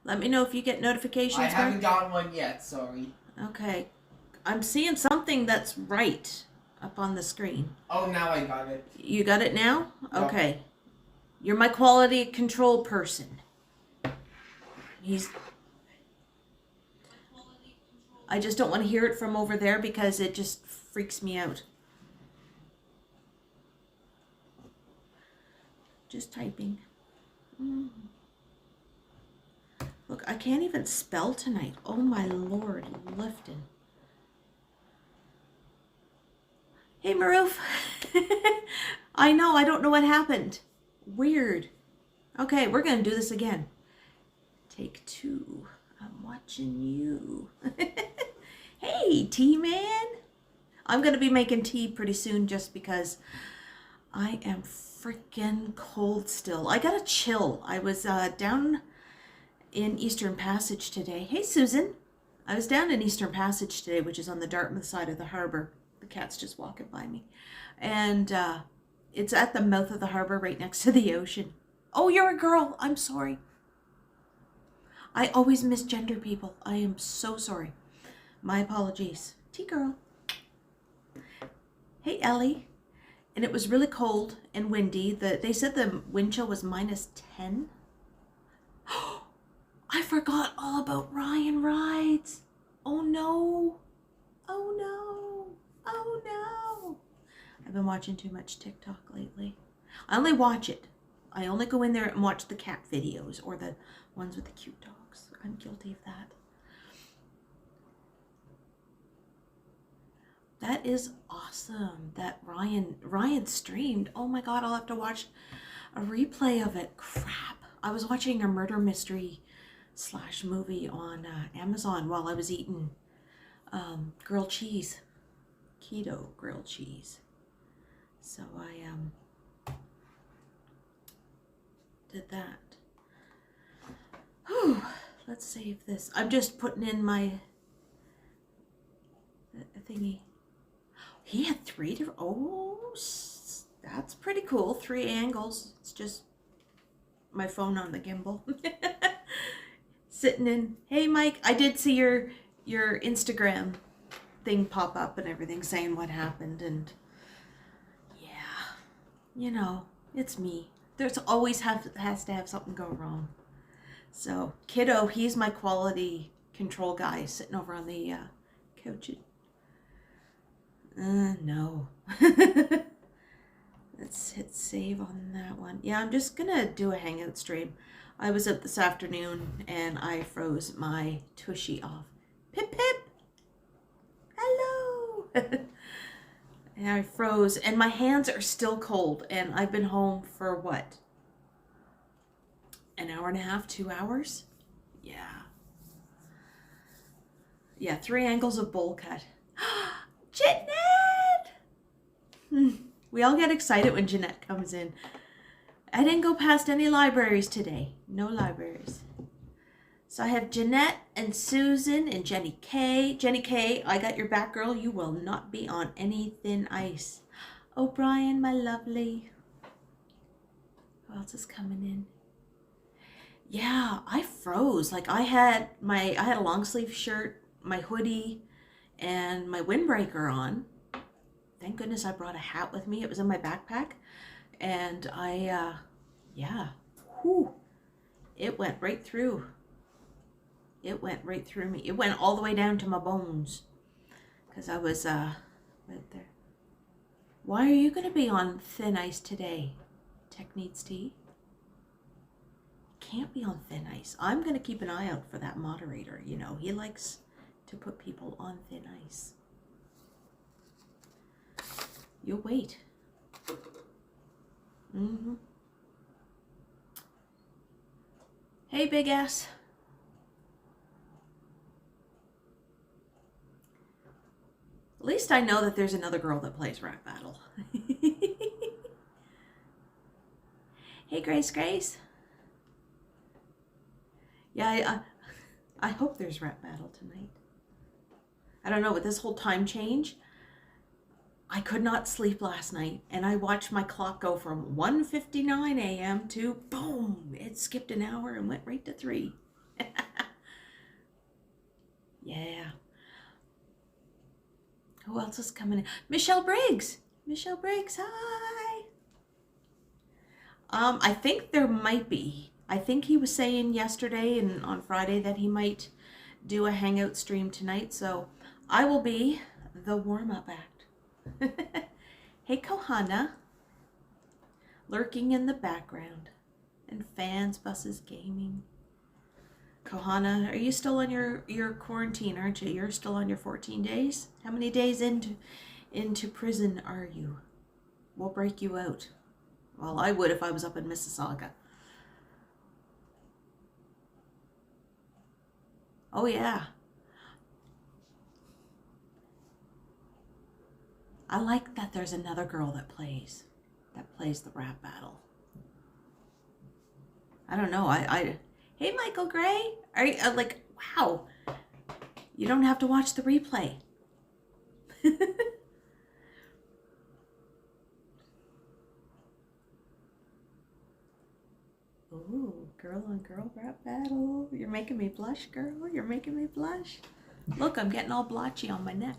Let me know if you get notifications. I haven't gotten one yet, sorry. Okay. I'm seeing something that's right up on the screen. Oh, now I got it. You got it now? Yep. Okay. You're my quality control person. I just don't want to hear it from over there because it just freaks me out. Just typing. Look, I can't even spell tonight. Oh my Lord, Lifton. Hey, Maroof. I know, I don't know what happened. Weird. Okay, we're going to do this again. Take 2. I'm watching you. Hey, T-Man. I'm going to be making tea pretty soon just because I am freaking cold still. I got a chill. I was down in Eastern Passage today. Hey, Susan. I was down in Eastern Passage today, which is on the Dartmouth side of the harbor. The cat's just walking by me. And it's at the mouth of the harbor right next to the ocean. Oh, you're a girl. I'm sorry. I always misgender people. I am so sorry. My apologies. T-girl. Hey, Ellie. And it was really cold and windy. They said the wind chill was -10. I forgot all about Ryan Rides. Oh no. Oh no. Oh no. I've been watching too much TikTok lately. I only watch it. I only go in there and watch the cat videos or the ones with the cute dogs. I'm guilty of that. That is awesome that Ryan streamed. Oh my God, I'll have to watch a replay of it. Crap. I was watching a murder mystery / movie on Amazon while I was eating grilled cheese. Keto grilled cheese. So I did that. Whew. Let's save this. I'm just putting in my thingy. He had 3 different, oh, that's pretty cool. 3 angles. It's just my phone on the gimbal. Sitting in. Hey, Mike, I did see your Instagram thing pop up and everything saying what happened. And yeah, you know, it's me. There's always has to have something go wrong. So Keto, he's my quality control guy sitting over on the couch. No. Let's hit save on that one. Yeah, I'm just gonna do a Hangout stream. I was up this afternoon and I froze my tushy off. Pip pip! Hello! And I froze and my hands are still cold and I've been home for what? An hour and a half, 2 hours? Yeah. Yeah, 3 angles of bowl cut. Jeanette! We all get excited when Jeanette comes in. I didn't go past any libraries today. No libraries. So I have Jeanette and Susan and Jenny K. Jenny K, I got your back, girl. You will not be on any thin ice. O'Brien, my lovely. Who else is coming in? Yeah, I froze. Like I had a long sleeve shirt, my hoodie, and my windbreaker on. Thank goodness I brought a hat with me. It was in my backpack. And yeah, whew, it went right through. It went right through me. It went all the way down to my bones. Because I was right there. Why are you going to be on thin ice today? Tech needs tea? Can't be on thin ice. I'm going to keep an eye out for that moderator. You know, he likes to put people on thin ice. You'll wait. Hey, big ass. At least I know that there's another girl that plays Rap Battle. Hey, Grace. Yeah, I hope there's Rap Battle tonight. I don't know, with this whole time change, I could not sleep last night, and I watched my clock go from 1:59 a.m. to boom, it skipped an hour and went right to 3. Yeah. Who else is coming in? Michelle Briggs. Michelle Briggs, hi. I think there might be. I think he was saying yesterday and on Friday that he might do a Hangout stream tonight, so I will be the warm-up act. Hey, Kohana. Lurking in the background. And fans, buses, gaming. Kohana, are you still on your quarantine, aren't you? You're still on your 14 days? How many days into prison are you? We'll break you out. Well, I would if I was up in Mississauga. Oh, yeah. I like that there's another girl that plays the rap battle. I don't know. Hey, Michael Gray. Are you like, wow. You don't have to watch the replay. Ooh, girl on girl rap battle. You're making me blush, girl. You're making me blush. Look, I'm getting all blotchy on my neck.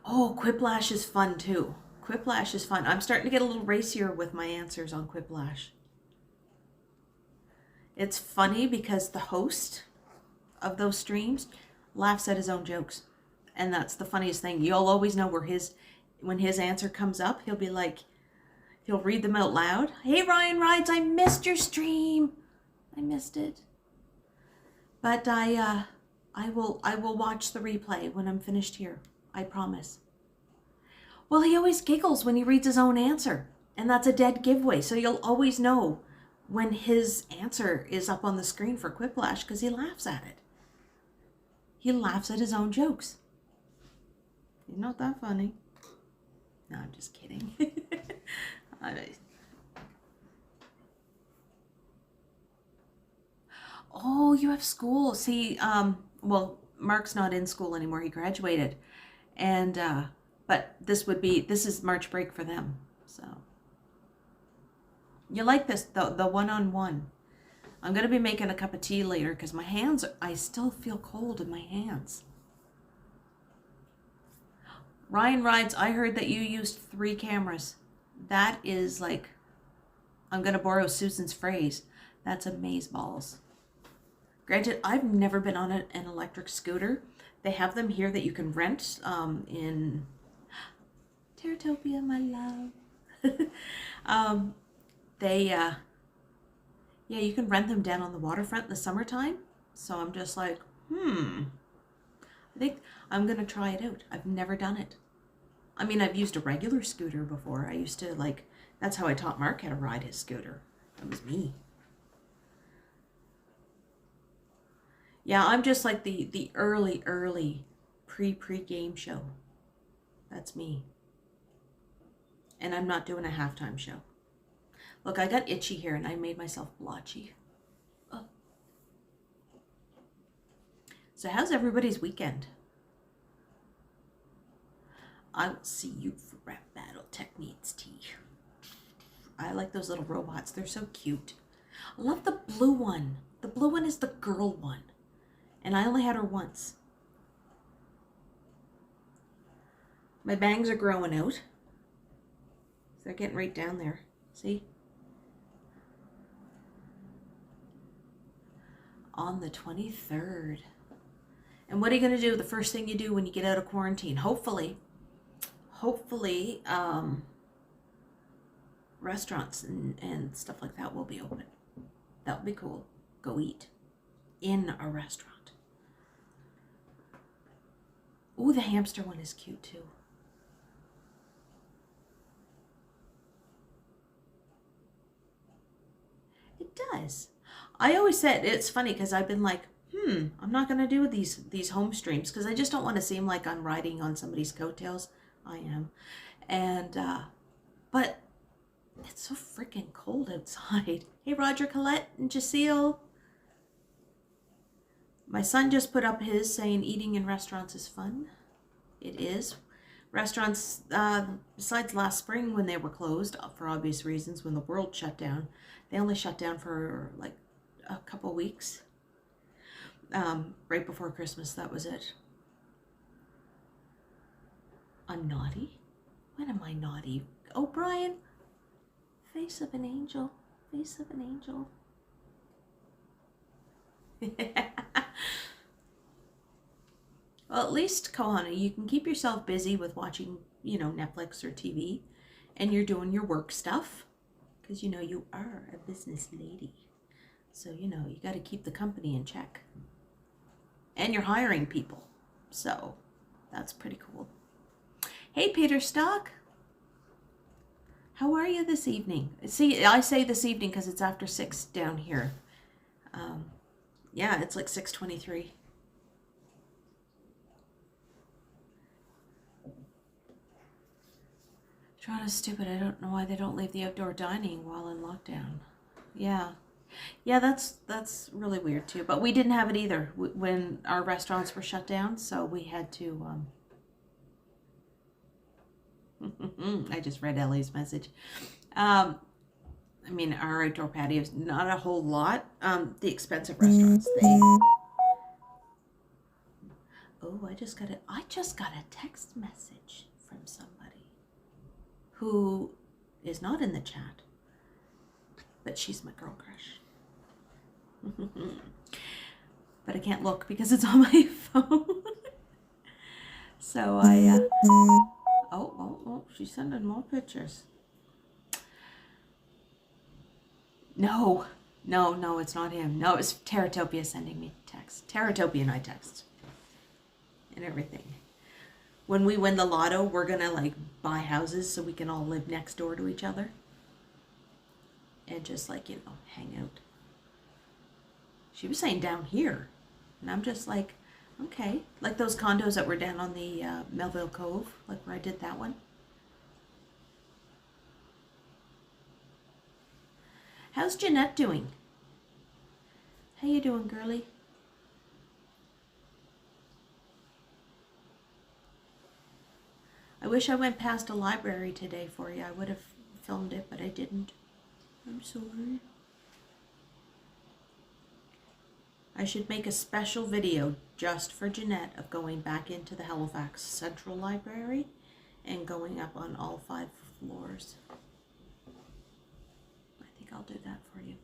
Oh, Quiplash is fun too. Quiplash is fun. I'm starting to get a little racier with my answers on Quiplash. It's funny because the host of those streams laughs at his own jokes. And that's the funniest thing. You'll always know where when his answer comes up, he'll be like, he'll read them out loud. Hey, Ryan Rides, I missed your stream. I missed it. But I will watch the replay when I'm finished here. I promise. Well, he always giggles when he reads his own answer. And that's a dead giveaway. So you'll always know when his answer is up on the screen for Quiplash because he laughs at it. He laughs at his own jokes. He's not that funny. No, I'm just kidding. Oh, you have school. See, well, Mark's not in school anymore. He graduated. And, but this is March break for them. So, you like this, the one-on-one. I'm going to be making a cup of tea later because my hands, I still feel cold in my hands. Ryan Rides, I heard that you used 3 cameras. That is like, I'm going to borrow Susan's phrase. That's amazeballs. Granted, I've never been on an electric scooter. They have them here that you can rent in Teratopia, my love. Yeah, you can rent them down on the waterfront in the summertime. So I'm just like, I think I'm going to try it out. I've never done it. I mean, I've used a regular scooter before. I used to that's how I taught Mark how to ride his scooter. That was me. Yeah, I'm just like the early pre-game show. That's me. And I'm not doing a halftime show. Look, I got itchy here and I made myself blotchy. Oh. So how's everybody's weekend? I will see you for rap battle techniques tea. I like those little robots. They're so cute. I love the blue one. The blue one is the girl one. And I only had her once. My bangs are growing out. They're getting right down there. See? On the 23rd. And what are you going to do the first thing you do when you get out of quarantine? Hopefully, restaurants and stuff like that will be open. That would be cool. Go eat in a restaurant. Ooh, the hamster one is cute too. It does. I always said, it's funny because I've been like, I'm not going to do these home streams because I just don't want to seem like I'm riding on somebody's coattails. I am. And, but it's so freaking cold outside. Hey, Roger, Colette, and Jacille. My son just put up his saying eating in restaurants is fun. It is. Restaurants, besides last spring when they were closed for obvious reasons, when the world shut down, they only shut down for like a couple weeks. Right before Christmas, that was it. I'm naughty? When am I naughty? Oh, Brian. Face of an angel. Face of an angel. Well, at least, Kohana, you can keep yourself busy with watching, you know, Netflix or TV, and you're doing your work stuff, because, you know, you are a business lady. So, you know, you got to keep the company in check. And you're hiring people. So, that's pretty cool. Hey, Peter Stock. How are you this evening? See, I say this evening because it's after 6 down here. Yeah, it's like 6:23. Toronto's stupid. I don't know why they don't leave the outdoor dining while in lockdown. Yeah. Yeah, that's really weird too. But we didn't have it either when our restaurants were shut down, so we had to... I just read Ellie's message. I mean, our outdoor patio is not a whole lot. The expensive restaurants, they... Oh, I just got a text message from somebody who is not in the chat, but she's my girl crush. But I can't look because it's on my phone. So I, oh, she's sending more pictures. No, it's not him. No, it's Teratopia sending me text. Teratopia and I text. And everything. When we win the lotto, we're gonna like buy houses so we can all live next door to each other. And just like, you know, hang out. She was saying down here. And I'm just like, okay. Like those condos that were down on the Melville Cove, like where I did that one. How's Jeanette doing? How you doing, girly? I wish I went past a library today for you. I would have filmed it, but I didn't. I'm sorry. I should make a special video just for Jeanette of going back into the Halifax Central Library and going up on all 5 floors. I think I'll do that for you.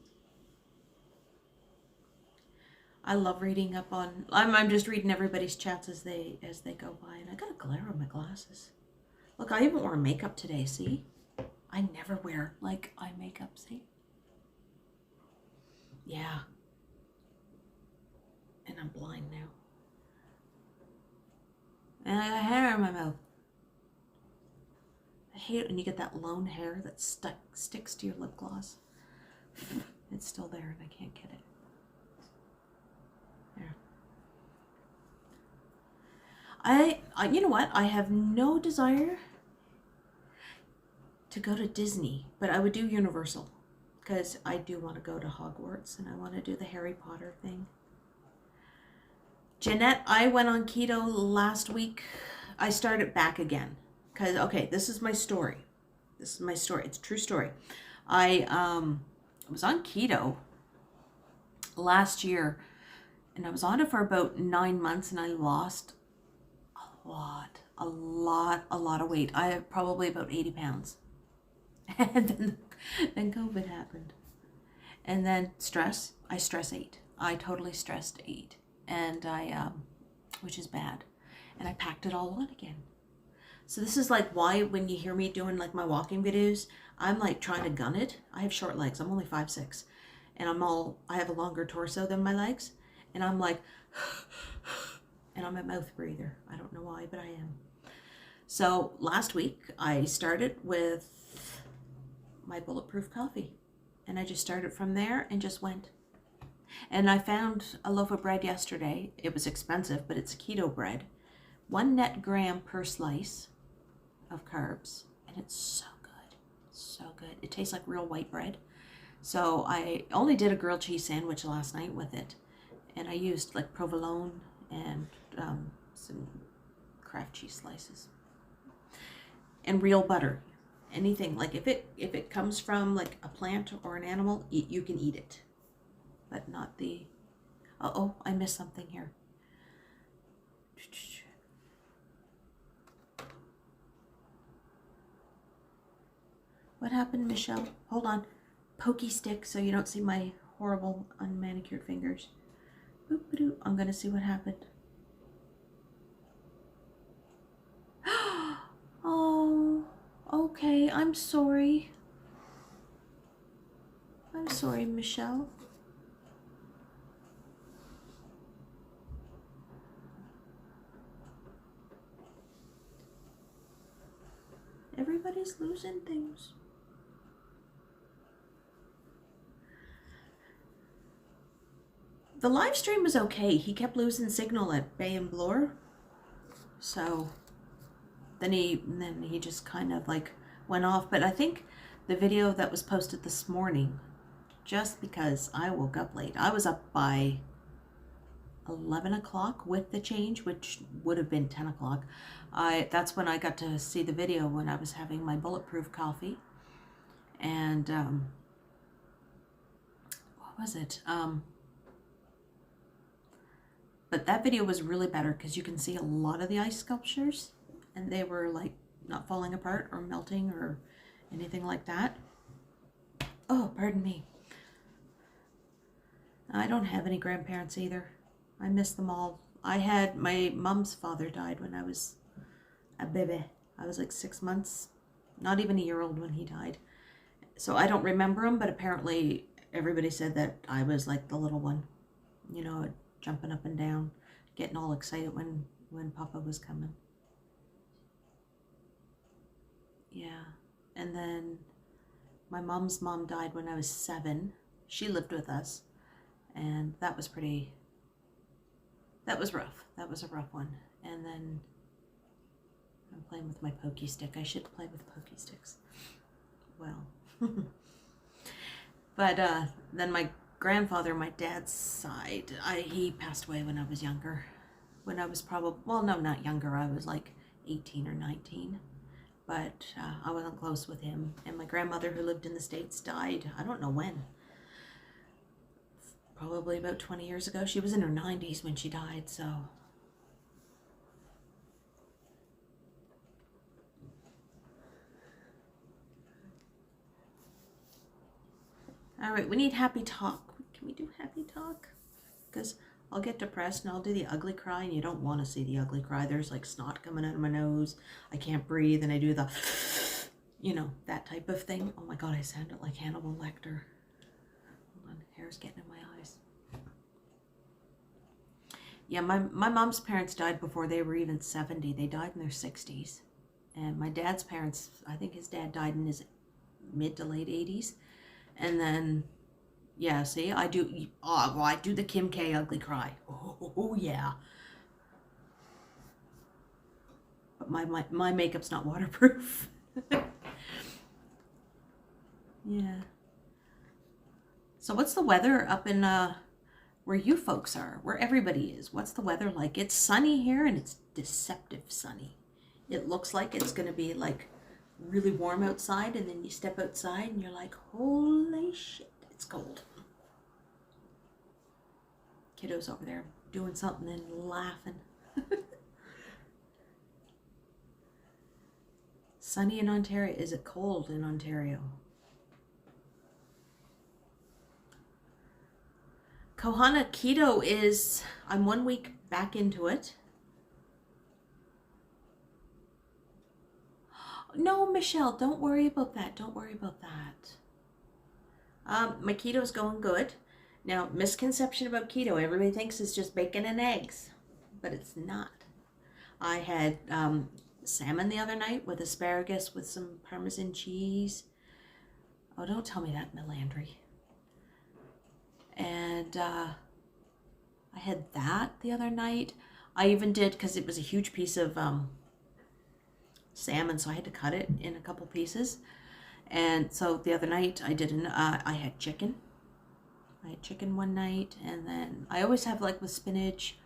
I love reading up on... I'm just reading everybody's chats as they go by, and I got a glare on my glasses. Look, I even wore makeup today, see? I never wear, like, eye makeup, see? Yeah. And I'm blind now. And I got hair in my mouth. I hate it when you get that lone hair that sticks to your lip gloss. It's still there and I can't get it. There. You know what? I have no desire to go to Disney, but I would do Universal because I do want to go to Hogwarts and I want to do the Harry Potter thing. Jeanette, I went on keto last week. I started back again because, okay, this is my story. It's a true story. I was on keto last year and I was on it for about 9 months and I lost a lot of weight. I have probably about 80 pounds. And then COVID happened. And then stress. I stress ate. I totally stressed ate. And I, which is bad. And I packed it all on again. So this is like why when you hear me doing like my walking videos, I'm like trying to gun it. I have short legs. I'm only 5'6". And I have a longer torso than my legs. And I'm like, and I'm a mouth breather. I don't know why, but I am. So last week I started with my bulletproof coffee. And I just started from there and just went. And I found a loaf of bread yesterday. It was expensive, but it's keto bread. 1 net gram per slice of carbs. And it's so good. So good. It tastes like real white bread. So I only did a grilled cheese sandwich last night with it. And I used like provolone and some Kraft cheese slices. And real butter. Anything. Like if it comes from like a plant or an animal, you can eat it. but not the... Uh-oh, I missed something here. What happened, Michelle? Hold on. Pokey stick so you don't see my horrible unmanicured fingers. Boop-a-doo. I'm gonna see what happened. Oh, okay. I'm sorry. I'm sorry, Michelle. Everybody's losing things. The live stream was okay. He kept losing signal at Bay and Bloor. So then he just kind of like went off. But I think the video that was posted this morning, just because I woke up late, I was up by 11 o'clock with the change, which would have been 10 o'clock. That's when I got to see the video when I was having my bulletproof coffee. And what was it? But that video was really better because you can see a lot of the ice sculptures and they were like not falling apart or melting or anything like that. Oh, pardon me. I don't have any grandparents either. I miss them all. I had, my mom's father died when I was a baby. I was like 6 months, not even a year old when he died. So I don't remember him, but apparently everybody said that I was like the little one, you know, jumping up and down, getting all excited when Papa was coming. Yeah. And then my mom's mom died when I was 7. She lived with us, and that was pretty, that was rough. That was a rough one. And then I'm playing with my pokey stick. I should play with pokey sticks. Well. But then my grandfather, my dad's side, he passed away when I was younger. When I was probably, well, no, not younger. I was like 18 or 19. But I wasn't close with him. And my grandmother, who lived in the States, died, I don't know when. Probably about 20 years ago. She was in her 90s when she died, so. All right, we need happy talk. Can we do happy talk? Because I'll get depressed and I'll do the ugly cry, and you don't want to see the ugly cry. There's like snot coming out of my nose. I can't breathe, and I do the, you know, that type of thing. Oh my God, I sounded like Hannibal Lecter. Hold on, hair's getting in my eyes. Yeah, my mom's parents died before they were even 70. They died in their 60s. And my dad's parents, I think his dad died in his mid to late 80s. And then, yeah, see, I do the Kim K ugly cry. Oh yeah. But my makeup's not waterproof. Yeah. So what's the weather up in where you folks are, where everybody is? What's the weather like? It's sunny here, and it's deceptive sunny. It looks like it's going to be like really warm outside, and then you step outside and you're like, holy shit, it's cold. Kiddo's over there doing something and laughing. Sunny in Ontario. Is it cold in Ontario? Kohana, keto is, I'm 1 week back into it. No, Michelle, don't worry about that. Don't worry about that. My keto's going good. Now, misconception about keto, everybody thinks it's just bacon and eggs, but it's not. I had salmon the other night with asparagus with some Parmesan cheese. Oh, don't tell me that, Melandry. And I had that the other night. I even did, because it was a huge piece of salmon, so I had to cut it in a couple pieces. And so the other night I did I had chicken. I had chicken one night, and then I always have like with spinach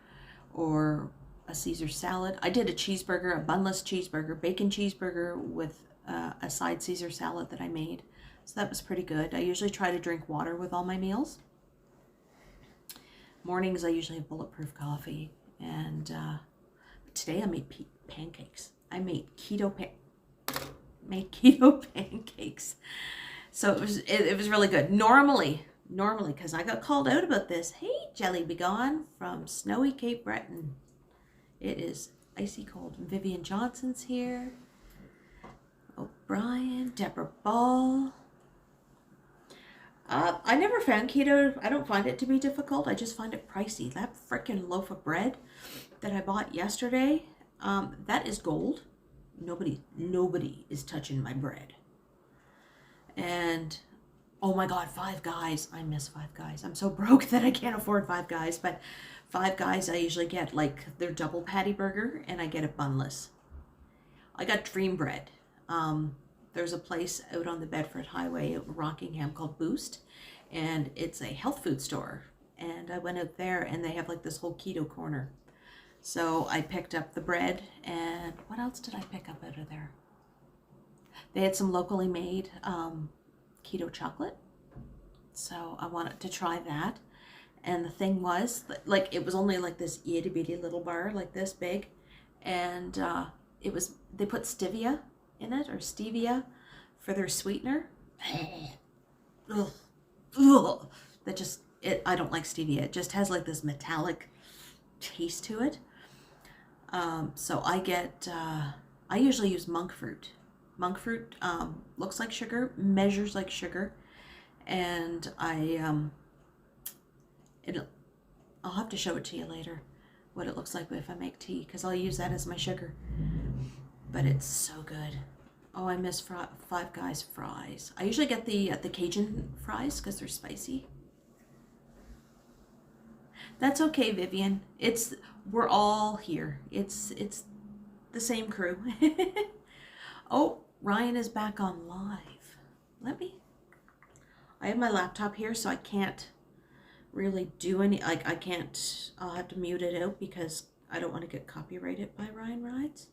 or a Caesar salad. I did a cheeseburger, a bunless cheeseburger, bacon cheeseburger with a side Caesar salad that I made. So that was pretty good. I usually try to drink water with all my meals. Mornings I usually have bulletproof coffee, and today I made pancakes. I made keto pancakes. So it was really good. Normally, because I got called out about this. Hey, Jelly Be Gone from snowy Cape Breton. It is icy cold. Vivian Johnson's here. O'Brien, Deborah Ball. I never found keto. I don't find it to be difficult. I just find it pricey. That frickin' loaf of bread that I bought yesterday, that is gold. Nobody is touching my bread. And oh my God, Five Guys. I miss Five Guys. I'm so broke that I can't afford Five Guys, but Five Guys I usually get like their double patty burger, and I get it bunless. I got Dream Bread. There's a place out on the Bedford Highway in Rockingham called Boost, and it's a health food store. And I went out there, and they have like this whole keto corner. So I picked up the bread, and what else did I pick up out of there? They had some locally made keto chocolate. So I wanted to try that. And the thing was, like, it was only like this itty bitty little bar, like this big. And they put stevia in it, or stevia, for their sweetener. Ugh. Ugh. I don't like stevia. It just has like this metallic taste to it. So I usually use monk fruit. Monk fruit looks like sugar, measures like sugar, and I'll have to show it to you later, what it looks like if I make tea, because I'll use that as my sugar. But it's so good. Oh, I miss Five Guys fries. I usually get the Cajun fries because they're spicy. That's okay, Vivian. We're all here. It's the same crew. Oh, Ryan is back on live. I have my laptop here, so I can't really do any, like, I'll have to mute it out because I don't want to get copyrighted by Ryan Rides.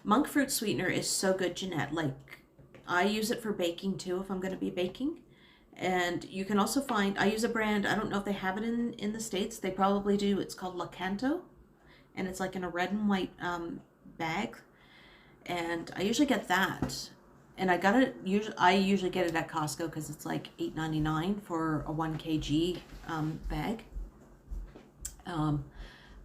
Monk fruit sweetener is so good, Jeanette. Like, I use it for baking too if I'm going to be baking. And you can also find, I use a brand, I don't know if they have it in the States. They probably do. It's called Lakanto. And it's like in a red and white bag. And I usually get that. And I usually get it at Costco because it's like $8.99 for a 1 kg bag.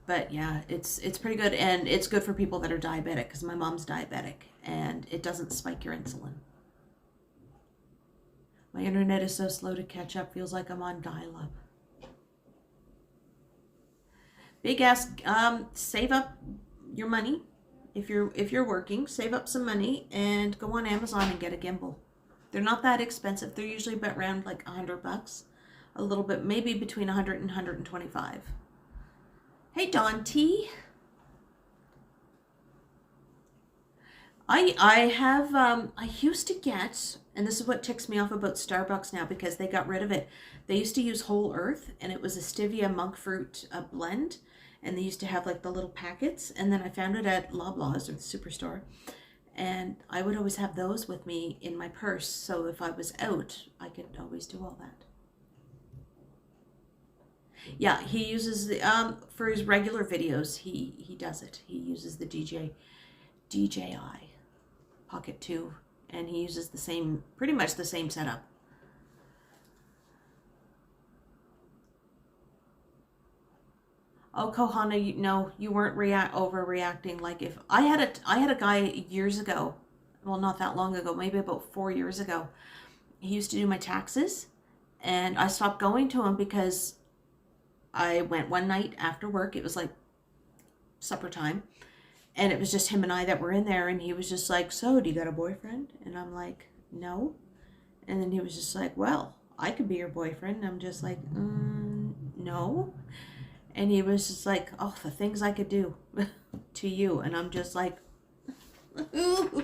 But yeah, it's pretty good, and it's good for people that are diabetic because my mom's diabetic, and it doesn't spike your insulin. My internet is so slow to catch up, feels like I'm on dial-up. Big ask, save up your money. If you're working, save up some money and go on Amazon and get a gimbal. They're not that expensive. They're usually about around like $100, a little bit, maybe between 100 and 125. Hey, Don T. I used to get, and this is what ticks me off about Starbucks now because they got rid of it. They used to use Whole Earth, and it was a stevia monk fruit blend, and they used to have like the little packets, and then I found it at Loblaws or the Superstore, and I would always have those with me in my purse, so if I was out, I could always do all that. Yeah, he uses the for his regular videos. He does it. He uses the DJI Pocket 2, and he uses pretty much the same setup. Oh, Kohana, no, you weren't overreacting. Like, if I had a guy years ago, well, not that long ago, maybe about 4 years ago. He used to do my taxes, and I stopped going to him because I went one night after work. It was like supper time, and it was just him and I that were in there, and he was just like, so do you got a boyfriend? And I'm like, no. And then he was just like, well, I could be your boyfriend. And I'm just like, no. And he was just like, oh, the things I could do to you. And I'm just like,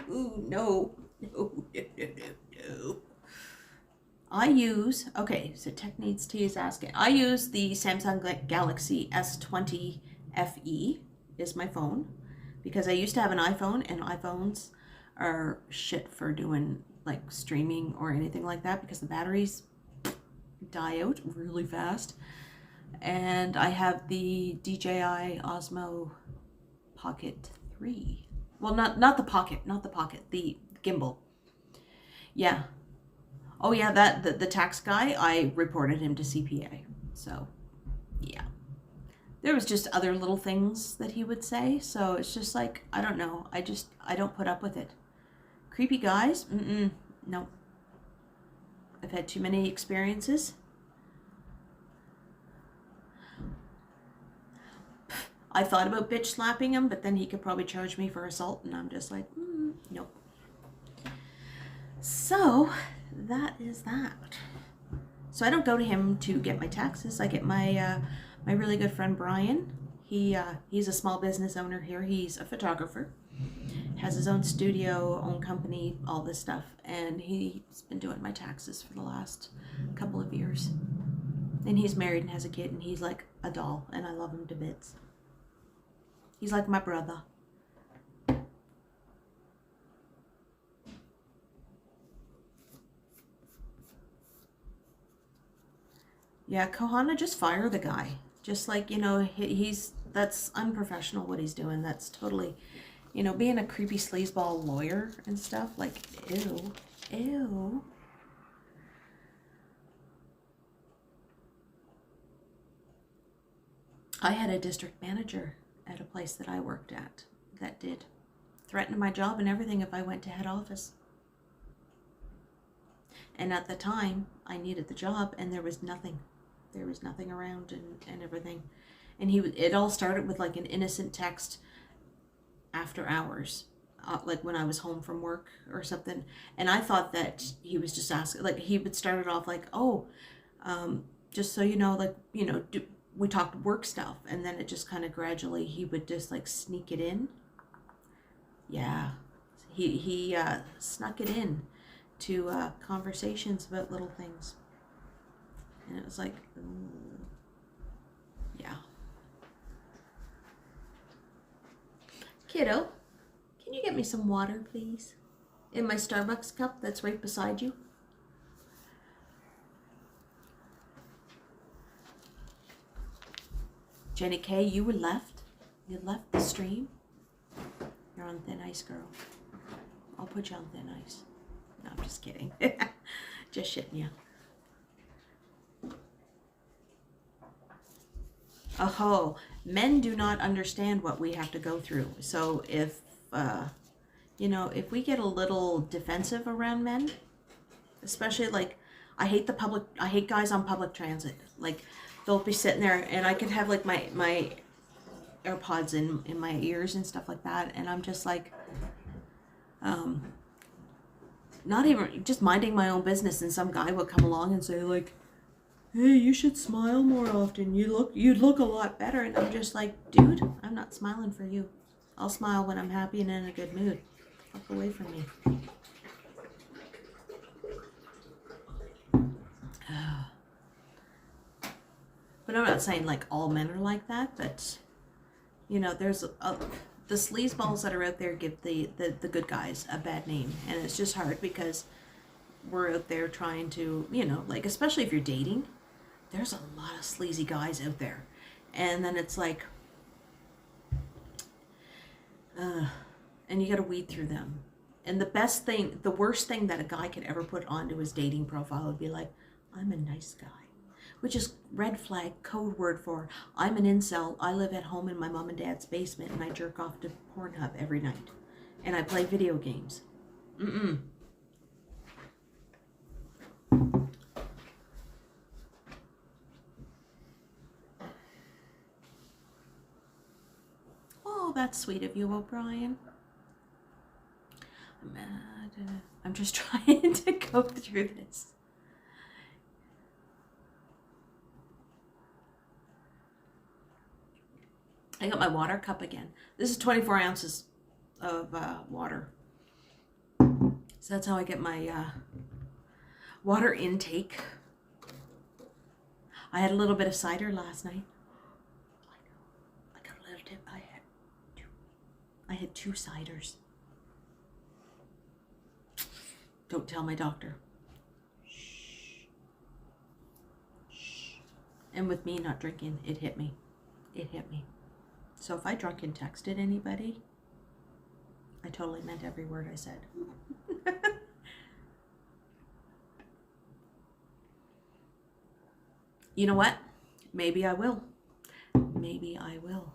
no. Okay, so Tech Needs Tea is asking. I use the Samsung Galaxy S20 FE is my phone, because I used to have an iPhone, and iPhones are shit for doing like streaming or anything like that because the batteries die out really fast. And I have the DJI Osmo Pocket 3. Well, not the Pocket, the Gimbal. Yeah. Oh yeah, the tax guy, I reported him to CPA. So, yeah. There was just other little things that he would say, so it's just like, I don't know. I don't put up with it. Creepy guys? No. I've had too many experiences. I thought about bitch slapping him, but then he could probably charge me for assault, and I'm just like, nope. So, that is that. So I don't go to him to get my taxes. I get my my really good friend Brian. He's a small business owner here. He's a photographer, has his own studio, own company, all this stuff, and he's been doing my taxes for the last couple of years. And he's married and has a kid, and he's like a doll, and I love him to bits. He's like my brother. Yeah, Kohana, just fire the guy. Just like, you know, that's unprofessional what he's doing. That's totally, you know, being a creepy sleazeball lawyer and stuff. Like, ew, ew. I had a district manager at a place that I worked at that did threaten my job and everything if I went to head office. And at the time, I needed the job, and there was nothing. There was nothing around and everything. And it all started with like an innocent text after hours, like when I was home from work or something. And I thought that he was just asking, like he would start it off like, oh, just so you know, like, you know, we talked work stuff. And then it just kind of gradually, he would just like sneak it in. Yeah, he snuck it in to conversations about little things. And it was like, yeah. Kiddo, can you get me some water, please? In my Starbucks cup that's right beside you. Jenny K, you were left. You left the stream. You're on thin ice, girl. I'll put you on thin ice. No, I'm just kidding. Just shitting you. Oh, men do not understand what we have to go through. So if, you know, if we get a little defensive around men, especially like, I hate guys on public transit. Like, they'll be sitting there and I could have like my AirPods in my ears and stuff like that. And I'm just like, not even just minding my own business. And some guy would come along and say like, hey, you should smile more often. You'd look a lot better. And I'm just like, dude, I'm not smiling for you. I'll smile when I'm happy and in a good mood. Fuck away from me. But I'm not saying like all men are like that, but you know, there's the sleazeballs that are out there give the good guys a bad name. And it's just hard because we're out there trying to, you know, like, especially if you're dating, there's a lot of sleazy guys out there. And then it's like, and you got to weed through them. And the worst thing that a guy could ever put onto his dating profile would be like, I'm a nice guy. Which is red flag, code word for, I'm an incel, I live at home in my mom and dad's basement, and I jerk off to Pornhub every night. And I play video games. Oh, that's sweet of you, O'Brien. I'm just trying to go through this. I got my water cup again. This is 24 ounces of water. So that's how I get my water intake. I had a little bit of cider last night. I got a little tip. I had two ciders. Don't tell my doctor. Shh. Shh. And with me not drinking, it hit me. It hit me. So if I drunken texted anybody, I totally meant every word I said. You know what? Maybe I will. Maybe I will.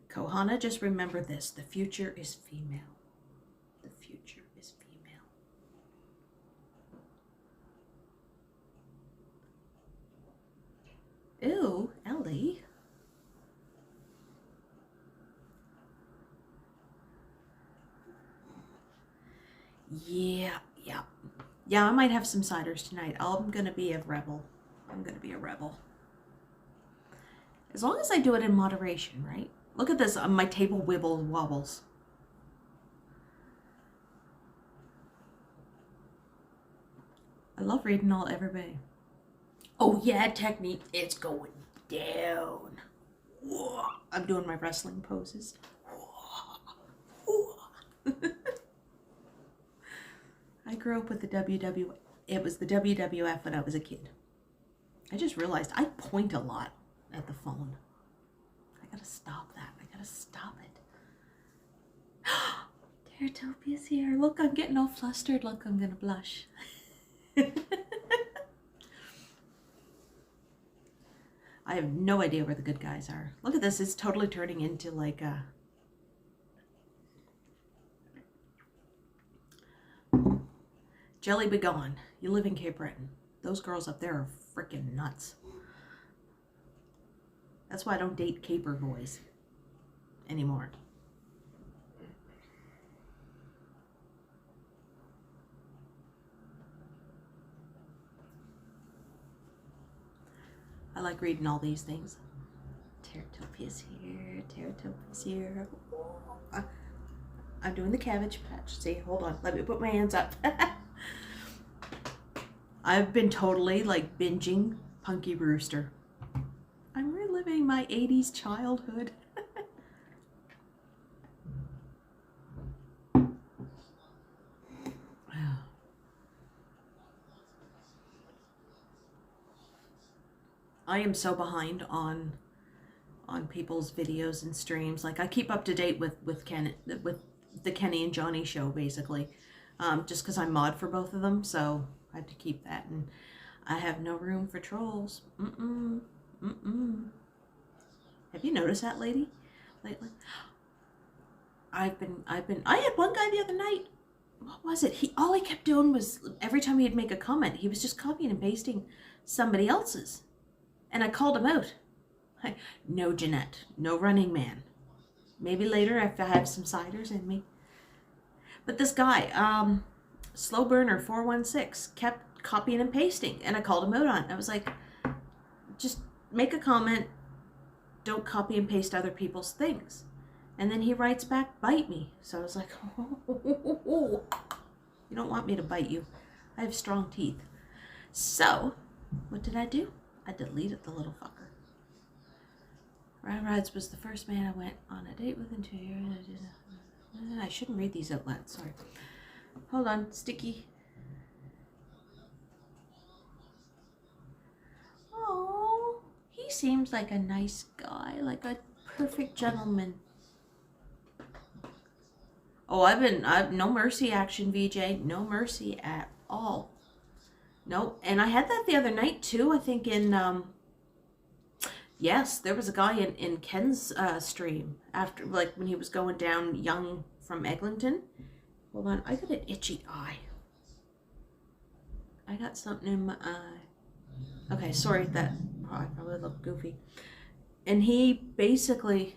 Kohana, just remember this. The future is female. The future is female. Ew, Ellie. Yeah. Yeah, I might have some ciders tonight. I'm going to be a rebel. I'm going to be a rebel. As long as I do it in moderation, right? Look at this. My table wobbles. I love reading all everybody. Oh yeah, technique. It's going down. I'm doing my wrestling poses. I grew up with the WWF. It was the WWF when I was a kid. I just realized I point a lot at the phone. I gotta stop that. I gotta stop it. Teratopia's here. Look, I'm getting all flustered. Look, I'm gonna blush. I have no idea where the good guys are. Look at this. It's totally turning into like a... Jelly be gone. You live in Cape Breton. Those girls up there are freaking nuts. That's why I don't date caper boys anymore. I like reading all these things. Teratopia's here. Teratopia's here. Oh, I'm doing the cabbage patch. See, hold on. Let me put my hands up. I've been totally like binging Punky Brewster. I'm reliving my 80s childhood. I am so behind on people's videos and streams. Like I keep up to date with the Kenny and Johnny show basically, just because I'm mod for both of them, so I have to keep that. And I have no room for trolls. Have you noticed that, lady? Lately, I had one guy the other night. What was it? All he kept doing was every time he'd make a comment, he was just copying and pasting somebody else's. And I called him out. No, Jeanette. No Running Man. Maybe later if I have some ciders in me. But this guy, Slow Burner 416, kept copying and pasting. And I called him out on it. I was like, just make a comment. Don't copy and paste other people's things. And then he writes back, bite me. So I was like, oh. You don't want me to bite you. I have strong teeth. So, what did I do? I deleted the little fucker. Ryan Rides was the first man I went on a date with in 2 years. I shouldn't read these out loud, sorry. Hold on, sticky. Oh, he seems like a nice guy, like a perfect gentleman. Oh, I've no mercy action, VJ. No mercy at all. Nope. And I had that the other night too. I think in yes, there was a guy in Ken's stream after, like, when he was going down young from Eglinton. Hold on, I got an itchy eye. I got something in my eye. Okay, sorry, that I probably look goofy. And he basically,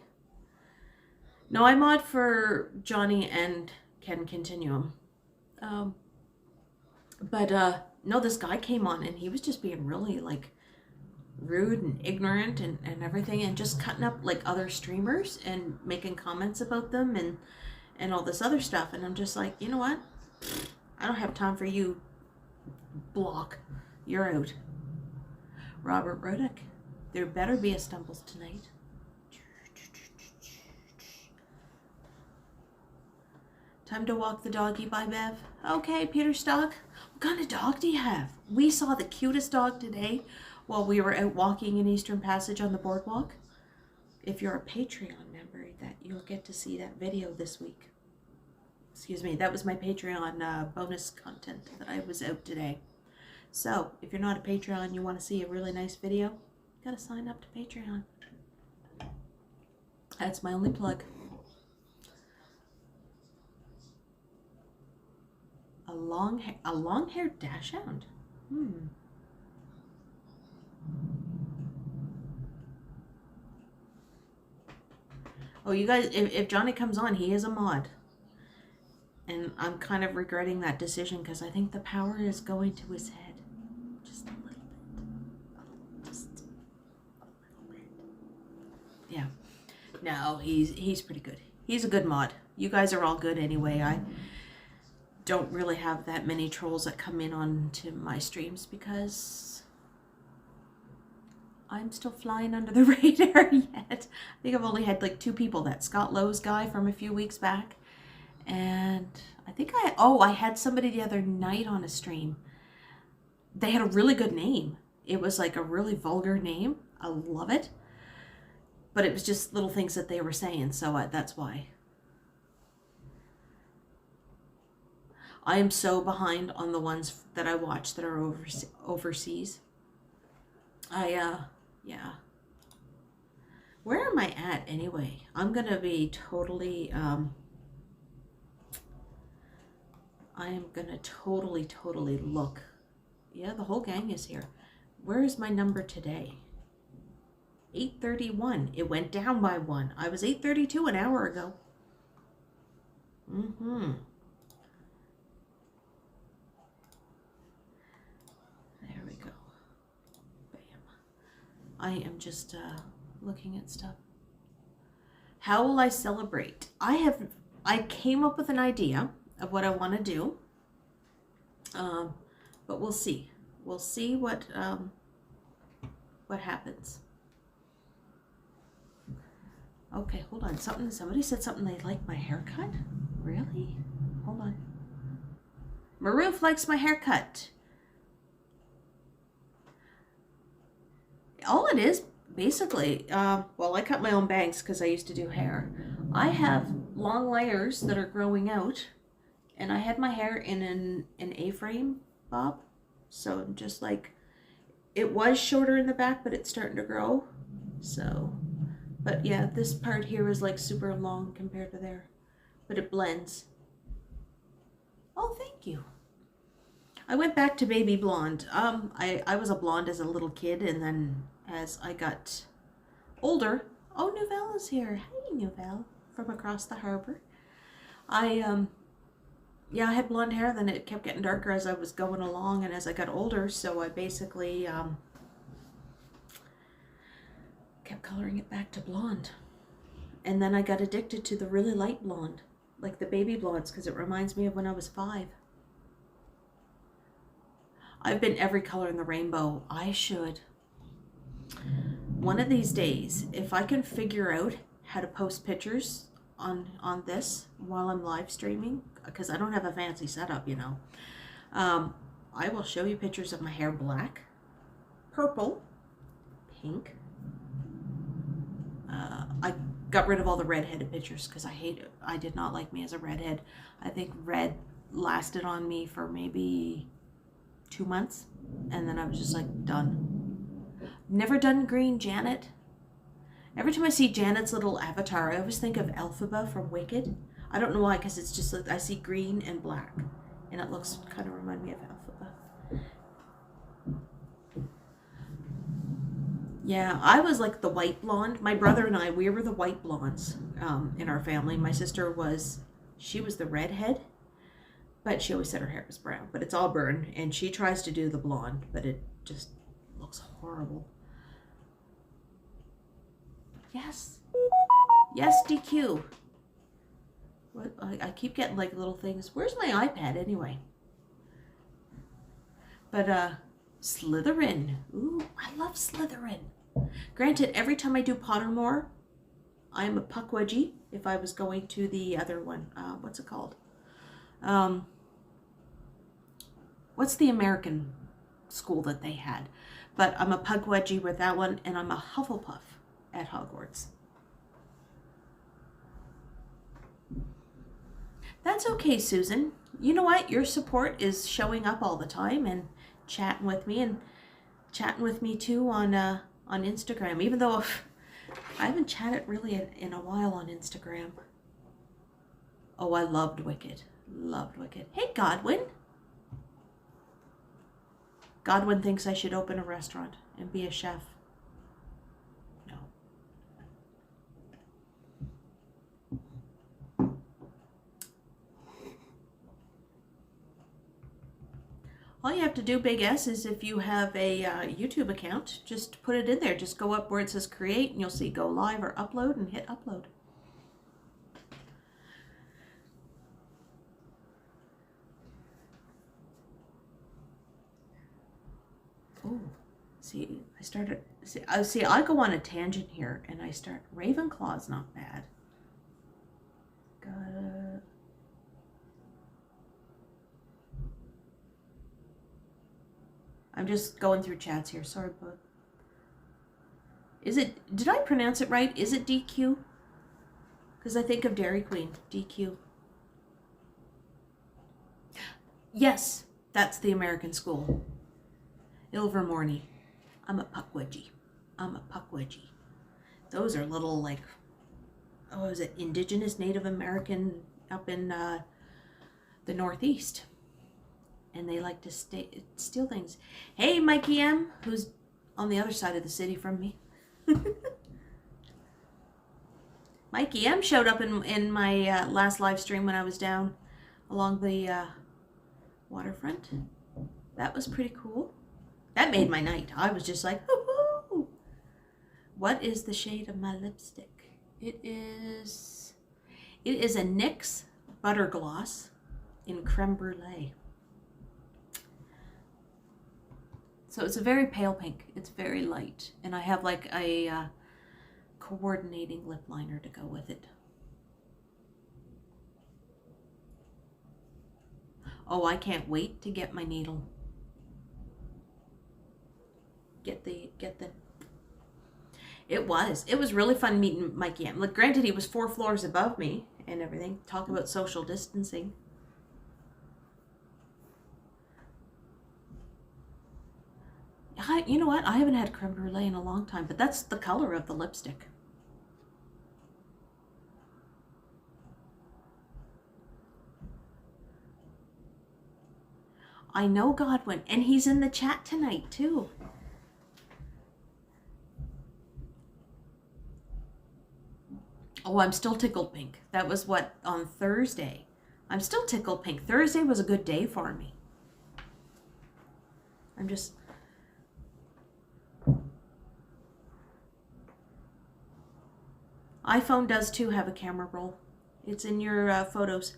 no, I mod for Johnny and Ken Continuum. No, this guy came on and he was just being really like rude and ignorant and everything, and just cutting up like other streamers and making comments about them and all this other stuff. And I'm just like, you know what? I don't have time for you. Block. You're out. Robert Ruddick. There better be a Stumbles tonight. Time to walk the doggy, bye Bev. Okay, Peter Stock. What kind of dog do you have? We saw the cutest dog today while we were out walking in Eastern Passage on the boardwalk. If you're a Patreon member, that you'll get to see that video this week. Excuse me, that was my Patreon bonus content that I was out today. So, if you're not a Patreon, you want to see a really nice video, you gotta sign up to Patreon. That's my only plug. A long-haired dachshund. Oh, you guys, if Johnny comes on, he is a mod. And I'm kind of regretting that decision because I think the power is going to his head. Just a little bit. Just a little bit. Yeah. No, he's pretty good. He's a good mod. You guys are all good anyway. I don't really have that many trolls that come in onto my streams because I'm still flying under the radar yet. I think I've only had like 2 people. That Scott Lowe's guy from a few weeks back. And I think I had somebody the other night on a stream. They had a really good name. It was like a really vulgar name. I love it. But it was just little things that they were saying, so that's why. I am so behind on the ones that I watch that are overseas. Yeah. Where am I at anyway? I'm going to be totally, I am going to totally look. Yeah, the whole gang is here. Where is my number today? 831. It went down by 1. I was 832 an hour ago. There we go. Bam. I am just looking at stuff. How will I celebrate? I came up with an idea of what I want to do. But we'll see. We'll see what happens. Okay, hold on. Somebody said something they liked my haircut? Really? Hold on. Maroof likes my haircut. All it is, basically, well, I cut my own bangs because I used to do hair. I have long layers that are growing out, and I had my hair in an A-frame bob. So I'm just like, it was shorter in the back, but it's starting to grow. So, but yeah, this part here is like super long compared to there, but it blends. Oh, thank you. I went back to baby blonde. I was a blonde as a little kid, and then as I got older, oh, Nouvelle is here. Hey, Nouvelle, from across the harbor. Yeah, I had blonde hair, then it kept getting darker as I was going along, and as I got older, so I basically kept coloring it back to blonde. And then I got addicted to the really light blonde, like the baby blondes, because it reminds me of when I was 5. I've been every color in the rainbow. I should. One of these days, if I can figure out how to post pictures on this while I'm live streaming, because I don't have a fancy setup, you know, I will show you pictures of my hair black, purple, pink. I got rid of all the redheaded pictures because I did not like me as a redhead. I think red lasted on me for maybe 2 months, and then I was just like, done. Never done green Janet. Every time I see Janet's little avatar, I always think of Elphaba from Wicked. I don't know why, because it's just like I see green and black, and it looks kind of remind me of Elphaba. Yeah, I was like the white blonde. My brother and I, we were the white blondes in our family. My sister she was the redhead, but she always said her hair was brown, but it's auburn, and she tries to do the blonde, but it just looks horrible. Yes. Yes, DQ. What? I keep getting like little things. Where's my iPad anyway? But Slytherin. Ooh, I love Slytherin. Granted, every time I do Pottermore, I'm a Puckwudgie. If I was going to the other one, what's it called? what's the American school that they had? But I'm a Pugwudgie with that one, and I'm a Hufflepuff at Hogwarts. That's okay, Susan. You know what? Your support is showing up all the time and chatting with me, and chatting with me too on Instagram, even though I haven't chatted really in a while on Instagram. Oh, I loved Wicked. Loved Wicked. Hey, Godwin. Godwin thinks I should open a restaurant and be a chef. No. All you have to do, Big S, is if you have a YouTube account, just put it in there. Just go up where it says create, and you'll see go live or upload, and hit upload. Oh, see, I go on a tangent here, and I start, Ravenclaw's not bad. I'm just going through chats here, sorry, bud. Did I pronounce it right? Is it DQ? Because I think of Dairy Queen, DQ. Yes, that's the American school. Ilvermorny. I'm a Puckwudgie. I'm a Puckwudgie. Those are little, like, oh, is it indigenous Native American up in the Northeast. And they like to steal things. Hey, Mikey M, who's on the other side of the city from me. Mikey M showed up in my last live stream when I was down along the waterfront. That was pretty cool. That made my night. I was just like, hoo-hoo. What is the shade of my lipstick? It is a NYX Butter Gloss in Creme Brulee. So it's a very pale pink. It's very light. And I have like a coordinating lip liner to go with it. Oh, I can't wait to get my needle. It was really fun meeting Mikey M. Like, granted, he was 4 floors above me and everything. Talk about social distancing. You know what? I haven't had creme brulee in a long time, but that's the color of the lipstick. I know Godwin, and he's in the chat tonight too. Oh, I'm still tickled pink. That was what, on Thursday. I'm still tickled pink. Thursday was a good day for me. I'm just... iPhone does too have a camera roll. It's in your photos.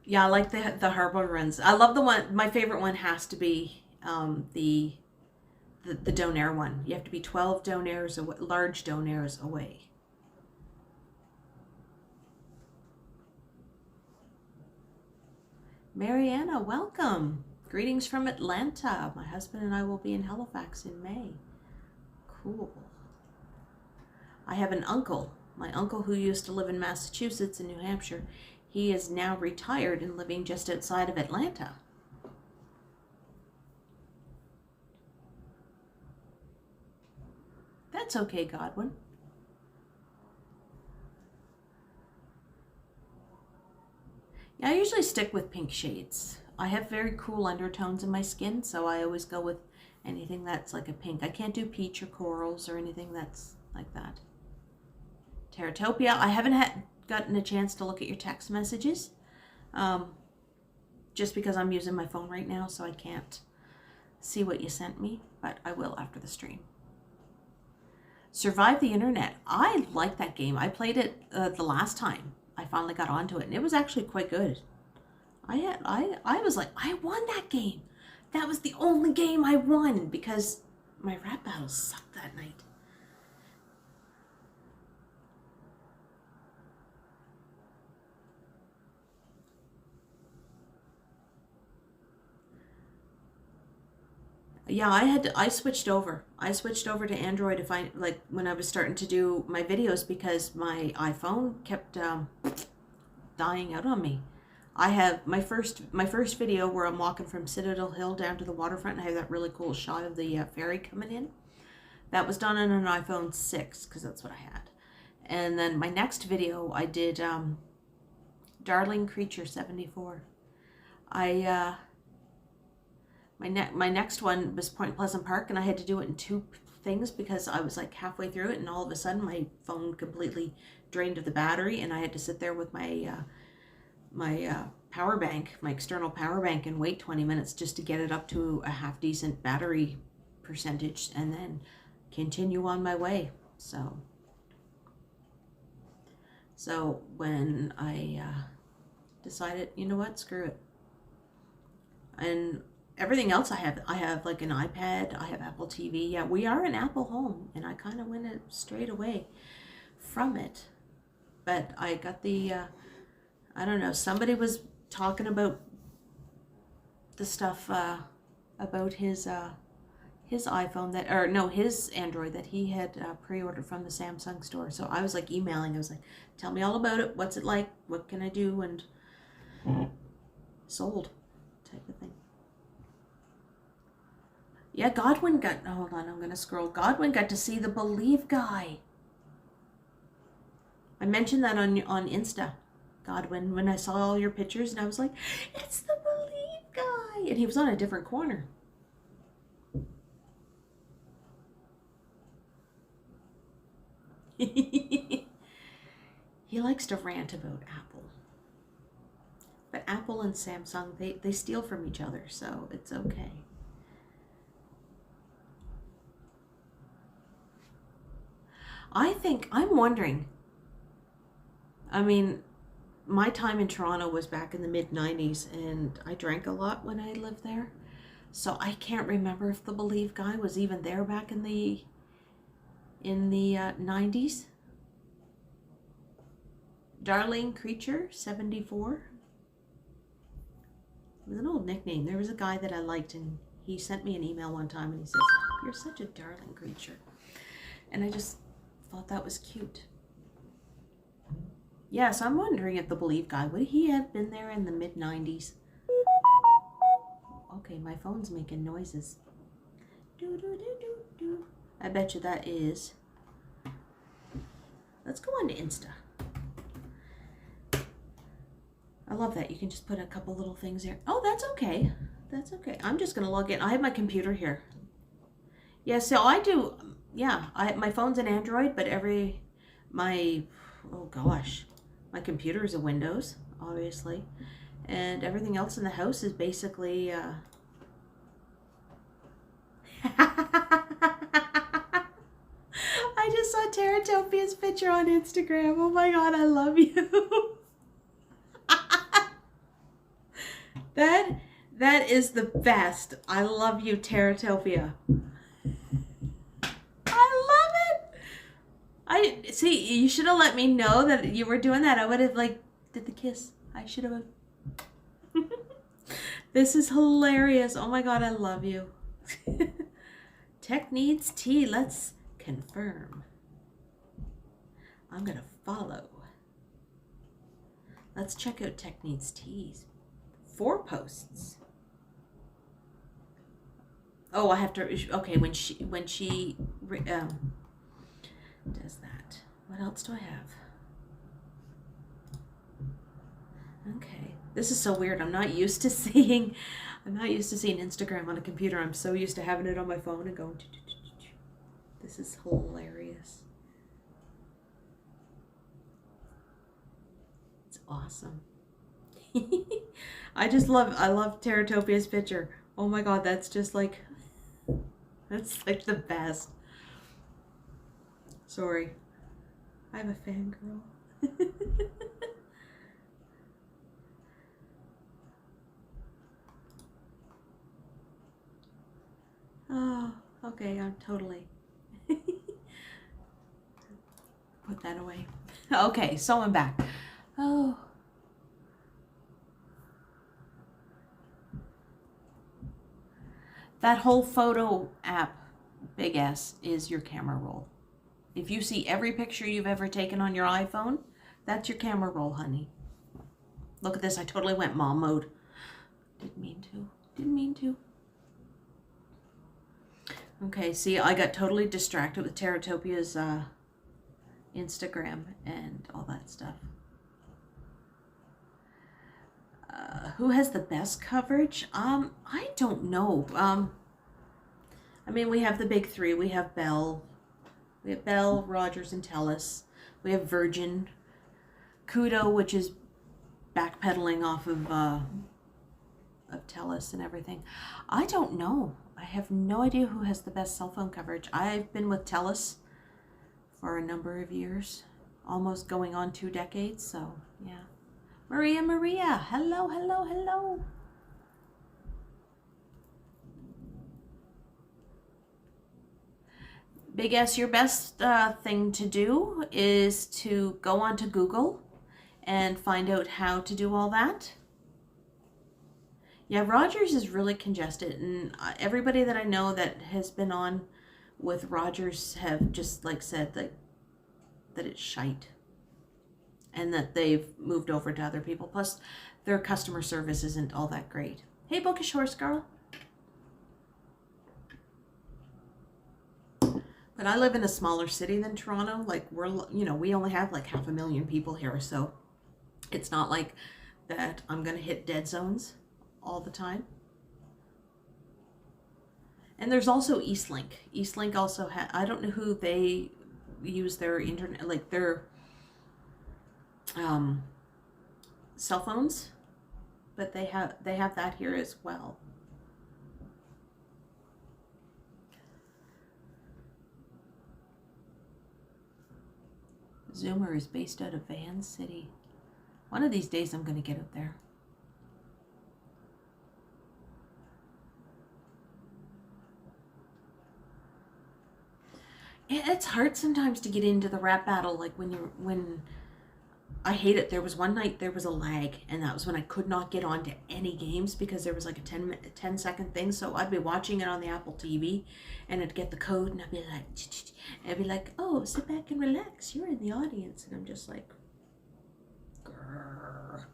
Yeah, I like the harbor runs. I love the one. My favorite one has to be the donair one. You have to be 12 donairs away, large donairs away. Mariana, welcome. Greetings from Atlanta. My husband and I will be in Halifax in May. Cool. I have an uncle. My uncle who used to live in Massachusetts and New Hampshire. He is now retired and living just outside of Atlanta. That's okay, Godwin. Yeah, I usually stick with pink shades. I have very cool undertones in my skin, so I always go with anything that's like a pink. I can't do peach or corals or anything that's like that. Teratopia, I haven't gotten a chance to look at your text messages, just because I'm using my phone right now, so I can't see what you sent me, but I will after the stream. Survive the Internet. I like that game. I played it the last time I finally got onto it, and it was actually quite good. I was like, I won that game. That was the only game I won, because My rap battles sucked that night. Yeah, I switched over. I switched over to Android if I, like, when I was starting to do my videos because my iPhone kept dying out on me. I have my first video where I'm walking from Citadel Hill down to the waterfront and I have that really cool shot of the ferry coming in. That was done on an iPhone 6 because that's what I had. And then my next video I did Darling Creature 74. My next one was Point Pleasant Park, and I had to do it in two things because I was like halfway through it and all of a sudden my phone completely drained of the battery and I had to sit there with my power bank, my external power bank, and wait 20 minutes just to get it up to a half decent battery percentage and then continue on my way. So when I decided, you know what, screw it. And everything else I have like an iPad, I have Apple TV. Yeah, we are an Apple home, and I kind of went straight away from it. But I got the, I don't know, somebody was talking about the stuff about his iPhone that, or no, his Android that he had pre-ordered from the Samsung store. So I was like emailing, I was like, tell me all about it. What's it like? What can I do? And sold type of thing. Yeah, Godwin got, hold on, I'm going to scroll. Godwin got to see the Believe guy. I mentioned that on Insta, Godwin, when I saw all your pictures, and I was like, it's the Believe guy. And he was on a different corner. He likes to rant about Apple. But Apple and Samsung, they steal from each other, so it's okay. I'm wondering, I mean, my time in Toronto was back in the mid-90s, and I drank a lot when I lived there. So I can't remember if the Believe guy was even there back in the 90s. Darling Creature 74. It was an old nickname. There was a guy that I liked, and he sent me an email one time, and he says, "You're such a darling creature." And I just thought that was cute. Yeah, so I'm wondering if the Believe guy, would he have been there in the mid-90s? Okay, my phone's making noises. Do. I bet you that is. Let's go on to Insta. I love that. You can just put a couple little things there. Oh, that's okay. That's okay. I'm just going to log in. I have my computer here. Yeah, so I do, yeah, my phone's an Android, but my computer is a Windows, obviously. And everything else in the house is basically, I just saw Teratopia's picture on Instagram. Oh my God, I love you. That is the best. I love you, Teratopia. I love it. See, you should have let me know that you were doing that. I would have did the kiss. I should have. This is hilarious. Oh my God, I love you. Tech needs tea. Let's confirm. I'm gonna follow. Let's check out Tech needs teas. 4 posts. Oh, I have to. Okay, when she does that. What else do I have? Okay, this is so weird. I'm not used to seeing Instagram on a computer. I'm so used to having it on my phone and going. This is hilarious. It's awesome. I love Teratopia's picture. Oh my God, that's just like, that's like the best. Sorry. I'm a fangirl. Oh, Okay, I'm totally. Put that away. Okay, so I'm back. Oh. That whole photo app, Big S, is your camera roll. If you see every picture you've ever taken on your iPhone, that's your camera roll, honey. Look at this, I totally went mom mode. Didn't mean to. Okay, see, I got totally distracted with Terratopia's Instagram and all that stuff. Who has the best coverage? I don't know. I mean, we have the big three. We have Bell, Rogers, and Telus. We have Virgin, Keto, which is backpedaling off of Telus and everything. I don't know. I have no idea who has the best cell phone coverage. I've been with Telus for a number of years, almost going on 2 decades. So yeah. Maria, hello. Big S, your best thing to do is to go onto Google and find out how to do all that. Yeah, Rogers is really congested, and everybody that I know that has been on with Rogers have just like said that it's shite. And that they've moved over to other people. Plus, their customer service isn't all that great. Hey, Bookish Horse Girl. But I live in a smaller city than Toronto. Like, we only have like 500,000 people here. So it's not like that I'm going to hit dead zones all the time. And there's also Eastlink. Eastlink also I don't know who they use their internet, like their cell phones, but they have that here as well. Zoomer is based out of Van City. One of these days I'm going to get out there. It's hard sometimes to get into the rap battle, like when I hate it. There was one night there was a lag, and that was when I could not get onto any games because there was like a 10-second thing. So I'd be watching it on the Apple TV, and I'd get the code, and I'd be like, oh, sit back and relax. You're in the audience, and I'm just like, grrr.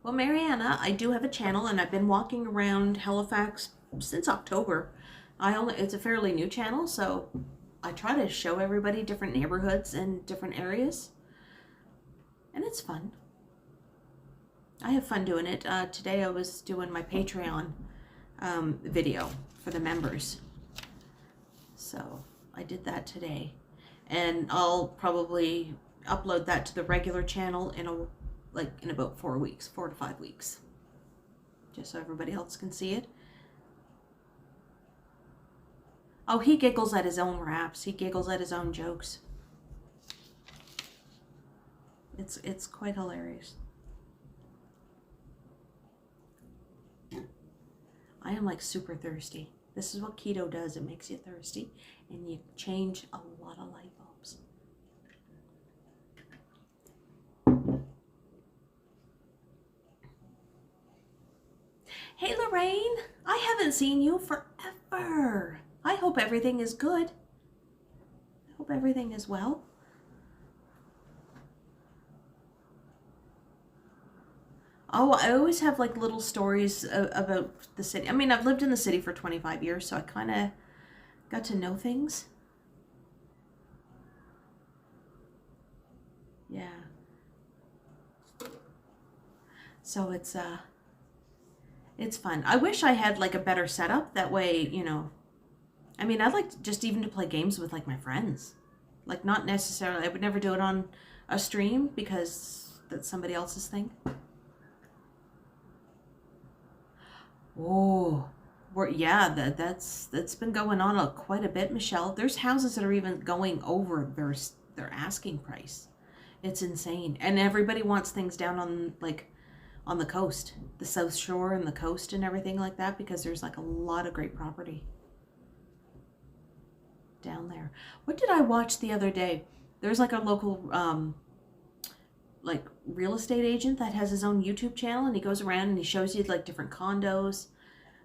Well, Mariana, I do have a channel, and I've been walking around Halifax since October. It's a fairly new channel, so I try to show everybody different neighborhoods and different areas. And it's fun. I have fun doing it. Today I was doing my Patreon video for the members. So I did that today. And I'll probably upload that to the regular channel in about 4 weeks, 4 to 5 weeks. Just so everybody else can see it. Oh, he giggles at his own raps. He giggles at his own jokes. It's quite hilarious. I am like super thirsty. This is what keto does. It makes you thirsty, and you change a lot of light bulbs. Hey Lorraine, I haven't seen you forever. I hope everything is good. I hope everything is well. Oh, I always have like little stories about the city. I mean, I've lived in the city for 25 years, so I kind of got to know things. Yeah. So it's fun. I wish I had like a better setup. That way, I mean, I'd like just even to play games with like my friends. Like not necessarily, I would never do it on a stream because that's somebody else's thing. Oh, that's been going on quite a bit, Michelle. There's houses that are even going over their asking price. It's insane. And everybody wants things down on like on the coast, the South Shore and the coast and everything like that, because there's like a lot of great property down there. What did I watch the other day? There's like a local like real estate agent that has his own YouTube channel, and he goes around and he shows you like different condos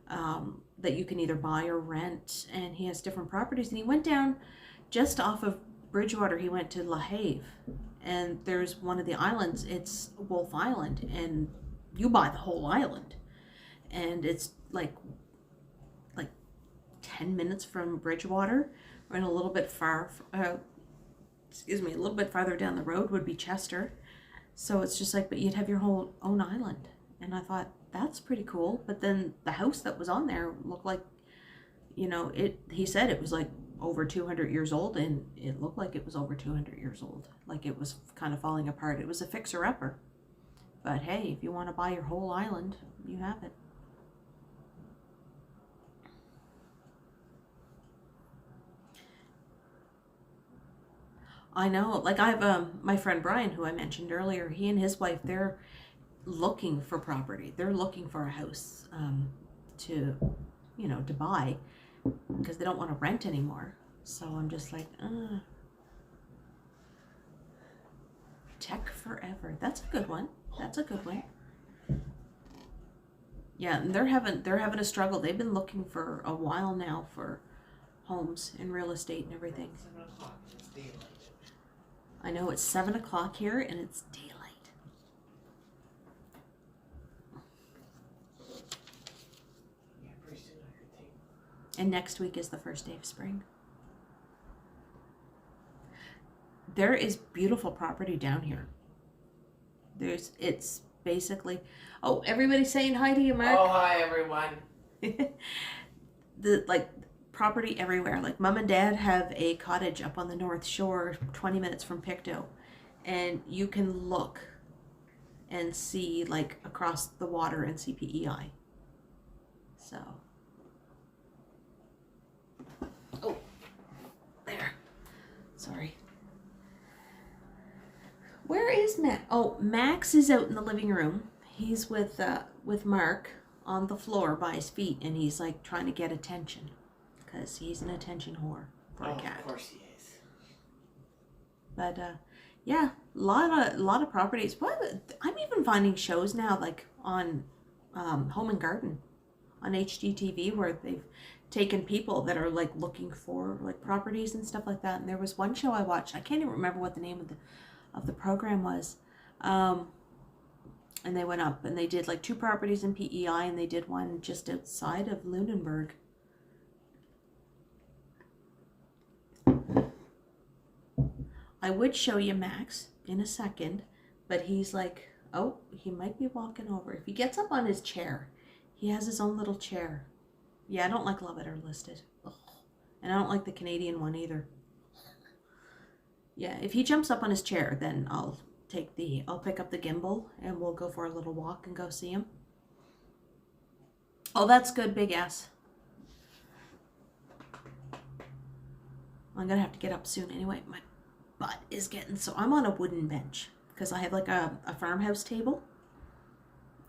that you can either buy or rent, and he has different properties. And he went down just off of Bridgewater. He went to La Have, and there's one of the islands, it's Wolf Island, and you buy the whole island, and it's like 10 minutes from Bridgewater, and a little bit a little bit farther down the road would be Chester. So it's just like, but you'd have your whole own island. And I thought, that's pretty cool. But then the house that was on there looked like, he said it was like over 200 years old, and it looked like it was over 200 years old. Like it was kind of falling apart. It was a fixer-upper. But hey, if you want to buy your whole island, you have it. I know, like I have my friend Brian, who I mentioned earlier, he and his wife, they're looking for property. They're looking for a house to buy, because they don't want to rent anymore. So I'm just like, tech forever. That's a good one. That's a good one. Yeah, and they're having a struggle. They've been looking for a while now for homes and real estate and everything. 7 o'clock. It's daylight. I know it's 7 o'clock here and it's daylight. Yeah, pretty soon I could take. And next week is the first day of spring. There is beautiful property down here. It's basically, oh, everybody's saying hi to you, Mark. Oh, hi everyone. Property everywhere. Like mom and dad have a cottage up on the North Shore, 20 minutes from Pictou, and you can look and see like across the water and see PEI. So, oh, there. Sorry. Where is Max? Oh, Max is out in the living room. He's with Mark on the floor by his feet, and he's like trying to get attention. Because he's an attention whore for a cat. Of course he is. But yeah, a lot of properties. I'm even finding shows now like on Home and Garden on HGTV, where they've taken people that are like looking for like properties and stuff like that. And there was one show I watched. I can't even remember what the name of the program was. And they went up and they did like 2 properties in PEI, and they did one just outside of Lunenburg. I would show you Max in a second, but he's like, oh, he might be walking over. If he gets up on his chair, he has his own little chair. Yeah, I don't like Love It or Listed. Ugh. And I don't like the Canadian one either. Yeah, if he jumps up on his chair, then I'll pick up the gimbal and we'll go for a little walk and go see him. Oh, that's good, big ass. I'm gonna have to get up soon anyway. My butt is getting, so I'm on a wooden bench because I have like a farmhouse table.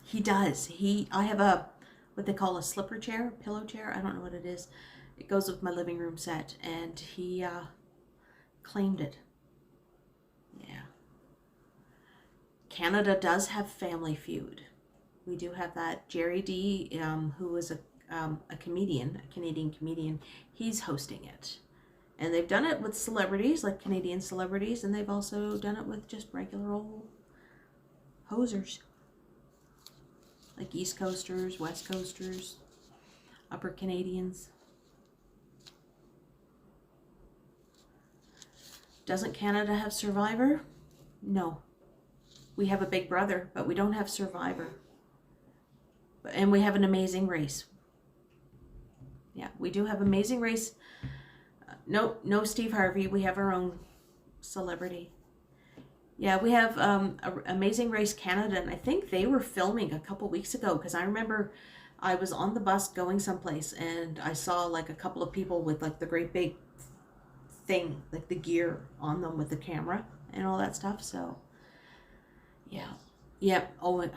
He does. I have what they call a slipper chair, pillow chair. I don't know what it is. It goes with my living room set, and he claimed it. Yeah. Canada does have Family Feud. We do have that. Jerry D, who is a comedian, a Canadian comedian, he's hosting it. And they've done it with celebrities, like Canadian celebrities, and they've also done it with just regular old hosers. Like East Coasters, West Coasters, Upper Canadians. Doesn't Canada have Survivor? No. We have a Big Brother, but we don't have Survivor. And we have an Amazing Race. Yeah, we do have Amazing Race. No Steve Harvey. We have our own celebrity. Yeah, we have Amazing Race Canada, and I think they were filming a couple weeks ago, because I remember I was on the bus going someplace and I saw like a couple of people with like the great big thing, like the gear on them with the camera and all that stuff. So yeah. Oh,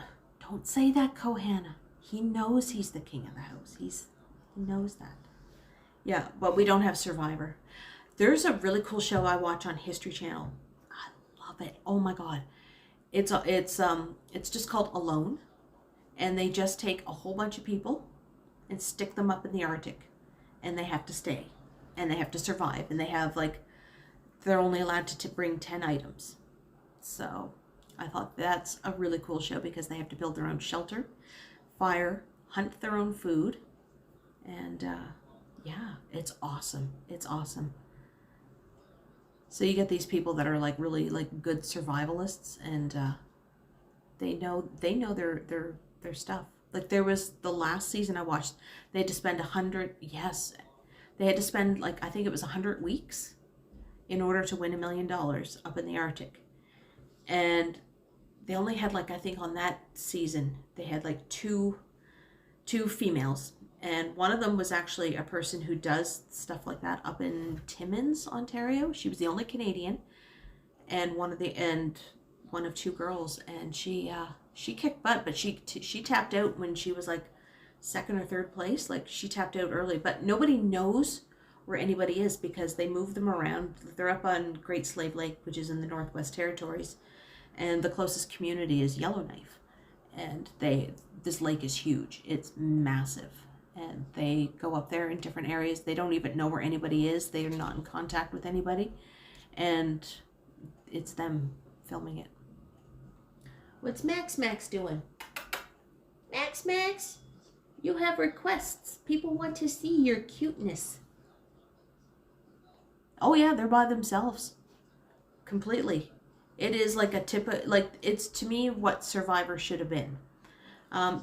Don't say that, Kohana. He knows he's the king of the house. He knows that. Yeah, but we don't have Survivor. There's a really cool show I watch on History Channel. I love it. Oh my god. It's just called Alone, and they just take a whole bunch of people and stick them up in the Arctic, and they have to stay, and they have to survive, and they have like, they're only allowed to bring 10 items. So I thought that's a really cool show because they have to build their own shelter, fire, hunt their own food, and yeah, it's awesome. It's awesome. So you get these people that are like really like good survivalists, and they know their stuff. Like there was the last season I watched, they had to spend 100, yes, they had to spend like, I think it was 100 weeks in order to win $1 million up in the Arctic. And they only had like, I think on that season, they had like two females. And one of them was actually a person who does stuff like that up in Timmins, Ontario. She was the only Canadian, and one of two girls. And she kicked butt, but she tapped out when she was like second or third place. Like she tapped out early, but nobody knows where anybody is because they move them around. They're up on Great Slave Lake, which is in the Northwest Territories, and the closest community is Yellowknife. And this lake is huge. It's massive. And they go up there in different areas. They don't even know where anybody is. They are not in contact with anybody. And it's them filming it. What's Max doing? Max, you have requests. People want to see your cuteness. Oh yeah, they're by themselves. Completely. It is like it's to me what Survivor should have been.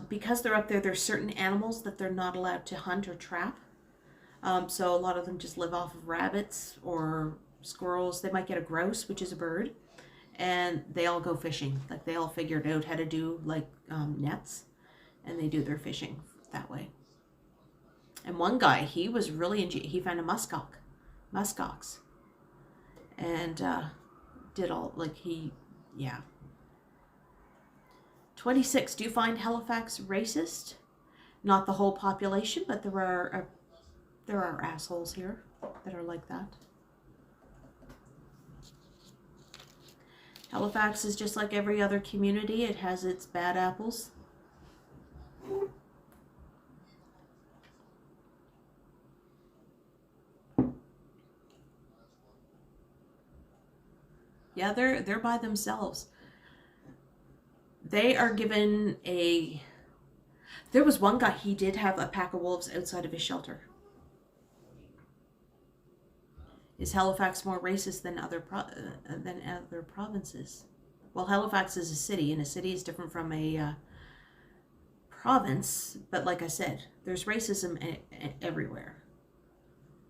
Because they're up there, there's certain animals that they're not allowed to hunt or trap. So a lot of them just live off of rabbits or squirrels. They might get a grouse, which is a bird, and they all go fishing. Like they all figured out how to do like nets, and they do their fishing that way. And one guy, he was really he found a muskox, and did all like yeah. 26. Do you find Halifax racist? Not the whole population, but there are assholes here that are like that. Halifax is just like every other community. It has its bad apples. Yeah, they're by themselves. They are given there was one guy, he did have a pack of wolves outside of his shelter. Is Halifax more racist than other provinces? Well, Halifax is a city, and a city is different from a province. But like I said, there's racism everywhere,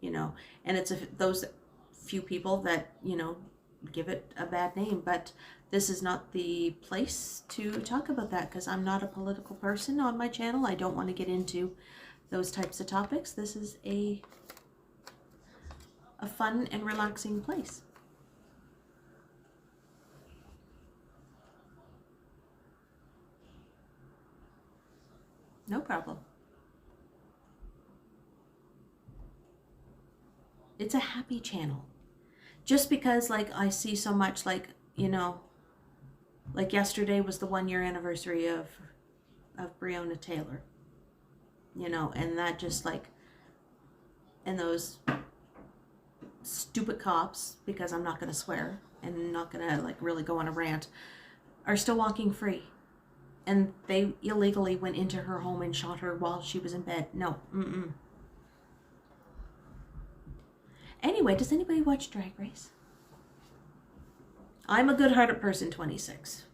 you know. And it's those few people that, you know, give it a bad name. But this is not the place to talk about that because I'm not a political person on my channel. I don't want to get into those types of topics. This is a fun and relaxing place. No problem. It's a happy channel. Just because like I see so much like, you know, like yesterday was the 1-year anniversary of Breonna Taylor, you know, and that just like, and those stupid cops, because I'm not going to swear and not going to like really go on a rant, are still walking free. And they illegally went into her home and shot her while she was in bed. No. Anyway, does anybody watch Drag Race? I'm a good-hearted person, 26.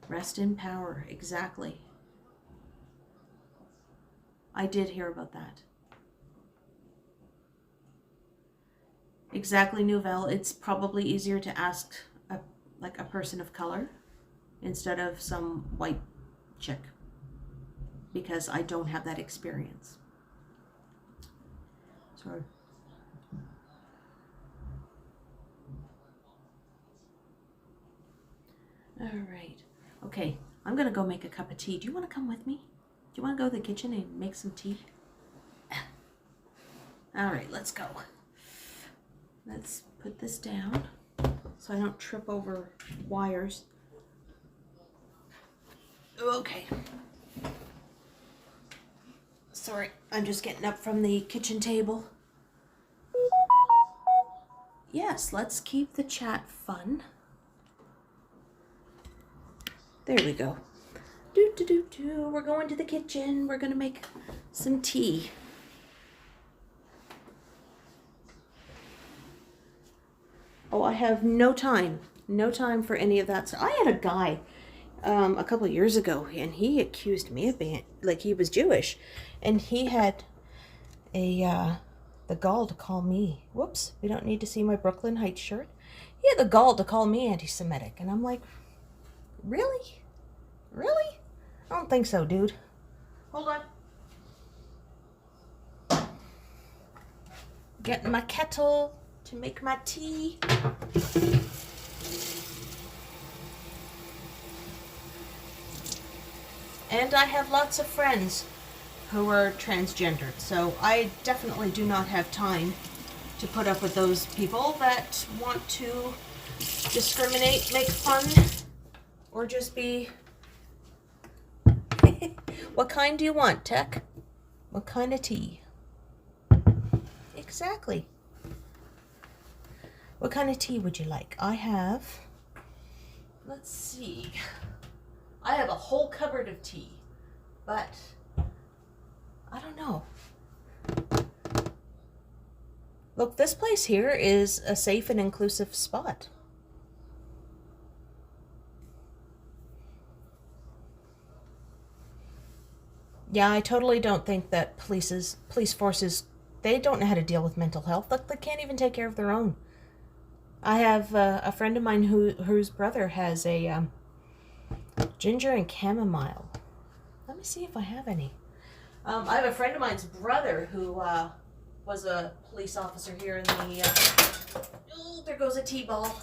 Rest in power, exactly. I did hear about that. Exactly, Nouvelle. It's probably easier to ask a person of color instead of some white chick, because I don't have that experience. Sorry. All right. Okay, I'm gonna go make a cup of tea. Do you want to come with me? Do you want to go to the kitchen and make some tea? All right, let's go. Let's put this down so I don't trip over wires. Okay. Sorry, I'm just getting up from the kitchen table. Yes, let's keep the chat fun. There we go. We're going to the kitchen. We're gonna make some tea. Oh, I have no time for any of that. So I had a guy a couple of years ago, and he accused me of being, like, he was Jewish, and he had the gall to call me, whoops, we don't need to see my Brooklyn Heights shirt. He had the gall to call me anti-Semitic, and I'm like, really? Really? I don't think so, dude. Hold on. Getting my kettle to make my tea. And I have lots of friends who are transgendered, so I definitely do not have time to put up with those people that want to discriminate, make fun, or just be... What kind do you want, Tech? What kind of tea? Exactly. What kind of tea would you like? I have... Let's see... I have a whole cupboard of tea, but I don't know. Look, this place here is a safe and inclusive spot. Yeah, I totally don't think that police forces, they don't know how to deal with mental health. Look, they can't even take care of their own. I have a friend of mine whose brother has a ginger and chamomile. Let me see if I have any. I have a friend of mine's brother who was a police officer here in the... oh, there goes a tea ball.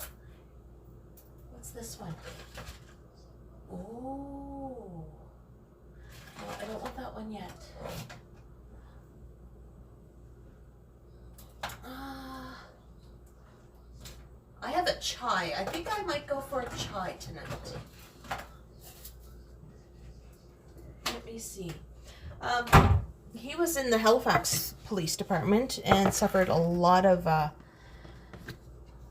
What's this one? Oh. Well, I don't want that one yet. I have a chai. I think I might go for a chai tonight. Let me see. He was in the Halifax Police Department and suffered a lot of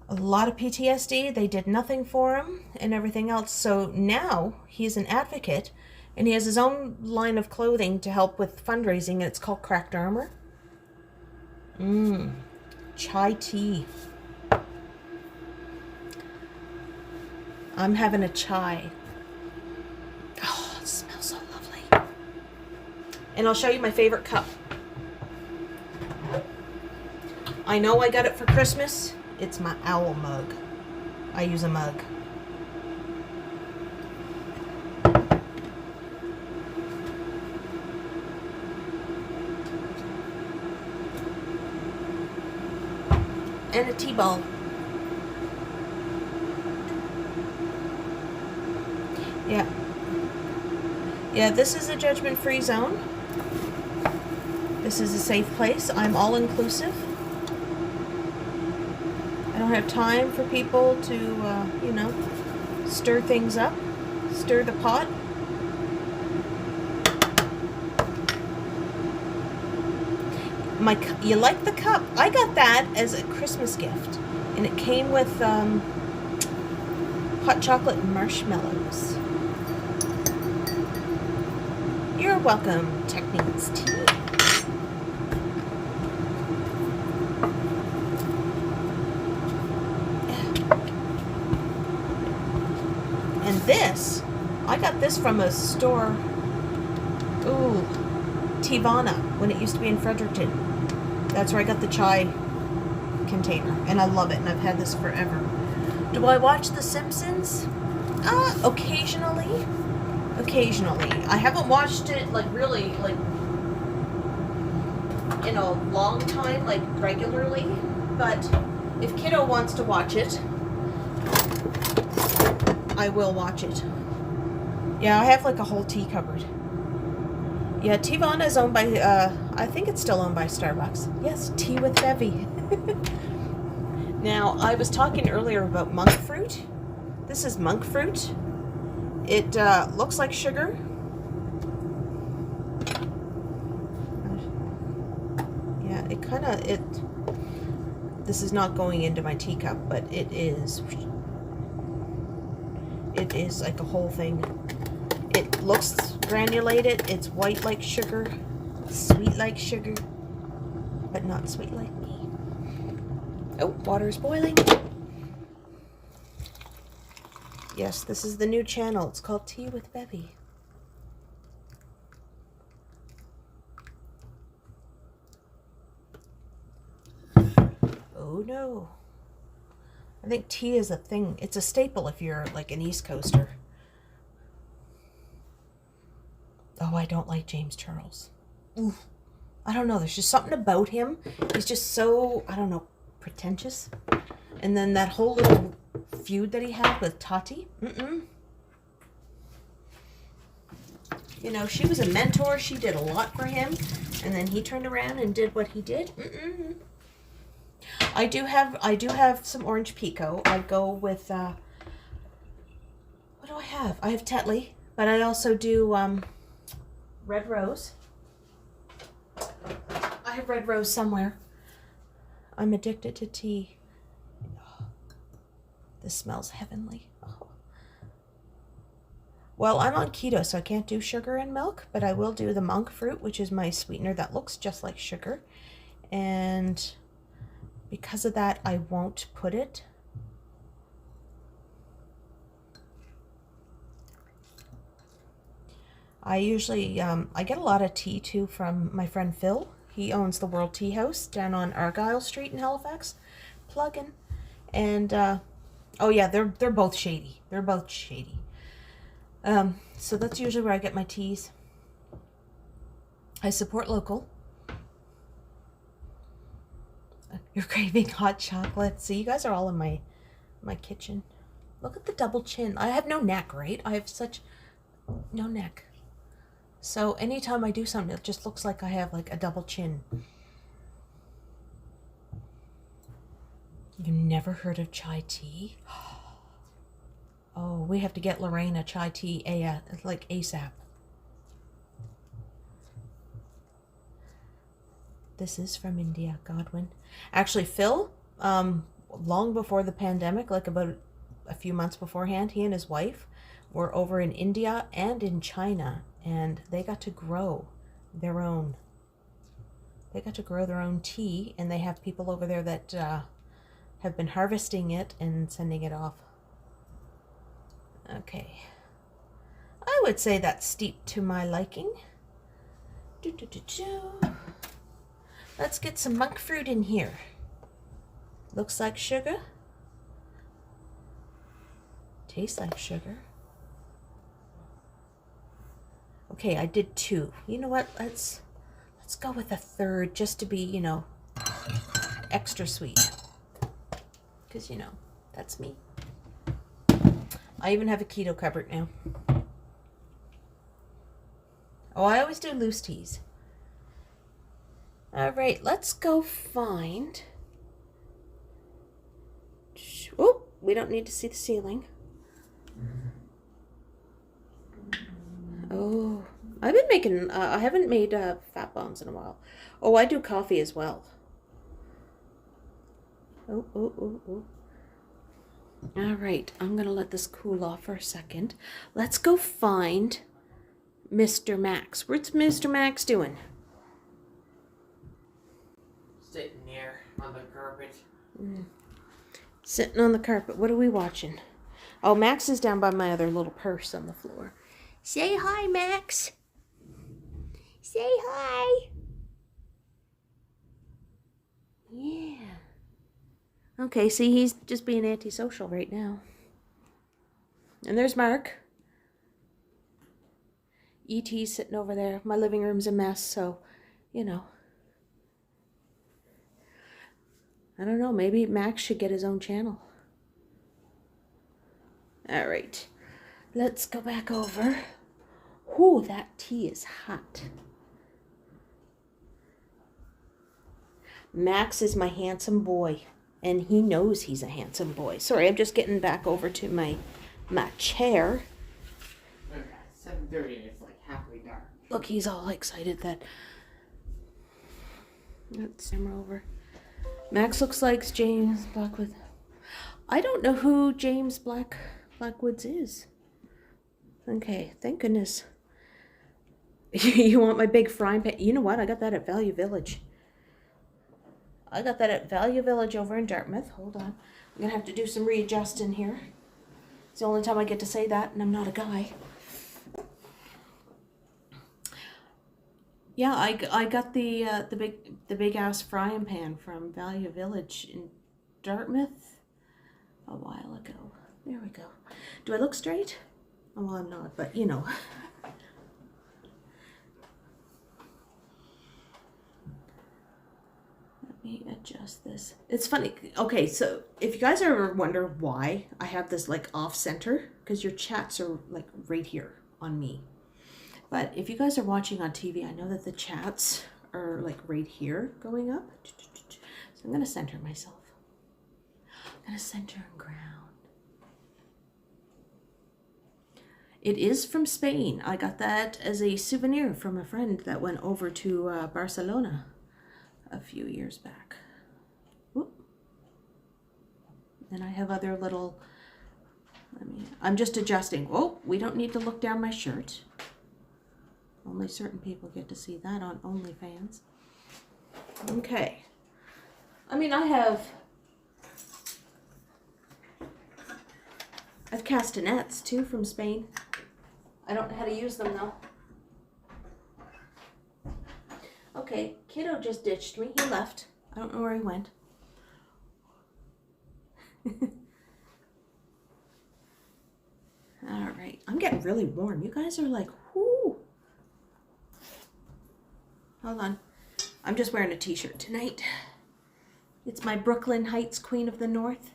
PTSD. They did nothing for him and everything else. So now he's an advocate, and he has his own line of clothing to help with fundraising, and it's called Cracked Armor. Chai tea. I'm having a chai. Oh, it smells so lovely. And I'll show you my favorite cup. I know I got it for Christmas. It's my owl mug. I use a mug. And a tea ball. Yeah, this is a judgment-free zone. This is a safe place. I'm all-inclusive. I don't have time for people to, you know, stir things up, stir the pot. You like the cup? I got that as a Christmas gift, and it came with hot chocolate marshmallows. You're welcome, Techniques Tea. And this, I got this from a store, Tivana, when it used to be in Fredericton. That's where I got the chai container, and I love it, and I've had this forever. Do I watch The Simpsons? Occasionally. Occasionally. I haven't watched it, like, really, like, in a long time, like, regularly, but if Keto wants to watch it, I will watch it. Yeah, I have like a whole tea cupboard. Yeah, Teavana is owned by, I think it's still owned by Starbucks. Yes, tea with bevy. Now, I was talking earlier about monk fruit. This is monk fruit. It looks like sugar. Yeah, this is not going into my teacup, but it is like a whole thing. It looks granulated. It's white like sugar, sweet like sugar, but not sweet like me. Oh, water is boiling. Yes, this is the new channel. It's called Tea with Bevy. Oh no. I think tea is a thing. It's a staple if you're like an East Coaster. Oh, I don't like James Charles. Ooh. I don't know. There's just something about him. He's just so, I don't know, pretentious. And then that whole little feud that he had with Tati. You know, she was a mentor. She did a lot for him. And then he turned around and did what he did. I do have some orange Pico. I go with, what do I have? I have Tetley, but I also do Red Rose. I have Red Rose somewhere. I'm addicted to tea. Oh, this smells heavenly. Oh. Well, I'm on keto, so I can't do sugar and milk, but I will do the monk fruit, which is my sweetener that looks just like sugar. And because of that, I won't put it. I usually, I get a lot of tea too from my friend Phil. He owns the World Tea House down on Argyle Street in Halifax. Plug-in. And, oh yeah, they're both shady. They're both shady. So that's usually where I get my teas. I support local. You're craving hot chocolate. So you guys are all in my kitchen. Look at the double chin. I have no neck, right? I have such no neck. So anytime I do something, it just looks like I have like a double chin. You never heard of chai tea? Oh, we have to get Lorraine a chai tea like ASAP. This is from India, Godwin. Actually, Phil, long before the pandemic, like about a few months beforehand, he and his wife were over in India and in China, and they got to grow their own. They got to grow their own tea, and they have people over there that have been harvesting it and sending it off. Okay. I would say that's steeped to my liking. Let's get some monk fruit in here. Looks like sugar. Tastes like sugar. Okay, I did 2. You know what? Let's go with a 3rd just to be, you know, extra sweet. Because, you know, that's me. I even have a keto cupboard now. Oh, I always do loose teas. All right, let's go find... Oh, we don't need to see the ceiling. Oh, I've been making... I haven't made fat bombs in a while. Oh, I do coffee as well. Oh. All right, I'm going to let this cool off for a second. Let's go find Mr. Max. What's Mr. Max doing? Sitting here on the carpet. Sitting on the carpet. What are we watching? Oh, Max is down by my other little purse on the floor. Say hi, Max. Say hi. Yeah. Okay, see, he's just being antisocial right now. And there's Mark. E.T.'s sitting over there. My living room's a mess, so, you know. I don't know, maybe Max should get his own channel. All right. Let's go back over. Ooh, that tea is hot. Max is my handsome boy, and he knows he's a handsome boy. Sorry, I'm just getting back over to my chair. Okay, 7:30 and it's like halfway dark. Look, he's all excited that... Let's camera over. Max looks like James Blackwood. I don't know who James Blackwoods is. Okay, thank goodness. You want my big frying pan? You know what? I got that at Value Village. I got that at Value Village over in Dartmouth. Hold on. I'm going to have to do some readjusting here. It's the only time I get to say that, and I'm not a guy. Yeah, I got the big ass frying pan from Value Village in Dartmouth a while ago. There we go. Do I look straight? Oh, well, I'm not, but you know. Let me adjust this. It's funny. Okay, so if you guys ever wonder why I have this like off center, because your chats are like right here on me. But if you guys are watching on TV, I know that the chats are like right here going up. So I'm going to center myself. I'm going to center and ground. It is from Spain. I got that as a souvenir from a friend that went over to Barcelona a few years back. Whoop. Then I have other little... I'm just adjusting. Oh, we don't need to look down my shirt. Only certain people get to see that on OnlyFans. Okay. I mean, I've castanets too from Spain. I don't know how to use them though. Okay, Keto just ditched me. He left. I don't know where he went. All right. I'm getting really warm. You guys are like, whoo. Hold on. I'm just wearing a t-shirt tonight. It's my Brooklyn Heights Queen of the North.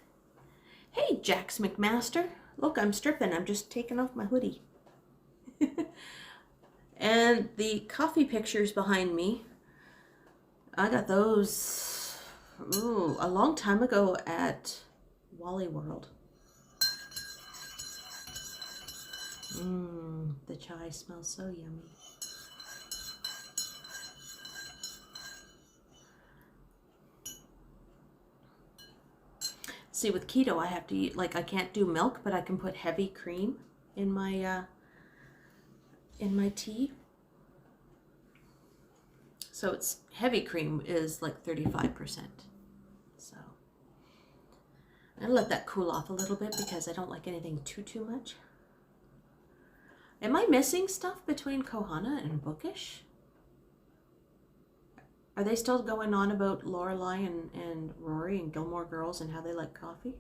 Hey, Jax McMaster. Look, I'm stripping. I'm just taking off my hoodie. And the coffee pictures behind me, I got those a long time ago at Wally World. The chai smells so yummy. See, with keto, I have to eat, like, I can't do milk, but I can put heavy cream in my tea. So it's heavy cream is like 35%. So I'm gonna let that cool off a little bit because I don't like anything too much. Am I missing stuff between Kohana and Bookish? Are they still going on about Lorelai and Rory and Gilmore Girls and how they like coffee?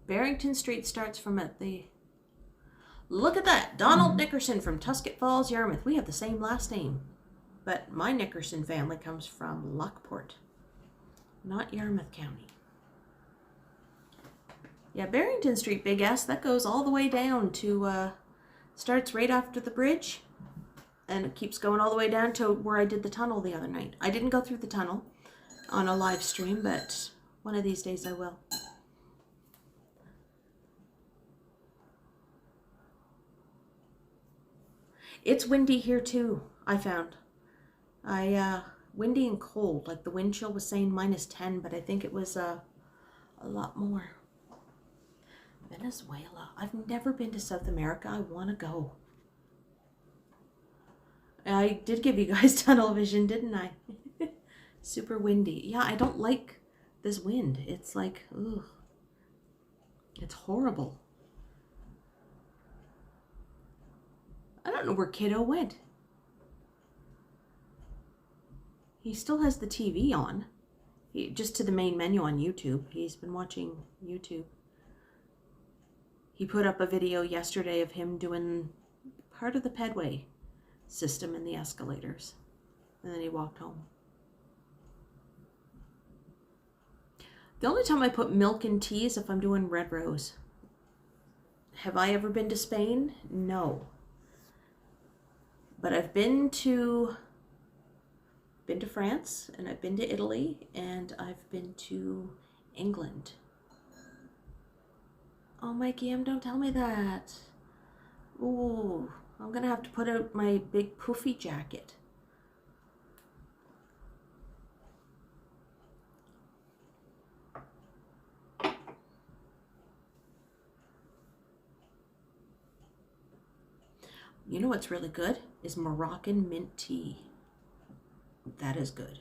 Barrington Street starts from at the... Look at that! Donald Nickerson from Tusket Falls, Yarmouth. We have the same last name. But my Nickerson family comes from Lockport, not Yarmouth County. Yeah, Barrington Street, big ass, that goes all the way down to, starts right after the bridge, and it keeps going all the way down to where I did the tunnel the other night. I didn't go through the tunnel on a live stream, but one of these days I will. It's windy here too, I found. Windy and cold, like the wind chill was saying -10, but I think it was a lot more. Venezuela. I've never been to South America. I want to go. I did give you guys tunnel vision, didn't I? Super windy. Yeah, I don't like this wind. It's like, ugh. It's horrible. I don't know where Keto went. He still has the TV on. Just to the main menu on YouTube. He's been watching YouTube. He put up a video yesterday of him doing part of the pedway system in the escalators. And then he walked home. The only time I put milk in tea is if I'm doing red rose. Have I ever been to Spain? No. But I've been to France, and I've been to Italy, and I've been to England. Oh, Mikey M, don't tell me that. Ooh, I'm gonna have to put out my big poofy jacket. You know what's really good? Is Moroccan mint tea. That is good.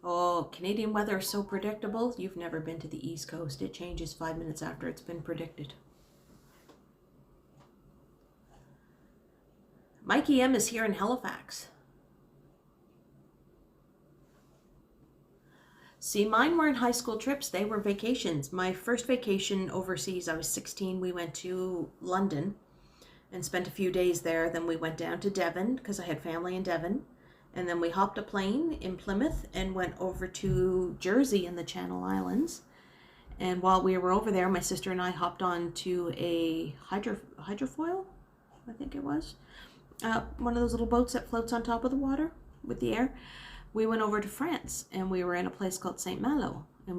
Oh, Canadian weather is so predictable. You've never been to the East Coast. It changes 5 minutes after it's been predicted. Mikey M is here in Halifax. See, mine weren't high school trips. They were vacations. My first vacation overseas, I was 16. We went to London and spent a few days there. Then we went down to Devon because I had family in Devon. And then we hopped a plane in Plymouth and went over to Jersey in the Channel Islands. And while we were over there, my sister and I hopped on to a hydrofoil, I think it was. One of those little boats that floats on top of the water with the air. We went over to France, and we were in a place called Saint Malo, and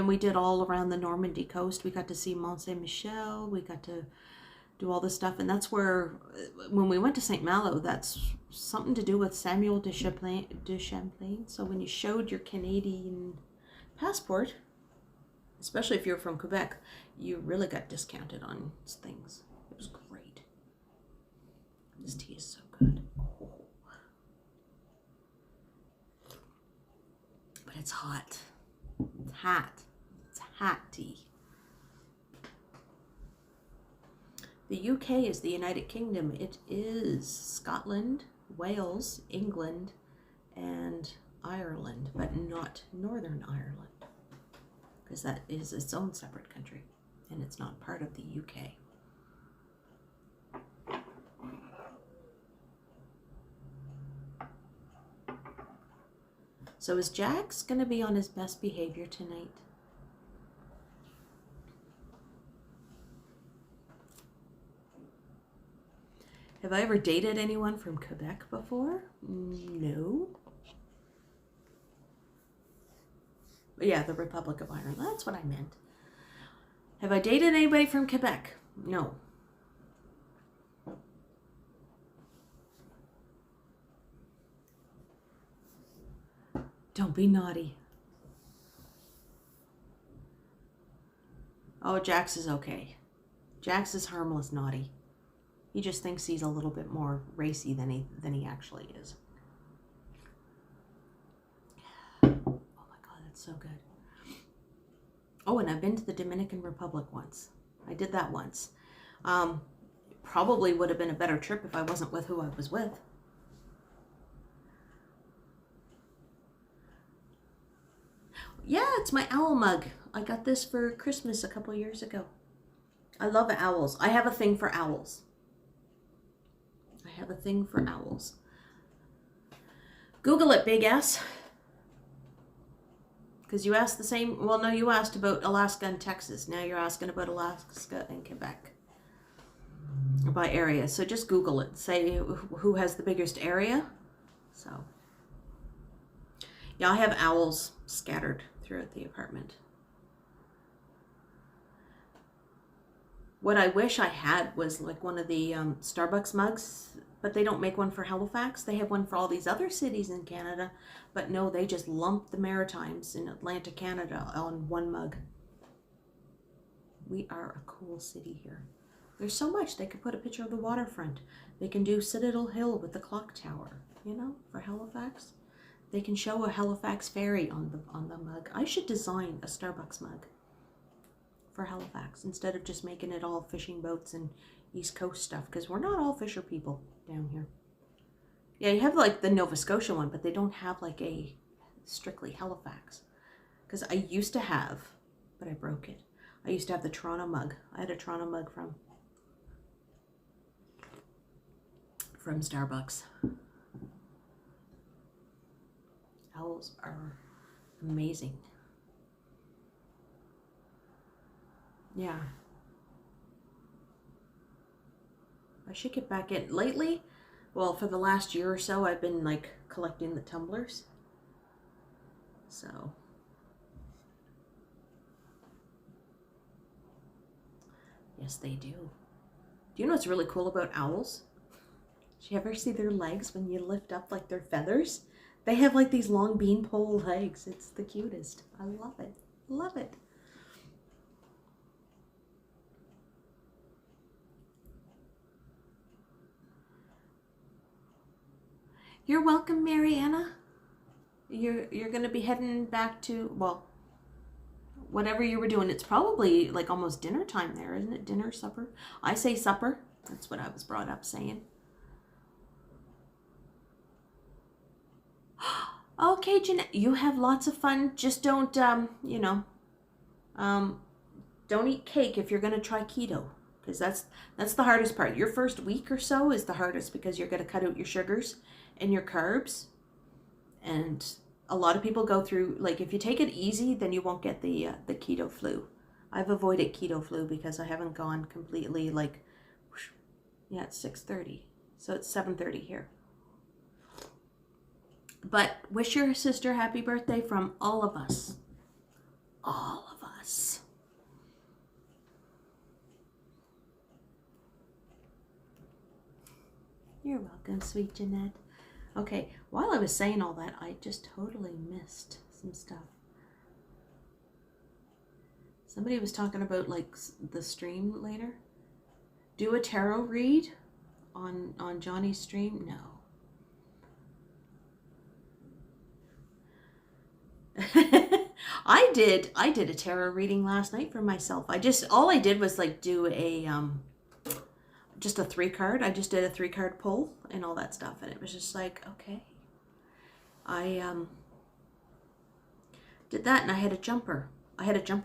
we did all around the Normandy coast. We got to see Mont Saint Michel. We got to do all this stuff, and that's where, when we went to Saint Malo, that's something to do with Samuel de Champlain. So when you showed your Canadian passport, especially if you're from Quebec, you really got discounted on things. It was great. This tea is so good. Oh. But it's hot. It's hot. It's hot tea. The UK is the United Kingdom. It is Scotland, Wales, England, and Ireland, but not Northern Ireland, because that is its own separate country, and it's not part of the UK. So is Jax going to be on his best behavior tonight? Have I ever dated anyone from Quebec before? No. Yeah, the Republic of Ireland. That's what I meant. Have I dated anybody from Quebec? No. Don't be naughty. Oh, Jax is okay. Jax is harmless naughty. He just thinks he's a little bit more racy than he actually is. Oh my God, that's so good. Oh, and I've been to the Dominican Republic once. I did that once. Probably would have been a better trip if I wasn't with who I was with. Yeah, it's my owl mug. I got this for Christmas a couple years ago. I love owls. I have a thing for owls. I have a thing for owls. Google it, Big S. Because you asked the same, well, no, you asked about Alaska and Texas. Now you're asking about Alaska and Quebec. By area. So just Google it. Say who has the biggest area. So, yeah, I have owls scattered throughout the apartment. What I wish I had was like one of the Starbucks mugs, but they don't make one for Halifax. They have one for all these other cities in Canada, but no, they just lump the Maritimes in Atlantic Canada on one mug. We are a cool city here. There's so much. They could put a picture of the waterfront. They can do Citadel Hill with the clock tower, you know, for Halifax. They can show a Halifax ferry on the mug. I should design a Starbucks mug for Halifax instead of just making it all fishing boats and East Coast stuff, because we're not all fisher people down here. Yeah, you have like the Nova Scotia one, but they don't have like a strictly Halifax. Because I used to have, but I broke it. I used to have the Toronto mug. I had a Toronto mug from from Starbucks. Owls are amazing. Yeah. I should get back in. Lately, well, for the last year or so, I've been like collecting the tumblers. So. Yes, they do. Do you know what's really cool about owls? Do you ever see their legs when you lift up like their feathers? They have like these long beanpole legs. It's the cutest. I love it. Love it. You're welcome, Mariana. You're gonna be heading back to, well, whatever you were doing. It's probably like almost dinner time there, isn't it? Dinner, supper? I say supper. That's what I was brought up saying. Okay, Jeanette, you have lots of fun. Just don't, you know, don't eat cake if you're gonna try keto, because that's the hardest part. Your first week or so is the hardest because you're gonna cut out your sugars and your carbs, and a lot of people go through, like, if you take it easy, then you won't get the keto flu. I've avoided keto flu because I haven't gone completely like, whoosh. Yeah, it's 6:30, so it's 7:30 here. But wish your sister happy birthday from all of us. All of us. You're welcome, sweet Jeanette. Okay, while I was saying all that, I just totally missed some stuff. Somebody was talking about like the stream later. Do a tarot read on Johnny's stream? No. I did a tarot reading last night for myself. All I did was like do a just a 3-card. I just did a 3-card pull and all that stuff, and it was just like, okay. I did that, and I had a jumper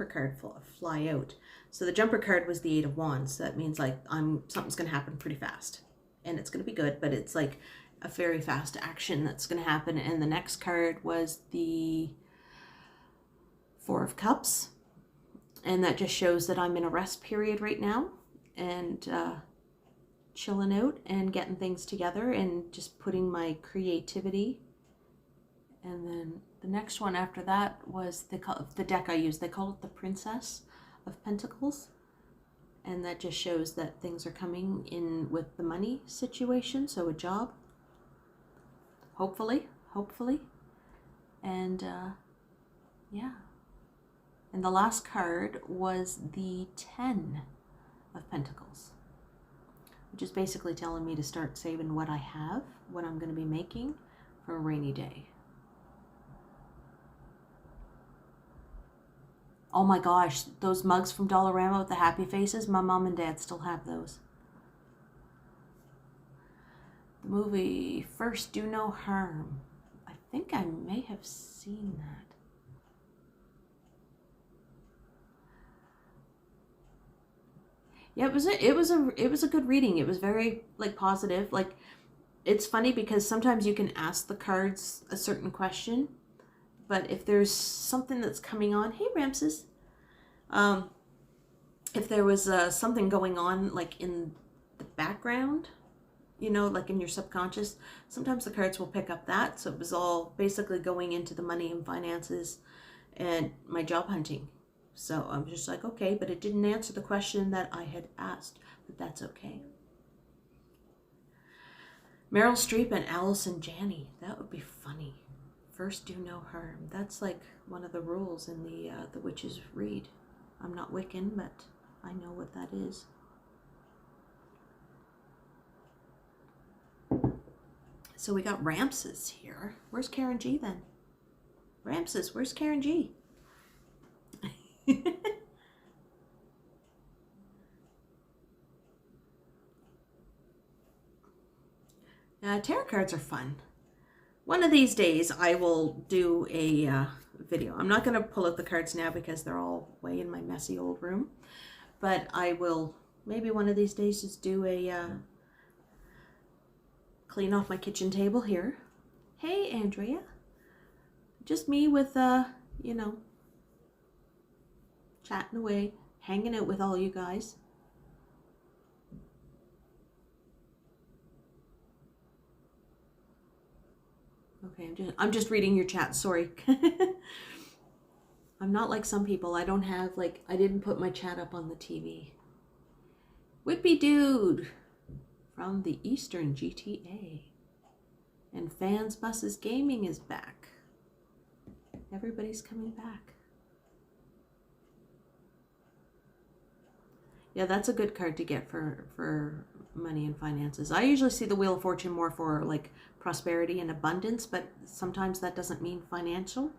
card fly out. So the jumper card was the 8 of Wands. So that means like something's gonna happen pretty fast, and it's gonna be good, but it's like a very fast action that's gonna happen. And the next card was the 4 of Cups, and that just shows that I'm in a rest period right now, and chilling out and getting things together and just putting my creativity. And then the next one after that was the deck I used. They call it the Princess of Pentacles, and that just shows that things are coming in with the money situation, so a job, hopefully, and yeah. And the last card was the 10 of Pentacles, which is basically telling me to start saving what I have, what I'm going to be making for a rainy day. Oh my gosh, those mugs from Dollarama with the happy faces, my mom and dad still have those. The movie First Do No Harm. I think I may have seen that. Yeah, it was a good reading. It was very like positive. Like, it's funny because sometimes you can ask the cards a certain question, but if there's something that's coming on, hey Ramses, if there was something going on like in the background, you know, like in your subconscious, sometimes the cards will pick up that. So it was all basically going into the money and finances and my job hunting. So I'm just like, okay, but it didn't answer the question that I had asked, but that's okay. Meryl Streep and Allison Janney, that would be funny. First do no harm. That's like one of the rules in the witches read. I'm not Wiccan, but I know what that is. So we got Ramses here. Where's Karen G then? Ramses, where's Karen G? Tarot cards are fun. One of these days I will do a video. I'm not going to pull out the cards now because they're all way in my messy old room. But I will maybe one of these days just do clean off my kitchen table here. Hey, Andrea. Just me with, you know, chatting away, hanging out with all you guys. Okay, I'm just reading your chat, sorry. I'm not like some people. I don't have, like, I didn't put my chat up on the TV. Whippy Dude from the Eastern GTA. And Fans Buses Gaming is back. Everybody's coming back. Yeah, that's a good card to get for money and finances. I usually see the Wheel of Fortune more for like prosperity and abundance, but sometimes that doesn't mean financial.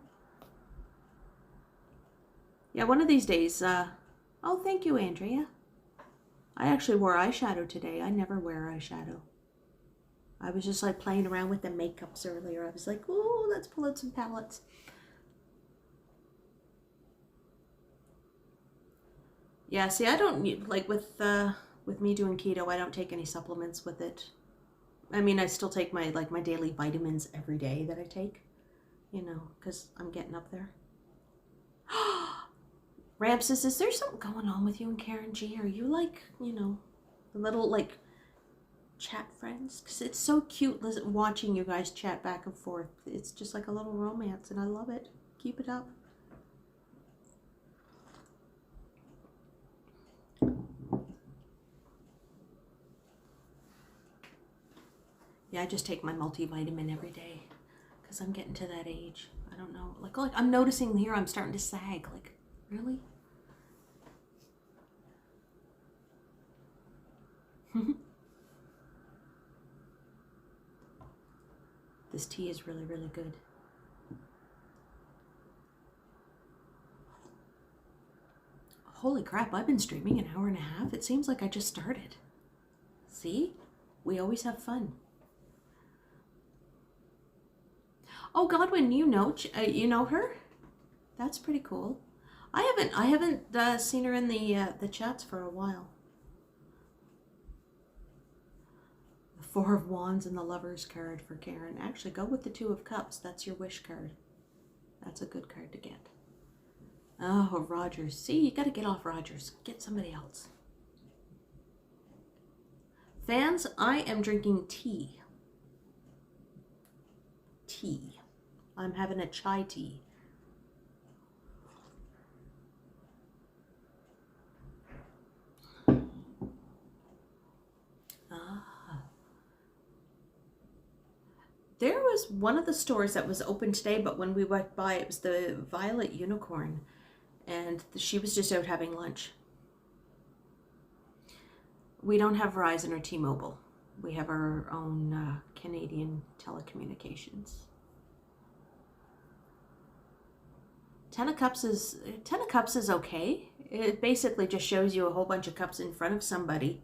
Yeah, one of these days, oh, thank you, Andrea. I actually wore eyeshadow today. I never wear eyeshadow. I was just like playing around with the makeups earlier. I was like, oh, let's pull out some palettes. Yeah, see, I don't need, like with me doing keto, I don't take any supplements with it. I mean, I still take my, like, my daily vitamins every day that I take, you know, because I'm getting up there. Ramses, is there something going on with you and Karen G? Are you like, you know, the little, like, chat friends? Because it's so cute watching you guys chat back and forth. It's just like a little romance, and I love it. Keep it up. Yeah, I just take my multivitamin every day because I'm getting to that age. I don't know. Like I'm noticing here I'm starting to sag. Like, really? This tea is really, really good. Holy crap, I've been streaming an hour and a half. It seems like I just started. See? We always have fun. Oh, Godwin, you know her? That's pretty cool. I haven't seen her in the chats for a while. The Four of Wands and the Lovers card for Karen. Actually, go with the Two of Cups. That's your wish card. That's a good card to get. Oh, Rogers. See, you got to get off Rogers. Get somebody else. Fans, I am drinking tea. Tea. I'm having a chai tea. There was one of the stores that was open today, but when we went by, it was the Violet Unicorn, and she was just out having lunch. We don't have Verizon or T-Mobile. We have our own Canadian telecommunications. Ten of Cups is okay. It basically just shows you a whole bunch of cups in front of somebody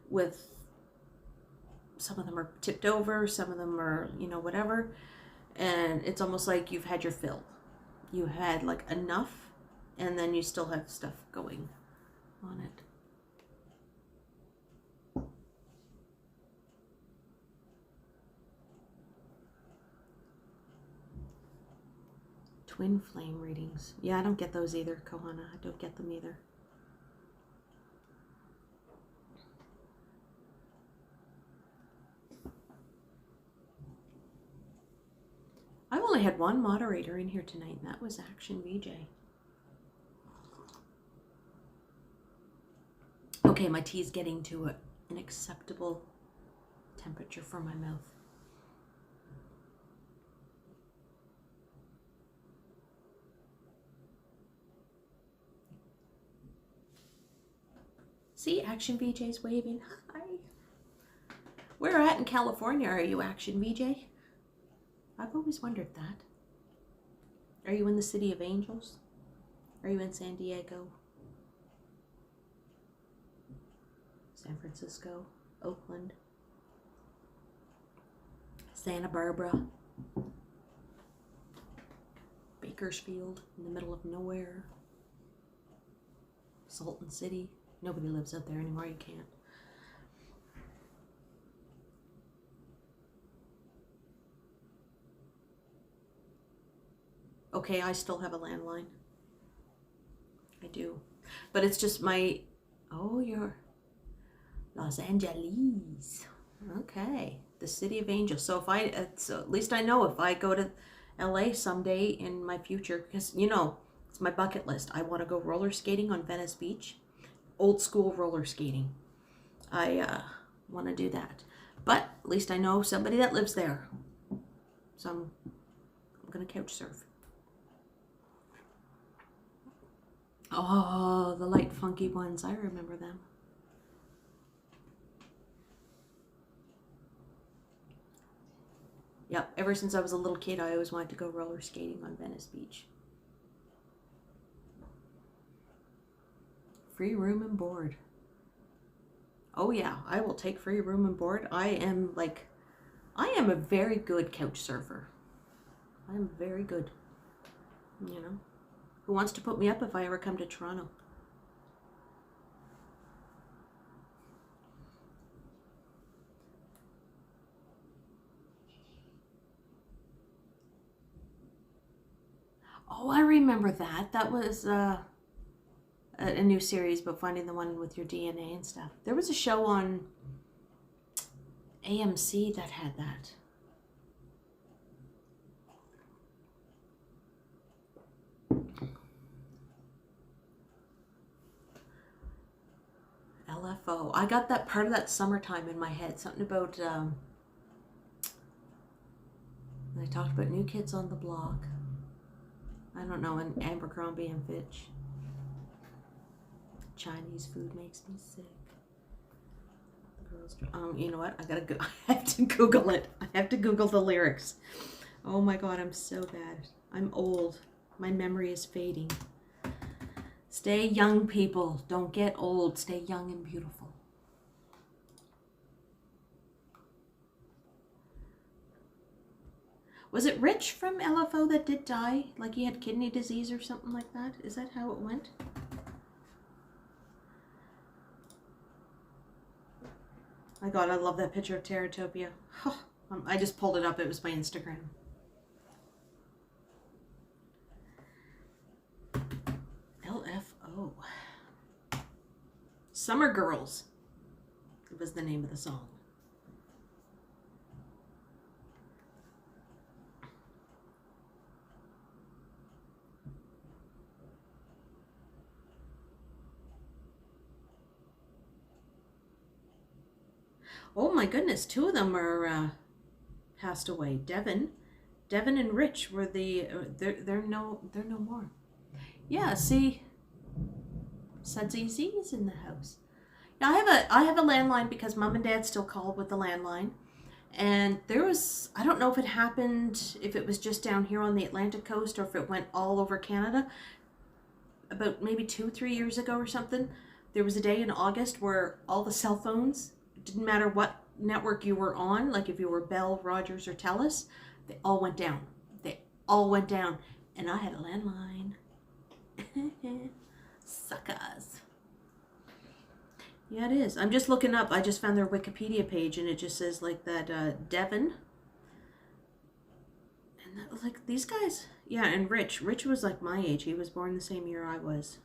with, some of them are tipped over, some of them are, you know, whatever. And it's almost like you've had your fill. You had like enough, and then you still have stuff going on it. Twin flame readings. Yeah, I don't get those either, Kohana. I don't get them either. I've only had one moderator in here tonight, and that was Action VJ. Okay, my tea is getting to an acceptable temperature for my mouth. See, Action VJ's waving. Hi. Where at in California are you, Action VJ? I've always wondered that. Are you in the City of Angels? Are you in San Diego? San Francisco? Oakland? Santa Barbara? Bakersfield, in the middle of nowhere? Salton City? Nobody lives out there anymore, you can't. Okay, I still have a landline. I do. But it's just my... Oh, you're... Los Angeles. Okay. The City of Angels. So if so at least I know if I go to LA someday in my future, because, you know, it's my bucket list. I want to go roller skating on Venice Beach. Old school roller skating. I want to do that. But at least I know somebody that lives there. So I'm going to couch surf. Oh, the light funky ones. I remember them. Yep, ever since I was a little kid, I always wanted to go roller skating on Venice Beach. Free room and board. Oh yeah, I will take free room and board. I am a very good couch surfer. I am very good. You know, who wants to put me up if I ever come to Toronto? Oh, I remember that. That was a new series about finding the one with your DNA and stuff. There was a show on AMC that had that. LFO. I got that part of that summertime in my head. Something about, they talked about New Kids on the Block. I don't know, and Abercrombie and Fitch. Chinese food makes me sick. Girls, you know what? I have to Google it. I have to Google the lyrics. Oh my God, I'm so bad. I'm old. My memory is fading. Stay young, people. Don't get old. Stay young and beautiful. Was it Rich from LFO that did die? Like he had kidney disease or something like that? Is that how it went? My God, I love that picture of Terratopia. I just pulled it up. It was my Instagram. LFO. Summer Girls. It was the name of the song. Oh my goodness, two of them are passed away. Devin and Rich were the they're no more. Yeah, see, Sudsy Z is in the house. Now I have a landline because Mom and Dad still call with the landline, and there was, I don't know if it happened, if it was just down here on the Atlantic coast or if it went all over Canada. About maybe 2-3 years ago or something, there was a day in August where all the cell phones, didn't matter what network you were on, like if you were Bell, Rogers, or Telus, they all went down. They all went down. And I had a landline. Suckers. Yeah, it is. I'm just looking up. I just found their Wikipedia page, and it just says like that Devin. And that, like these guys. Yeah, and Rich. Rich was like my age. He was born the same year I was.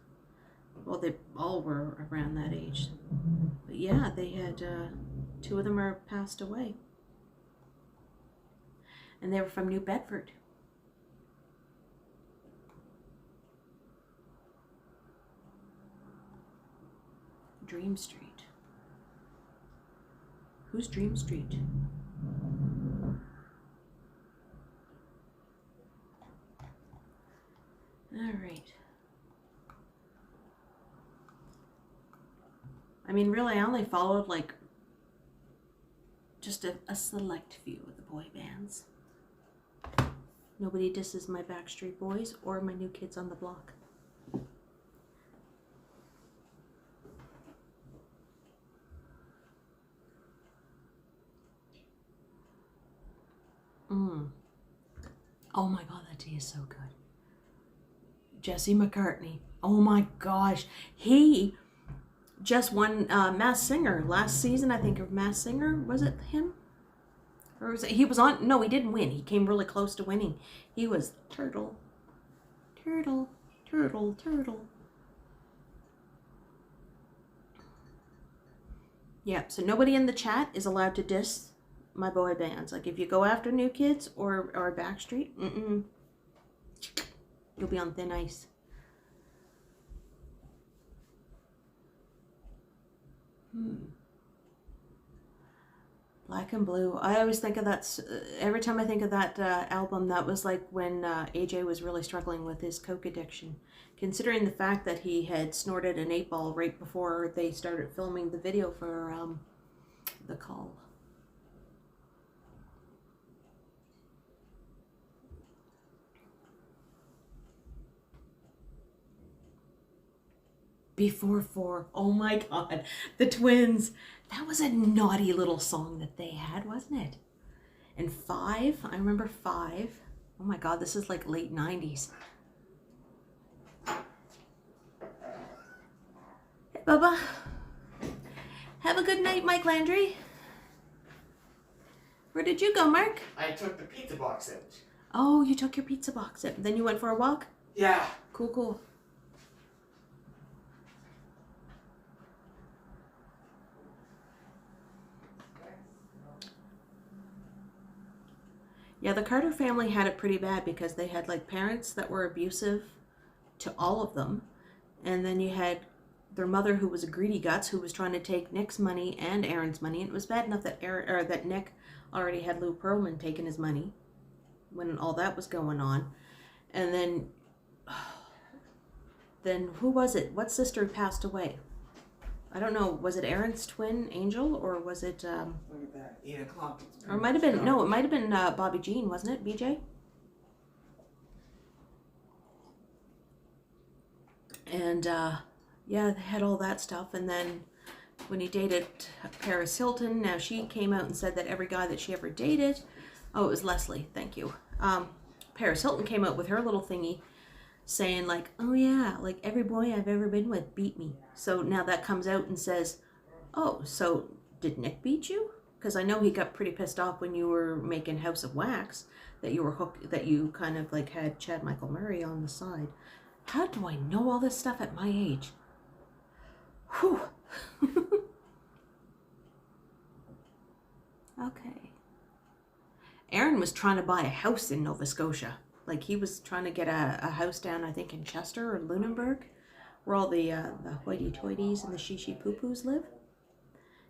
Well, they all were around that age. But yeah, they had, two of them are passed away. And they were from New Bedford. Dream Street. Who's Dream Street? All right. I mean, really, I only followed like just a select few of the boy bands. Nobody disses my Backstreet Boys or my New Kids on the Block. Oh my God, that tea is so good. Jesse McCartney. Oh my gosh. He just won Masked Singer last season, I think, of Masked Singer. Was it him? Or was it, he was on, no, he didn't win. He came really close to winning. He was Turtle. Turtle, turtle, turtle. Yeah, so nobody in the chat is allowed to diss my boy bands. Like, if you go after New Kids or Backstreet, you'll be on thin ice. Black and Blue. I always think of that, every time I think of that album, that was like when AJ was really struggling with his coke addiction. Considering the fact that he had snorted an 8-ball right before they started filming the video for The Call. Before 4. Oh my God. The Twins. That was a naughty little song that they had, wasn't it? And 5. I remember 5. Oh my God, this is like late 90s. Hey, Bubba. Have a good night, Mike Landry. Where did you go, Mark? I took the pizza box out. Oh, you took your pizza box out. Then you went for a walk? Yeah. Cool, cool. Yeah, the Carter family had it pretty bad because they had like parents that were abusive to all of them. And then you had their mother who was a greedy guts who was trying to take Nick's money and Aaron's money. And it was bad enough that that Nick already had Lou Pearlman taking his money when all that was going on. And then who was it? What sister passed away? I don't know. Was it Aaron's twin, Angel, or was it? Look at that. 8 o'clock. Or it might have been. No, it might have been Bobby Jean, wasn't it? BJ. And yeah, they had all that stuff. And then when he dated Paris Hilton, now she came out and said that every guy that she ever dated. Oh, it was Leslie. Thank you. Paris Hilton came out with her little thingy, saying like, oh yeah, like every boy I've ever been with beat me. So now that comes out and says, oh, so did Nick beat you? Because I know he got pretty pissed off when you were making House of Wax, that you were hooked, that you kind of like had Chad Michael Murray on the side. How do I know all this stuff at my age? Whew. Okay. Aaron was trying to buy a house in Nova Scotia. Like he was trying to get a house down, I think, in Chester or Lunenburg, where all the hoity-toities and the shishi-poo-poos live.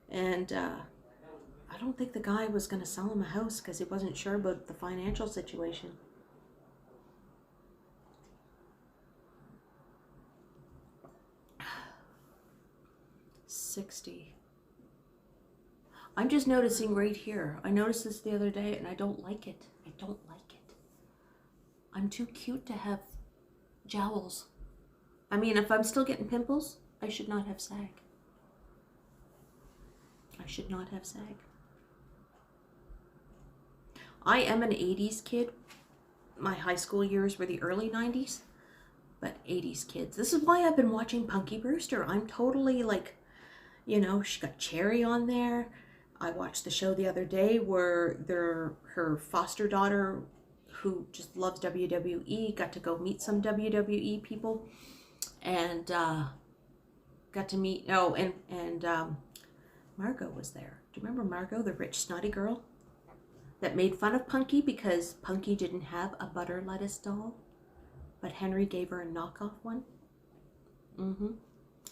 And I don't think the guy was going to sell him a house because he wasn't sure about the financial situation. $60. I'm just noticing right here. I noticed this the other day and I don't like it. I don't like it. I'm too cute to have jowls. I mean, if I'm still getting pimples, I should not have sag. I should not have sag. I am an 80s kid. My high school years were the early 90s, but 80s kids. This is why I've been watching Punky Brewster. I'm totally like, you know, she got Cherry on there. I watched the show the other day where her foster daughter, who just loves WWE, got to go meet some WWE people, and got to meet, oh, and Margot was there. Do you remember Margot, the rich snotty girl that made fun of Punky because Punky didn't have a butter lettuce doll, but Henry gave her a knockoff one?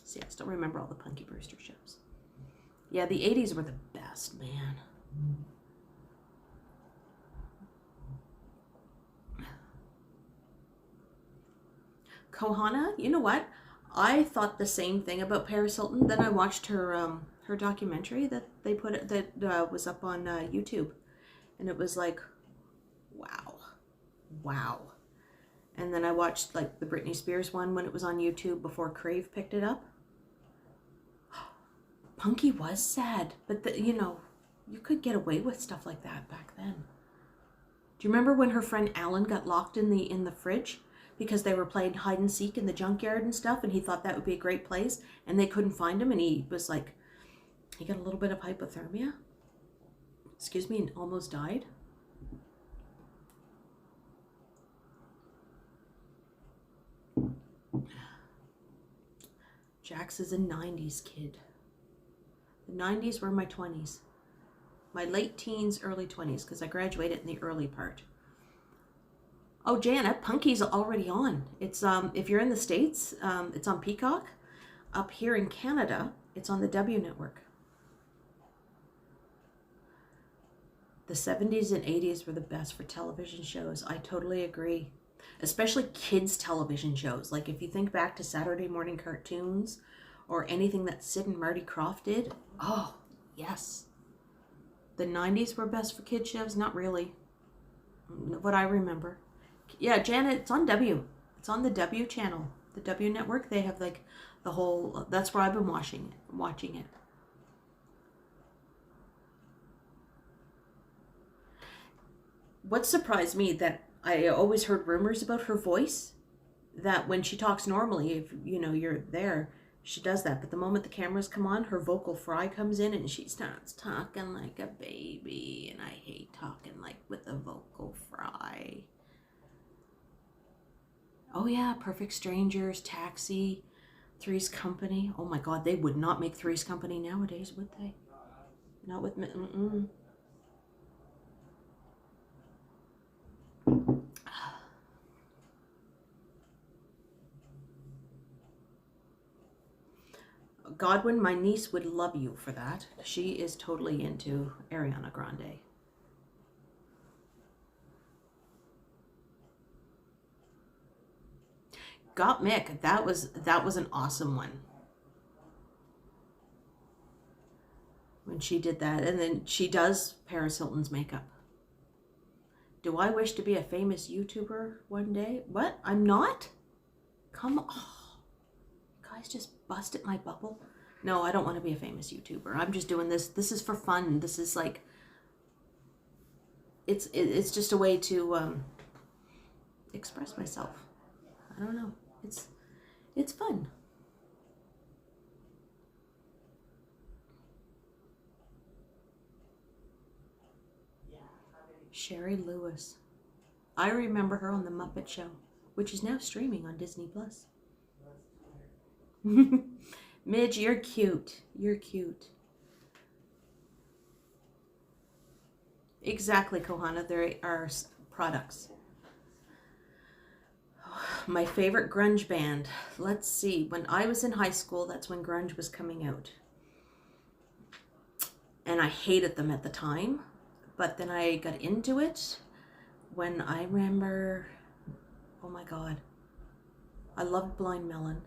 See, I still remember all the Punky Brewster shows. Yeah, the 80s were the best, man. Kohana, you know what? I thought the same thing about Paris Hilton. Then I watched her her documentary that they put that was up on YouTube, and it was like, wow. And then I watched like the Britney Spears one when it was on YouTube before Crave picked it up. Punky was sad, but you know, you could get away with stuff like that back then. Do you remember when her friend Alan got locked in the fridge because they were playing hide and seek in the junkyard and stuff, and he thought that would be a great place, and they couldn't find him, and he was like, he got a little bit of hypothermia, excuse me, and almost died. Jax is a 90s kid. The 90s were my 20s. My late teens, early 20s, because I graduated in the early part. Oh, Janet, Punky's already on. It's if you're in the States, it's on Peacock. Up here in Canada, it's on the W network. The 70s and 80s were the best for television shows. I totally agree. Especially kids' television shows. Like if you think back to Saturday morning cartoons or anything that Sid and Marty Krofft did. Oh, yes. The 90s were best for kid shows? Not really. What I remember. Yeah, Janet, it's on W. It's on the W channel. The W network, they have like the whole, that's where I've been watching it. What surprised me that I always heard rumors about her voice, that when she talks normally, if you know you're there, she does that. But the moment the cameras come on, her vocal fry comes in and she starts talking like a baby. And I hate talking like with a vocal fry. Oh yeah, Perfect Strangers, Taxi, Three's Company. Oh my God, they would not make Three's Company nowadays, would they? Not with me. Godwin, my niece would love you for that. She is totally into Ariana Grande. Got Mick, that was an awesome one. When she did that, and then she does Paris Hilton's makeup. Do I wish to be a famous YouTuber one day? What? I'm not? Come on. Oh, you guys just busted my bubble. No, I don't want to be a famous YouTuber. I'm just doing this. This is for fun. This is like, it's just a way to express myself. I don't know. It's fun. Sherry Lewis. I remember her on The Muppet Show, which is now streaming on Disney Plus. Midge, you're cute. You're cute. Exactly, Kohana. There are products. My favorite grunge band. Let's see. When I was in high school, that's when grunge was coming out. And I hated them at the time. But then I got into it when I remember, oh my God, I loved Blind Melon.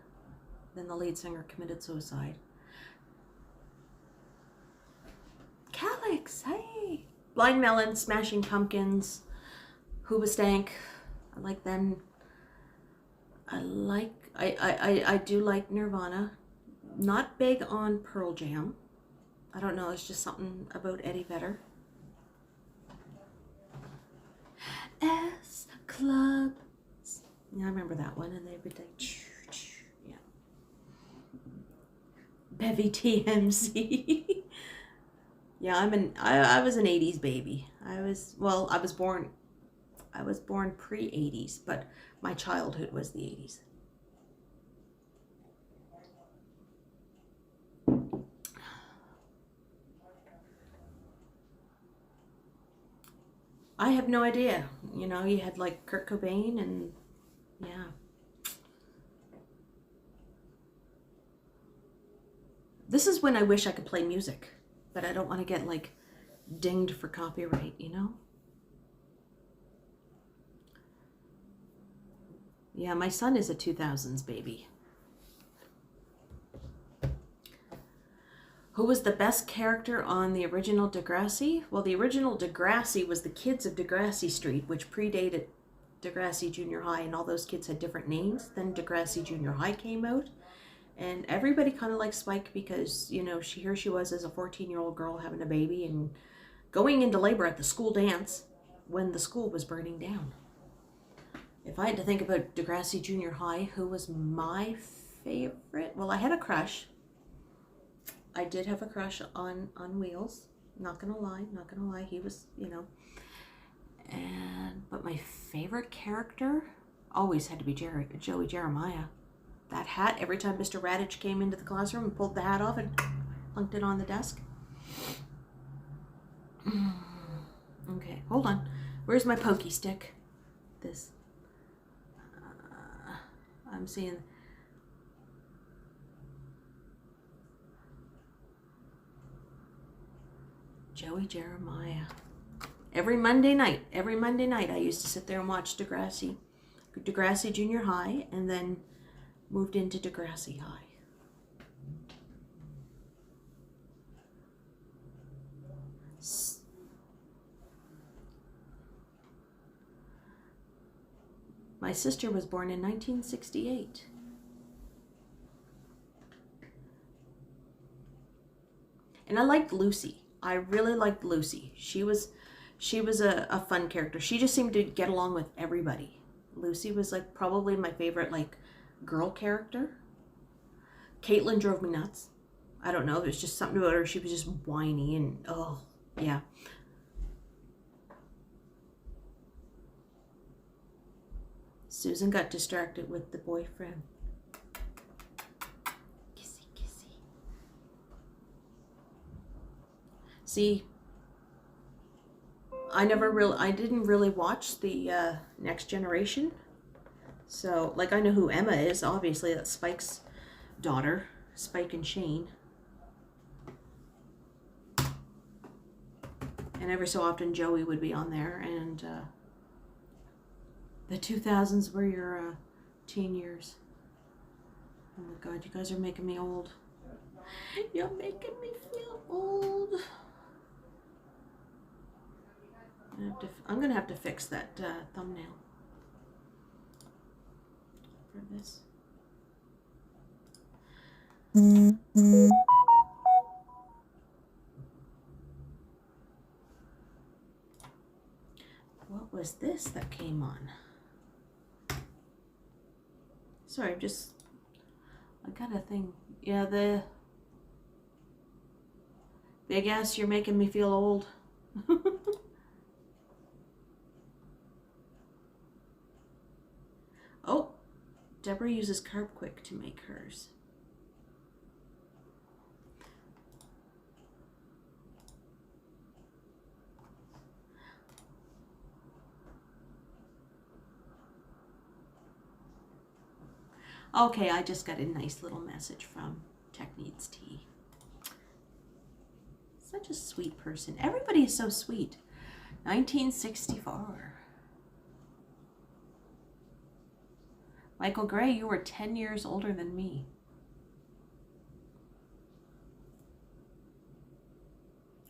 Then the lead singer committed suicide. Calyx, hey! Blind Melon, Smashing Pumpkins, Hoobastank. I like them. I do like Nirvana. Not big on Pearl Jam. I don't know, it's just something about Eddie Vedder. S Club. Yeah, I remember that one, and they would like, yeah. Bevy TMZ. Yeah, I was an 80s baby. I was born pre-80s, but my childhood was the 80s. I have no idea. You know, you had like Kurt Cobain and yeah. This is when I wish I could play music, but I don't want to get like dinged for copyright, you know? Yeah, my son is a 2000s baby. Who was the best character on the original Degrassi? Well, the original Degrassi was the kids of Degrassi Street, which predated Degrassi Junior High, and all those kids had different names. Then Degrassi Junior High came out, and everybody kind of liked Spike because, you know, here she was as a 14-year-old girl having a baby and going into labor at the school dance when the school was burning down. If I had to think about Degrassi Junior High, who was my favorite? Well, I had a crush. I did have a crush on Wheels. Not gonna lie. He was, you know. But my favorite character always had to be Joey Jeremiah. that hat every time Mr. Radich came into the classroom and pulled the hat off and plunked it on the desk. Okay, hold on. Where's my pokey stick? This. I'm seeing... Joey Jeremiah. Every Monday night I used to sit there and watch Degrassi Junior High, and then moved into Degrassi High. My sister was born in 1968. And I liked Lucy. I really liked Lucy. She was a fun character. She just seemed to get along with everybody. Lucy was like probably my favorite like girl character. Caitlin drove me nuts. I don't know. There's just something about her. She was just whiny and oh yeah. Susan got distracted with the boyfriend. Kissy, kissy. See, I didn't really watch the Next Generation. So, like, I know who Emma is. Obviously, that's Spike's daughter, Spike and Shane. And every so often, Joey would be on there, and the 2000s were your teen years. Oh my God, you guys are making me old. You're making me feel old. I'm gonna have to fix that thumbnail for this. What was this that came on? Sorry, I got a thing. Yeah, Big ass, you're making me feel old. Oh, Deborah uses Carb Quick to make hers. Okay, I just got a nice little message from Tech Needs Tea. Such a sweet person. Everybody is so sweet. 1964. Michael Gray, you were 10 years older than me.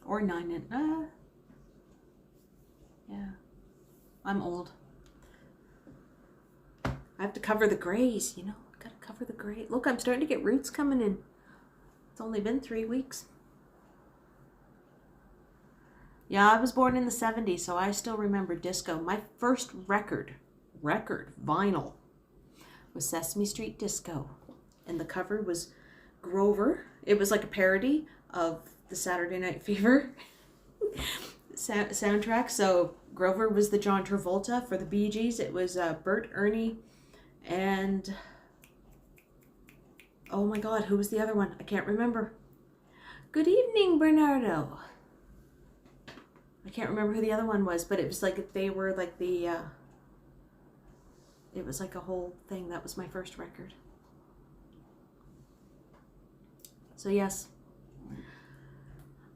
Or 9 and, yeah. I'm old. I have to cover the grays, you know. Gotta cover the gray. Look, I'm starting to get roots coming in. It's only been 3 weeks. Yeah, I was born in the 70s, so I still remember disco. My first record, vinyl, was Sesame Street Disco. And the cover was Grover. It was like a parody of the Saturday Night Fever soundtrack. So Grover was the John Travolta. For the Bee Gees, it was Bert, Ernie, and... oh my God, who was the other one? I can't remember. Good evening, Bernardo. I can't remember who the other one was, but it was like they were like the... it was like a whole thing. That was my first record. So yes,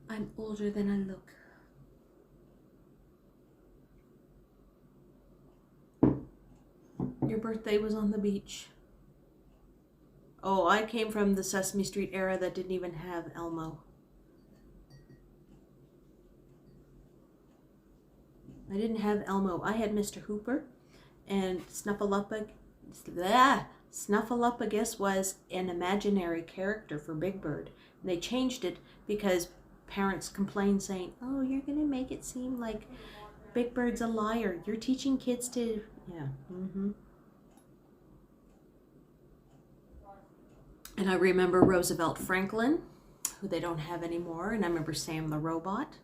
I'm older than I look. Your birthday was on the beach. Oh, I came from the Sesame Street era that didn't even have Elmo. I didn't have Elmo. I had Mr. Hooper, and Snuffleupagus was an imaginary character for Big Bird. And they changed it because parents complained saying, oh, you're going to make it seem like Big Bird's a liar. You're teaching kids to... yeah. And I remember Roosevelt Franklin, who they don't have anymore. And I remember Sam the Robot.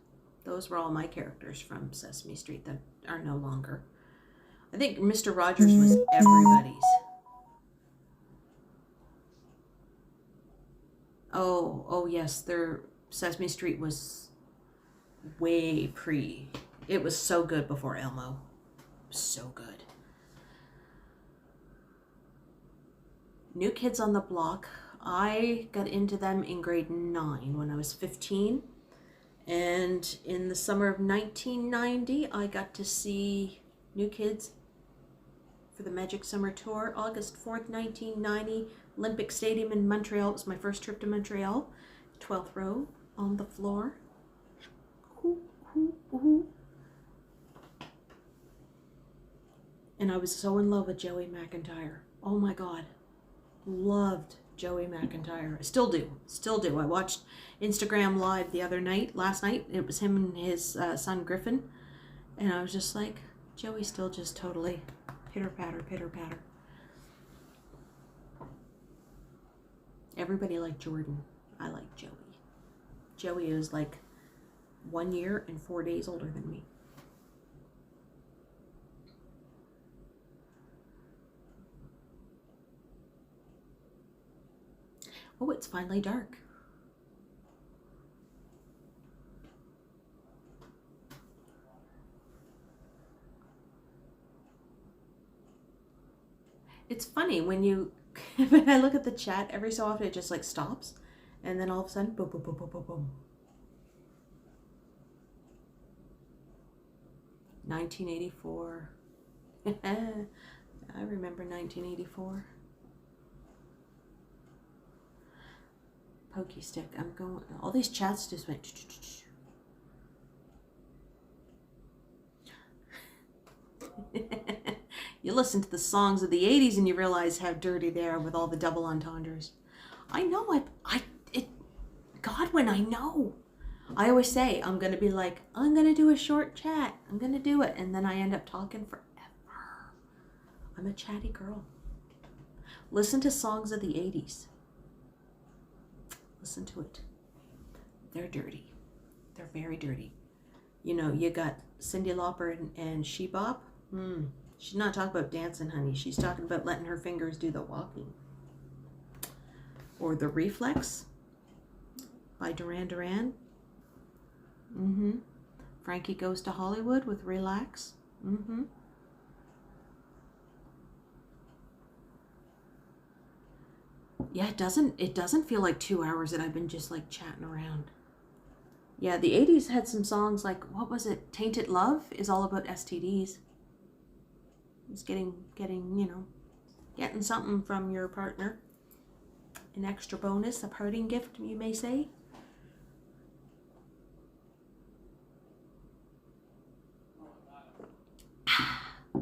Those were all my characters from Sesame Street that are no longer. I think Mr. Rogers was everybody's. Oh yes, their Sesame Street was way pre. It was so good before Elmo. So good. New Kids on the Block. I got into them in grade 9 when I was 15. And in the summer of 1990, I got to see New Kids for the Magic Summer Tour. August 4th, 1990, Olympic Stadium in Montreal. It was my first trip to Montreal. 12th row on the floor. And I was so in love with Joey McIntyre. Oh my God. Loved Joey McIntyre. I still do. I watched Instagram Live the other night, last night. It was him and his son Griffin. And I was just like, Joey's still just totally pitter-patter, pitter-patter. Everybody liked Jordan. I like Joey. Joey is like 1 year and 4 days older than me. Oh, it's finally dark. It's funny when you, when I look at the chat, every so often it just like stops, and then all of a sudden, boom, boom, boom, boom, boom, boom. 1984. I remember 1984. Pokey stick. I'm going. All these chats just went. You listen to the songs of the 80s and you realize how dirty they are with all the double entendres. I know. God, when I know. I always say, I'm going to be like, I'm going to do a short chat. I'm going to do it. And then I end up talking forever. I'm a chatty girl. Listen to songs of the 80s. Listen to it. They're dirty. They're very dirty. You know, you got Cyndi Lauper and She Bop. She's not talking about dancing, honey. She's talking about letting her fingers do the walking. Or The Reflex by Duran Duran. Frankie Goes to Hollywood with Relax. Yeah, it doesn't feel like 2 hours that I've been just like chatting around. Yeah, the 80s had some songs like, what was it? Tainted Love is all about STDs. It's getting, you know, getting something from your partner. An extra bonus, a parting gift, you may say.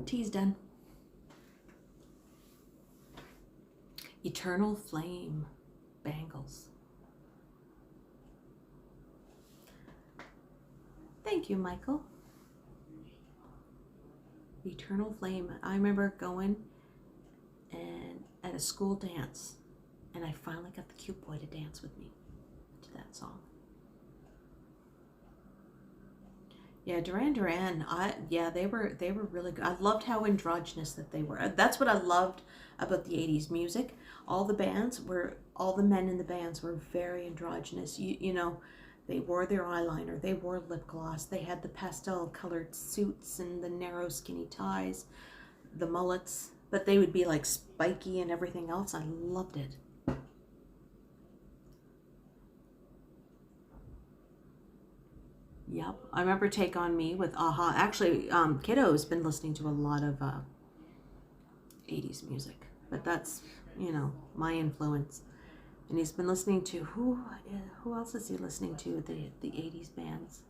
Tea's done. Eternal Flame bangles. Thank you, Michael. Eternal Flame. I remember going and at a school dance, and I finally got the cute boy to dance with me to that song. Yeah, Duran Duran. They were really good. I loved how androgynous that they were. That's what I loved about the 80s music. All the men in the bands were very androgynous. You know, they wore their eyeliner, they wore lip gloss, they had the pastel colored suits and the narrow skinny ties, the mullets, but they would be like spiky and everything else. I loved it. Yep, I remember Take On Me with Aha. Actually, Keto has been listening to a lot of 80s music, but that's, you know, my influence. And he's been listening to, who else is he listening to, the 80s bands?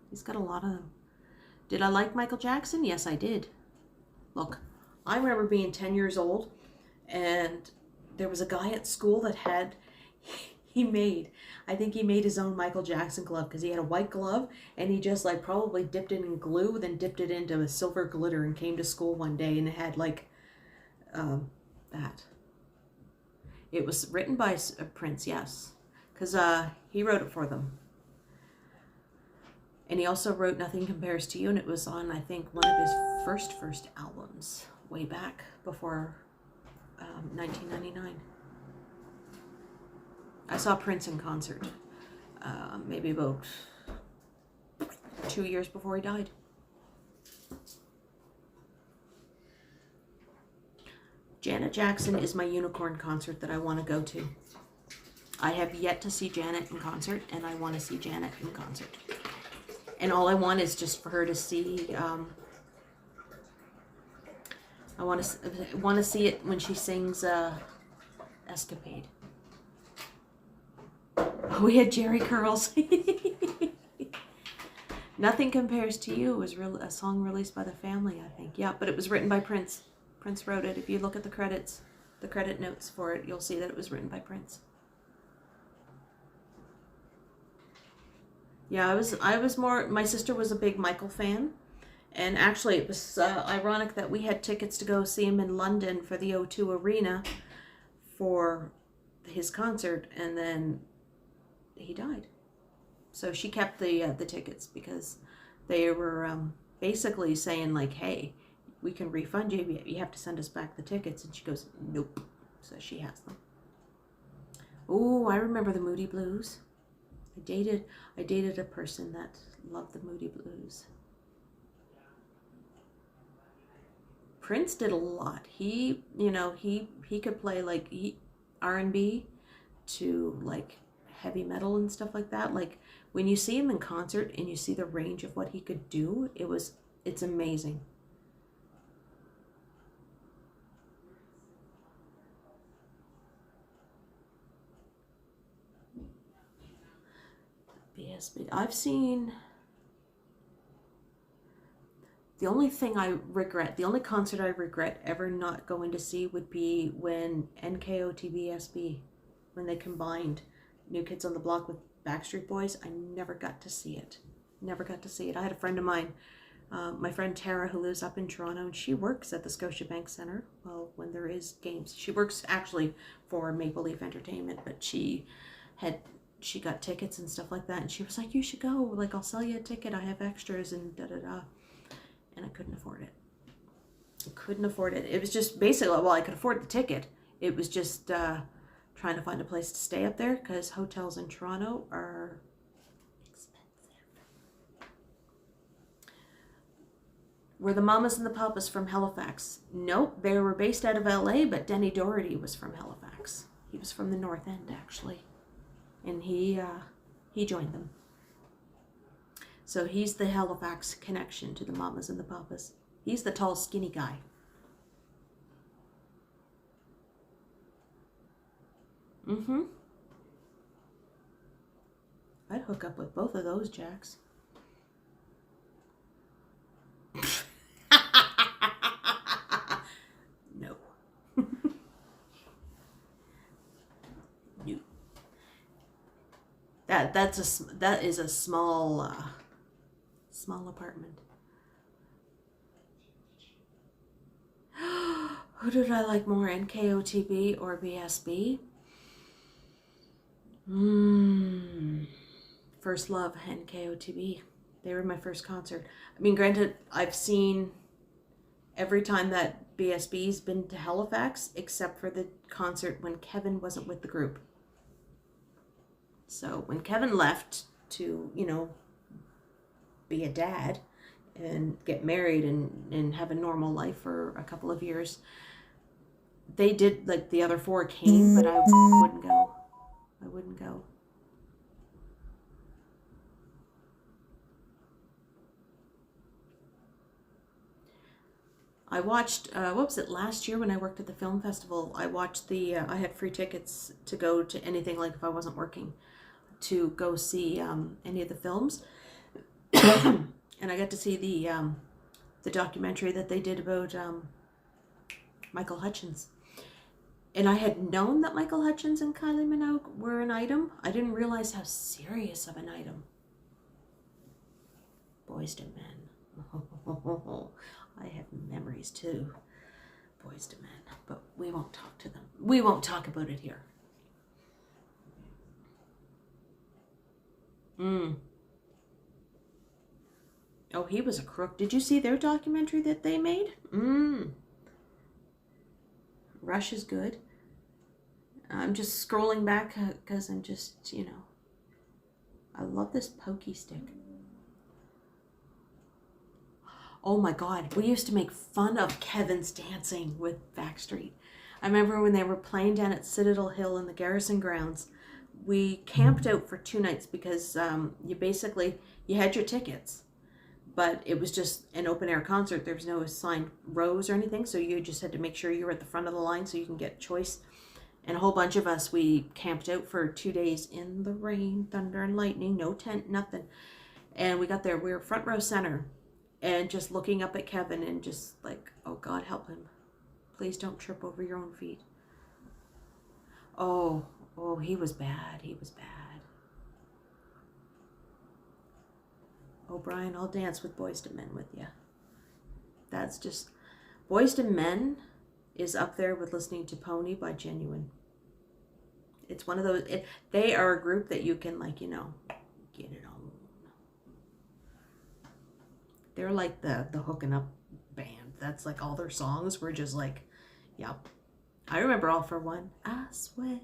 He's got a lot of them. Did I like Michael Jackson? Yes, I did. Look, I remember being 10 years old, and there was a guy at school that had, I think he made his own Michael Jackson glove, because he had a white glove and he just like probably dipped it in glue, then dipped it into a silver glitter and came to school one day and it had like that. It was written by Prince, yes, because he wrote it for them. And he also wrote Nothing Compares to You, and it was on, I think, one of his first albums way back before 1999. I saw Prince in concert, maybe about 2 years before he died. Janet Jackson is my unicorn concert that I want to go to. I have yet to see Janet in concert, and I want to see Janet in concert. And all I want is just for her to see, I want to see it when she sings Escapade. Oh, we had Jerry Curls. Nothing Compares to You was a song released by The Family, I think. Yeah, but it was written by Prince. Prince wrote it. If you look at the credits, the credit notes for it, you'll see that it was written by Prince. Yeah, I was more, my sister was a big Michael fan. And actually it was ironic that we had tickets to go see him in London for the O2 Arena for his concert, and then he died. So she kept the tickets because they were basically saying like, hey, we can refund you, you have to send us back the tickets. And she goes, nope. So she has them. Oh, I remember the Moody Blues. I dated a person that loved the Moody Blues. Prince did a lot. He, you know, he could play like R&B to like heavy metal and stuff like that. Like when you see him in concert and you see the range of what he could do, it's amazing. BSB. I've seen. The only thing I regret, the only concert I regret ever not going to see would be when NKOTB-SB, when they combined New Kids on the Block with Backstreet Boys. I never got to see it. Never got to see it. I had a friend of mine, my friend Tara, who lives up in Toronto, and she works at the Scotiabank Centre, well, when there is games. She works actually for Maple Leaf Entertainment, but she got tickets and stuff like that, and she was like, you should go, like, I'll sell you a ticket, I have extras, and da-da-da. And I couldn't afford it. I couldn't afford it. It was just basically, well, I could afford the ticket. It was just trying to find a place to stay up there because hotels in Toronto are expensive. Were the Mamas and the Papas from Halifax? Nope, they were based out of LA, but Denny Doherty was from Halifax. He was from the North End, actually. And he joined them. So he's the Halifax connection to the Mamas and the Papas. He's the tall, skinny guy. Mm-hmm. I'd hook up with both of those jacks. No. No. That is a small apartment. Who did I like more, NKOTB or BSB? First Love, NKOTB. They were my first concert. I mean, granted, I've seen every time that BSB's been to Halifax, except for the concert when Kevin wasn't with the group. So when Kevin left to, you know, be a dad and get married and have a normal life for a couple of years, they did, like, the other four came, but I wouldn't go. I wouldn't go. I watched, what was it, last year when I worked at the film festival, I watched I had free tickets to go to anything, like if I wasn't working, to go see any of the films. And I got to see the documentary that they did about Michael Hutchins. And I had known that Michael Hutchins and Kylie Minogue were an item. I didn't realize how serious of an item. Boys to Men. I have memories too. Boys to Men. But we won't talk to them. We won't talk about it here. Oh, he was a crook. Did you see their documentary that they made? Rush is good. I'm just scrolling back because I'm just, you know, I love this pokey stick. Oh my God, we used to make fun of Kevin's dancing with Backstreet. I remember when they were playing down at Citadel Hill in the Garrison grounds, we camped out for 2 nights because you had your tickets, but it was just an open air concert. There was no assigned rows or anything, so you just had to make sure you were at the front of the line so you can get choice. And a whole bunch of us, we camped out for 2 days in the rain, thunder and lightning, no tent, nothing. And we got there, we were front row center, and just looking up at Kevin and just like, oh God, help him. Please don't trip over your own feet. Oh, he was bad. He was bad. Oh, Brian, I'll dance with Boyz II Men with you. That's just, Boyz II Men is up there with listening to Pony by Genuine. It's one of those, they are a group that you can, like, you know, get it on. They're like the hooking up band. That's like all their songs were just like, yep. I remember All for One. I swear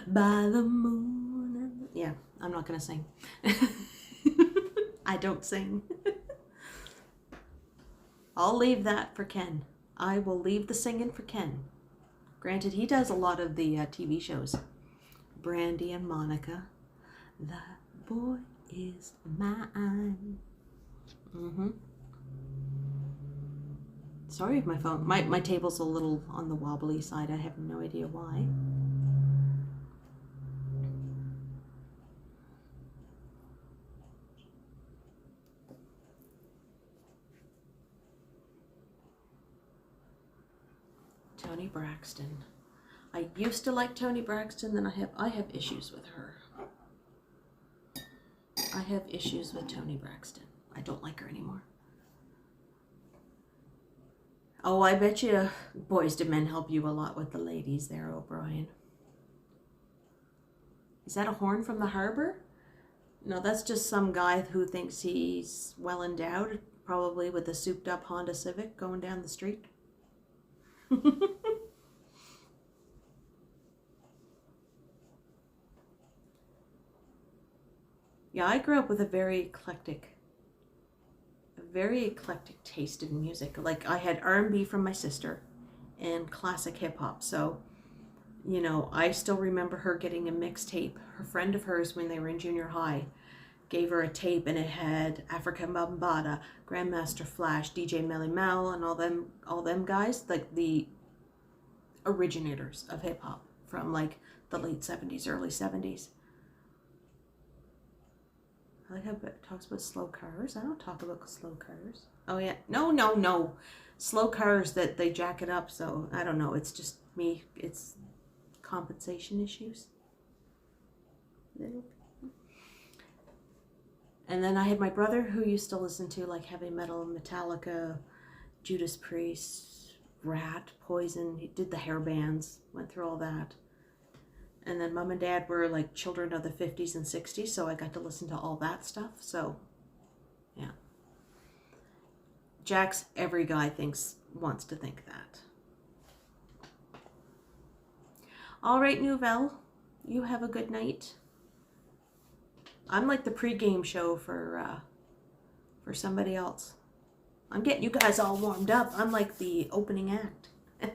by the moon. Yeah, I'm not gonna sing. I don't sing. I'll leave that for Ken. I will leave the singing for Ken. Granted, he does a lot of the TV shows. Brandy and Monica. That boy is mine. Sorry if my phone, my table's a little on the wobbly side. I have no idea why. Toni Braxton. I used to like Toni Braxton, then I have issues with her. I have issues with Toni Braxton. I don't like her anymore. Oh, I bet you Boyz II Men help you a lot with the ladies there, O'Brien. Is that a horn from the harbor? No, that's just some guy who thinks he's well endowed, probably with a souped up Honda Civic going down the street. Yeah, I grew up with a very eclectic taste in music. Like, I had R&B from my sister and classic hip-hop. So, you know, I still remember her getting a mixtape. Her friend of hers, when they were in junior high, gave her a tape, and it had Africa Bambaataa, Grandmaster Flash, DJ Melly Mel, and all them guys, like the originators of hip-hop from like the late 70s, early 70s. I like how it talks about slow cars. I don't talk about slow cars. Oh yeah, no. Slow cars that they jack it up, so I don't know. It's just me. It's compensation issues. And then I had my brother who used to listen to like heavy metal, Metallica, Judas Priest, Rat, Poison. He did the hair bands, went through all that. And then Mom and Dad were like children of the 50s and 60s, so I got to listen to all that stuff. So, yeah. Jax, every guy wants to think that. All right, Nouvelle, you have a good night. I'm like the pregame show for somebody else. I'm getting you guys all warmed up. I'm like the opening act. I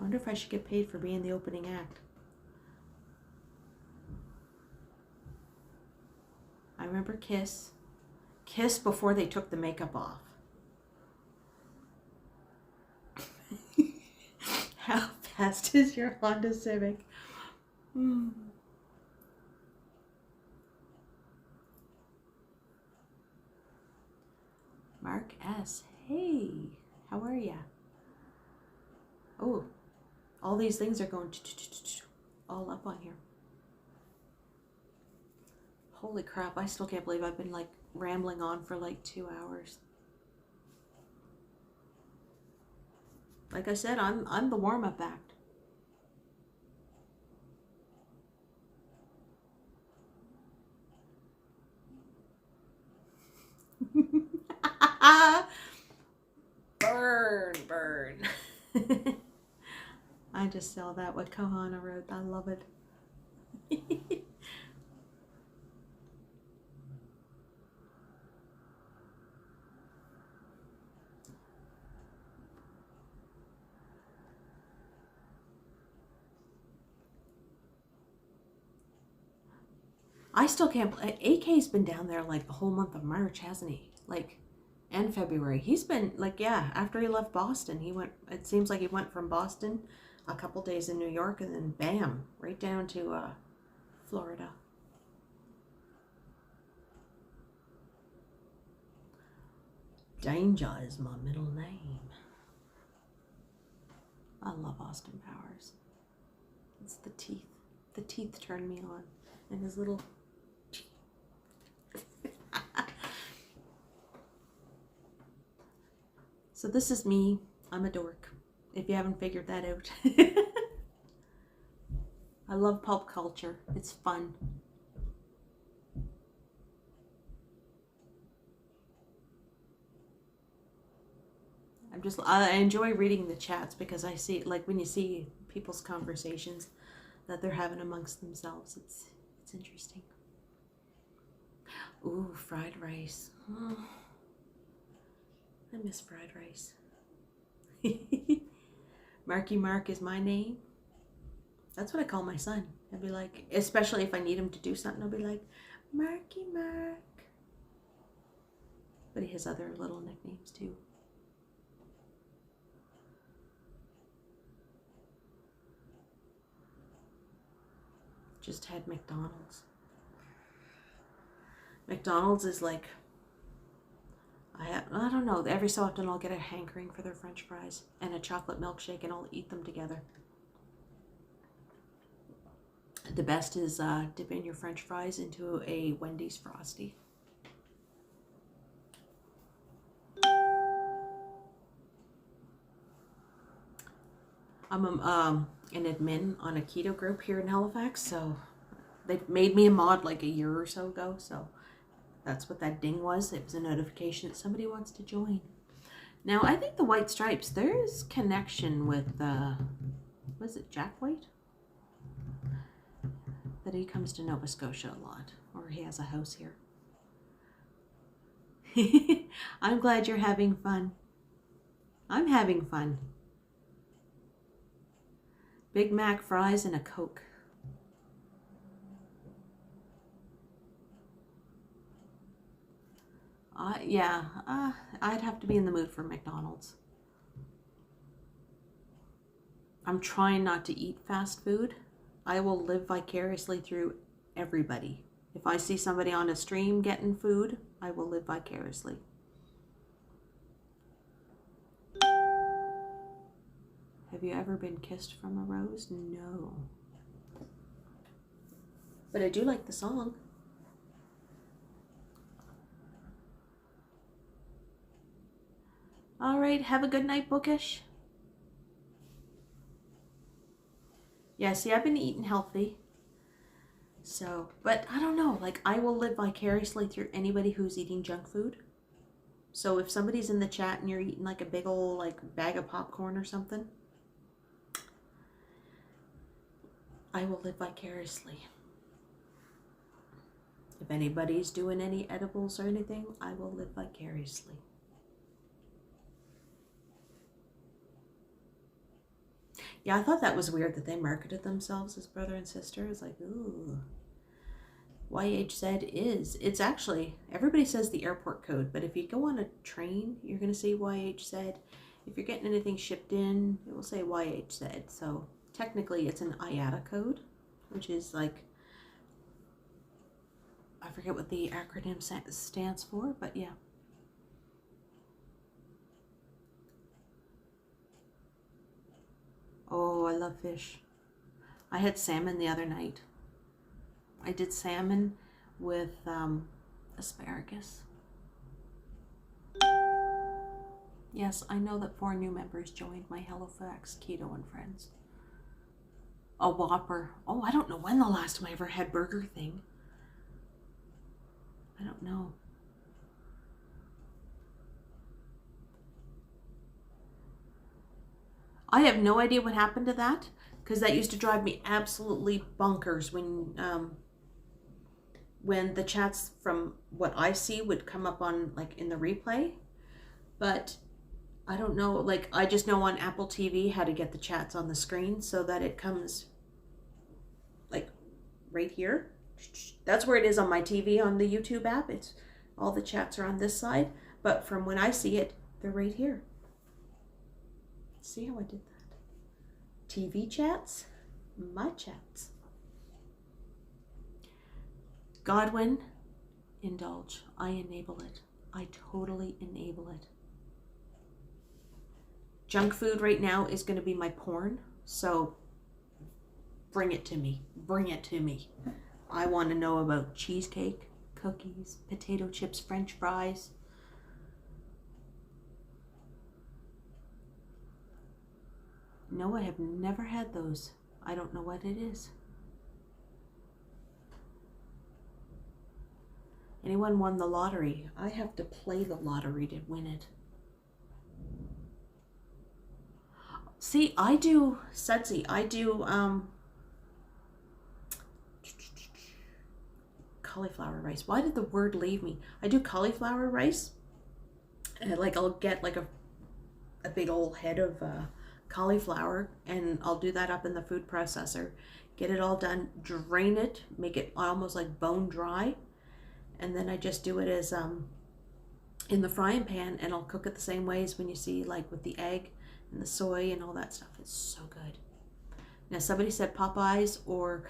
wonder if I should get paid for being the opening act. I remember Kiss. Kiss before they took the makeup off. How fast is your Honda Civic? Mark S. Hey, how are ya? Oh, all these things are going all up on here. Holy crap, I still can't believe I've been like rambling on for like 2 hours. Like I said, I'm the warm-up act. Burn. I just saw that what Kohana wrote. I love it. I still can't. AK's been down there like the whole month of March, hasn't he? Like, and February. He's been like, yeah. After he left Boston, he went. It seems like he went from Boston, a couple days in New York, and then bam, right down to Florida. Danger is my middle name. I love Austin Powers. It's the teeth. The teeth turn me on, and his little. So this is me. I'm a dork, if you haven't figured that out. I love pulp culture. It's fun. I enjoy reading the chats because I see, like, when you see people's conversations that they're having amongst themselves, it's interesting. Ooh, fried rice. Oh, I miss fried rice. Marky Mark is my name. That's what I call my son. I'd be like, especially if I need him to do something, I'll be like, Marky Mark. But he has other little nicknames too. Just had McDonald's. McDonald's is like, I don't know, every so often I'll get a hankering for their French fries and a chocolate milkshake, and I'll eat them together. The best is dipping your French fries into a Wendy's Frosty. I'm an admin on a keto group here in Halifax, so they made me a mod like a year or so ago, so that's what that ding was. It was a notification that somebody wants to join. Now, I think the White Stripes, there's connection with, was it Jack White? That he comes to Nova Scotia a lot, or he has a house here. I'm glad you're having fun. I'm having fun. Big Mac fries and a Coke. Yeah, I'd have to be in the mood for McDonald's. I'm trying not to eat fast food. I will live vicariously through everybody. If I see somebody on a stream getting food, I will live vicariously. Have you ever been kissed from a rose? No. But I do like the song. All right, have a good night, Bookish. Yeah, see, I've been eating healthy. So, but I don't know, like, I will live vicariously through anybody who's eating junk food. So if somebody's in the chat and you're eating like a big old like bag of popcorn or something, I will live vicariously. If anybody's doing any edibles or anything, I will live vicariously. Yeah, I thought that was weird that they marketed themselves as brother and sister. It's like, ooh. YHZ is. It's actually, everybody says the airport code, but if you go on a train, you're going to say YHZ. If you're getting anything shipped in, it will say YHZ. So technically it's an IATA code, which is like, I forget what the acronym stands for, but yeah. Oh, I love fish. I had salmon the other night. I did salmon with asparagus. Yes, I know that 4 new members joined my Halifax Keto and Friends. A Whopper. Oh, I don't know when the last time I ever had Burger Thing. I don't know. I have no idea what happened to that, because that used to drive me absolutely bonkers when the chats from what I see would come up on like in the replay. But I don't know, like I just know on Apple TV how to get the chats on the screen so that it comes like right here. That's where it is on my TV on the YouTube app. It's all the chats are on this side, but from when I see it, they're right here. See how I did that? TV chats, my chats. Godwin, indulge. I enable it. I totally enable it. Junk food right now is going to be my porn, so bring it to me. Bring it to me. I want to know about cheesecake, cookies, potato chips, French fries. No, I have never had those. I don't know what it is. Anyone won the lottery? I have to play the lottery to win it. See, I do, Sudsy, I do cauliflower rice. Why did the word leave me? I do cauliflower rice. And like I'll get like a big old head of cauliflower, and I'll do that up in the food processor. Get it all done, drain it, make it almost like bone dry. And then I just do it as in the frying pan, and I'll cook it the same way as when you see like with the egg and the soy and all that stuff. It's so good. Now somebody said Popeyes or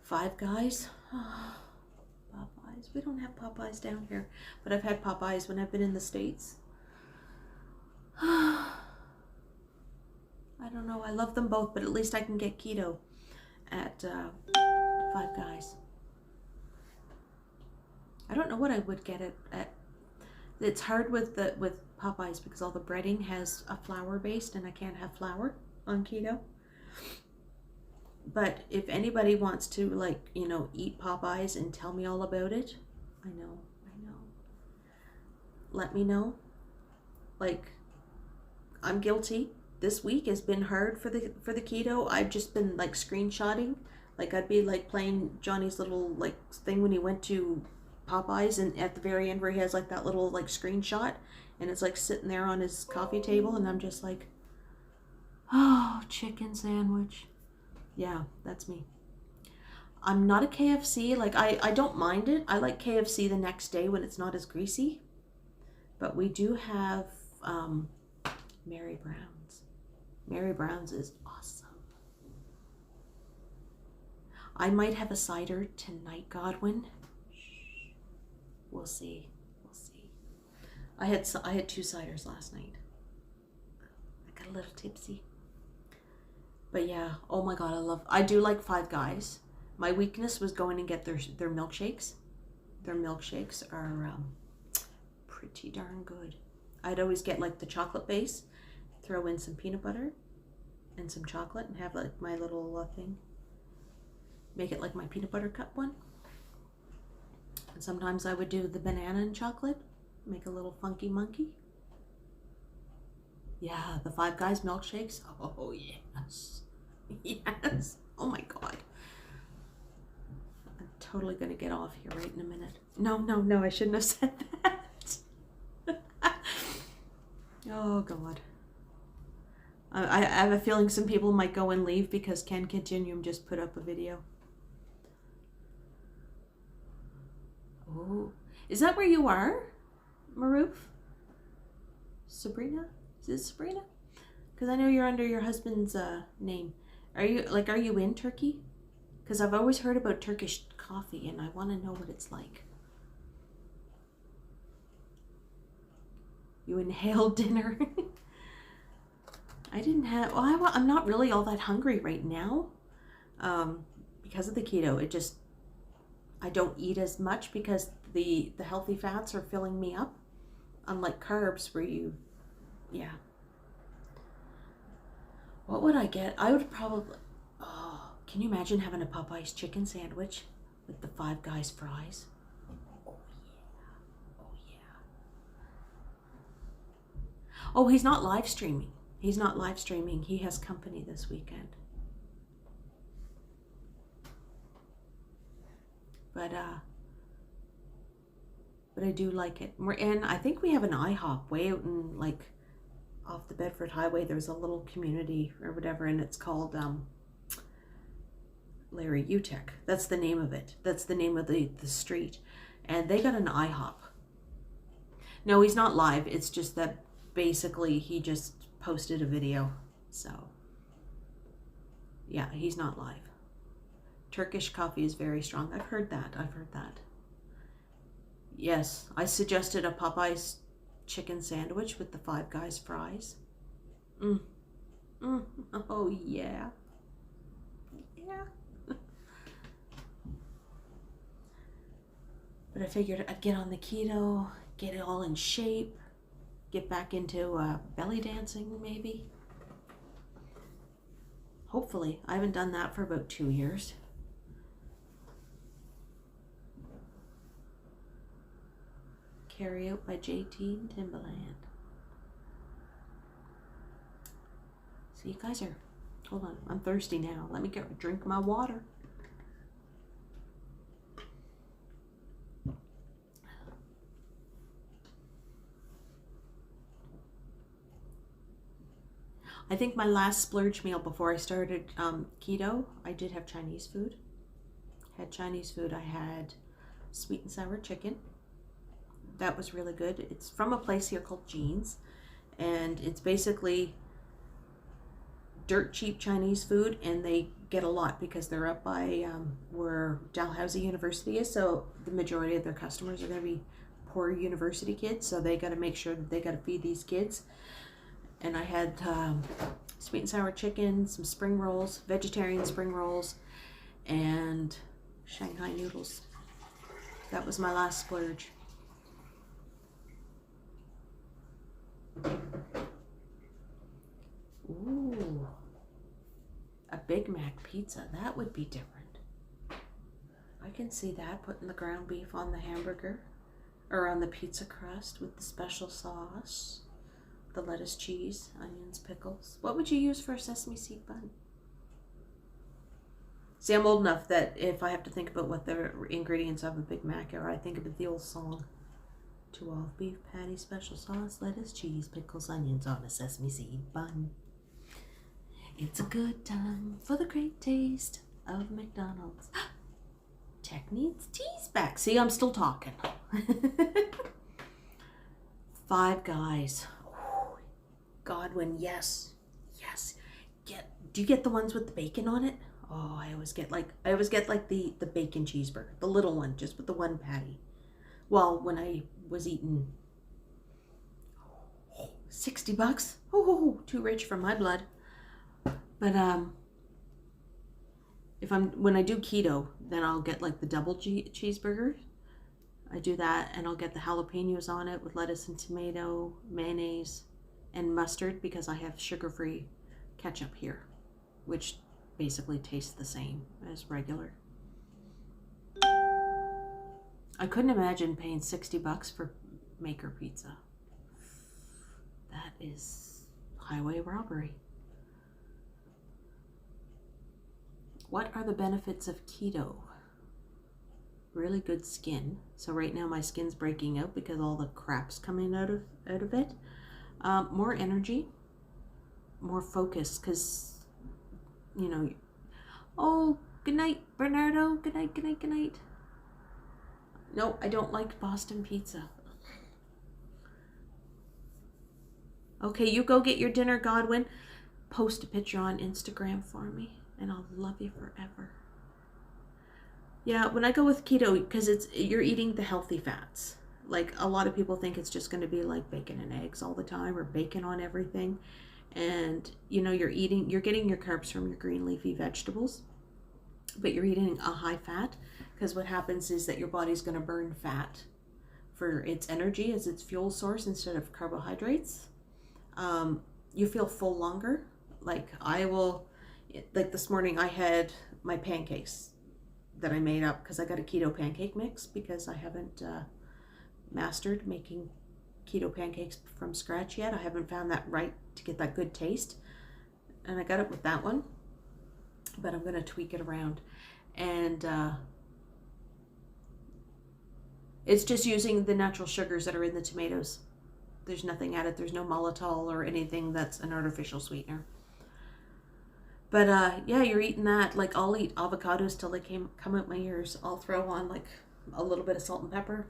Five Guys. Oh, Popeyes. We don't have Popeyes down here, but I've had Popeyes when I've been in the States. I don't know. I love them both, but at least I can get keto at Five Guys. I don't know what I would get at. It's hard with Popeyes because all the breading has a flour based, and I can't have flour on keto. But if anybody wants to, like, you know, eat Popeyes and tell me all about it, I know. Let me know. Like, I'm guilty. This week has been hard for the keto. I've just been like screenshotting. Like I'd be like playing Johnny's little like thing when he went to Popeyes, and at the very end where he has like that little like screenshot, and it's like sitting there on his coffee table, and I'm just like, oh, chicken sandwich. Yeah, that's me. I'm not a KFC, like I don't mind it. I like KFC the next day when it's not as greasy. But we do have Mary Brown's. Mary Brown's is awesome. I might have a cider tonight, Godwin. We'll see. I had 2 ciders last night. I got a little tipsy. But yeah, oh my god, I do like Five Guys. My weakness was going and get their milkshakes. Their milkshakes are pretty darn good. I'd always get like the chocolate base, throw in some peanut butter and some chocolate, and have like my little thing. Make it like my peanut butter cup one. And sometimes I would do the banana and chocolate, make a little funky monkey. Yeah, the Five Guys milkshakes. Oh yes. Yes. Oh my god. I'm totally gonna get off here right in a minute. No, I shouldn't have said that. Oh god. I have a feeling some people might go and leave because Ken Continuum just put up a video. Oh, is that where you are, Maroof? Sabrina? Is it Sabrina? Because I know you're under your husband's name. Are you in Turkey? Because I've always heard about Turkish coffee, and I want to know what it's like. You inhaled dinner. I didn't have. Well, I'm not really all that hungry right now, because of the keto. I don't eat as much because the healthy fats are filling me up, unlike carbs where yeah. What would I get? I would probably, can you imagine having a Popeyes chicken sandwich with the Five Guys fries? Oh yeah. Oh, he's not live streaming. He's not live streaming. He has company this weekend. But I do like it. And I think we have an IHOP way out in, like, off the Bedford Highway. There's a little community or whatever, and it's called Larry Utech. That's the name of it. That's the name of the street. And they got an IHOP. No, he's not live. It's just that basically he just posted a video. So, yeah, he's not live. Turkish coffee is very strong. I've heard that. I've heard that. Yes, I suggested a Popeye's chicken sandwich with the Five Guys fries. Oh, yeah. Yeah. But I figured I'd get on the keto, get it all in shape, get back into belly dancing, maybe. Hopefully. I haven't done that for about 2 years. Carry Out by JT and Timbaland. So you guys are, hold on, I'm thirsty now. Let me drink my water. I think my last splurge meal before I started keto, I did have Chinese food. Had Chinese food. I had sweet and sour chicken. That was really good. It's from a place here called Jeans, and it's basically dirt cheap Chinese food, and they get a lot because they're up by where Dalhousie University is, so the majority of their customers are going to be poor university kids, so they got to make sure that they got to feed these kids. And I had sweet and sour chicken, some spring rolls, vegetarian spring rolls, and Shanghai noodles. That was my last splurge. Ooh, a Big Mac pizza. That would be different. I can see that, putting the ground beef on the hamburger or on the pizza crust with the special sauce. The lettuce, cheese, onions, pickles. What would you use for a sesame seed bun? See, I'm old enough that if I have to think about what the ingredients of a Big Mac are, I think about the old song. 2 all beef patty, special sauce, lettuce, cheese, pickles, onions on a sesame seed bun. It's a good time for the great taste of McDonald's. Tech needs teas back. See, I'm still talking. Five Guys. Godwin, yes. Do you get the ones with the bacon on it? Oh, I always get like the bacon cheeseburger, the little one, just with the one patty. Well, when I was eating $60, oh, too rich for my blood. But when I do keto, then I'll get like the double cheeseburger. I do that, and I'll get the jalapenos on it with lettuce and tomato, mayonnaise, and mustard, because I have sugar-free ketchup here, which basically tastes the same as regular. I couldn't imagine paying $60 for Maker Pizza. That is highway robbery. What are the benefits of keto? Really good skin. So right now my skin's breaking out because all the crap's coming out of it. More energy, more focus, because, you know, oh, good night, Bernardo. Good night, good night, good night. No, I don't like Boston pizza. Okay, you go get your dinner, Godwin. Post a picture on Instagram for me, and I'll love you forever. Yeah, when I go with keto, because you're eating the healthy fats. Like, a lot of people think it's just going to be like bacon and eggs all the time, or bacon on everything. And, you know, you're getting your carbs from your green leafy vegetables, but you're eating a high fat, because what happens is that your body's going to burn fat for its energy as its fuel source instead of carbohydrates. You feel full longer. Like this morning I had my pancakes that I made up because I got a keto pancake mix because I haven't mastered making keto pancakes from scratch yet. I haven't found that right to get that good taste. And I got it with that one, but I'm going to tweak it around. And it's just using the natural sugars that are in the tomatoes. There's nothing added. There's no maltitol or anything that's an artificial sweetener. But yeah, you're eating that. Like, I'll eat avocados till they come out my ears. I'll throw on like a little bit of salt and pepper.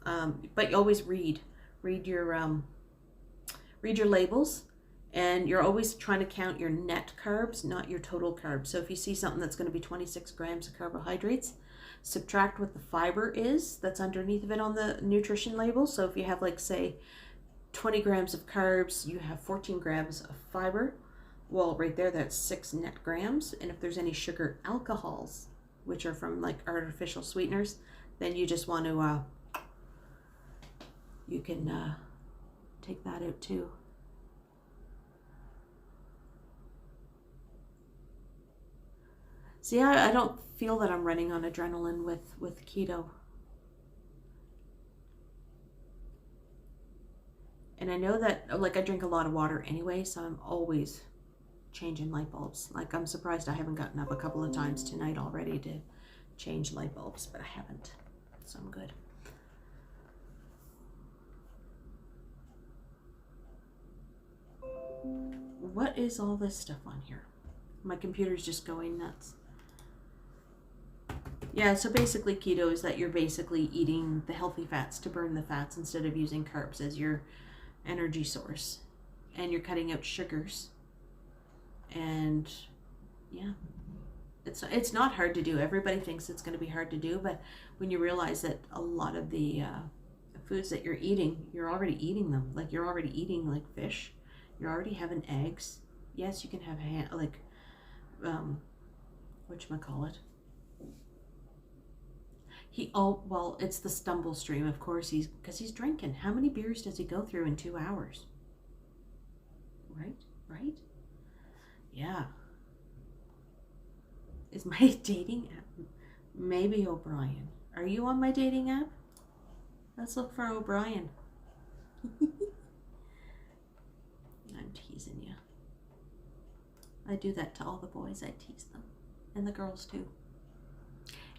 But you always read your labels, and you're always trying to count your net carbs, not your total carbs. So if you see something that's going to be 26 grams of carbohydrates, subtract what the fiber is that's underneath of it on the nutrition label. So if you have, like, say 20 grams of carbs, you have 14 grams of fiber. Well, right there, that's 6 net grams. And if there's any sugar alcohols, which are from like artificial sweeteners, then you just want to, you can take that out too. See, I don't feel that I'm running on adrenaline with keto. And I know that, like, I drink a lot of water anyway, so I'm always changing light bulbs. Like, I'm surprised I haven't gotten up a couple of times tonight already to change light bulbs, but I haven't, so I'm good. What is all this stuff on here? My computer's just going nuts. Yeah, so basically keto is that you're basically eating the healthy fats to burn the fats instead of using carbs as your energy source. And you're cutting out sugars. And yeah, it's not hard to do. Everybody thinks it's going to be hard to do, but when you realize that a lot of the foods that you're eating, you're already eating them. Like, you're already eating, like, fish. You're already having eggs. Yes, you can have whatchamacallit. Well, it's the stumble stream, of course, because he's drinking. How many beers does he go through in 2 hours? Right? Yeah. Is my dating app? Maybe O'Brien. Are you on my dating app? Let's look for O'Brien. I'm teasing you. I do that to all the boys. I tease them. And the girls too.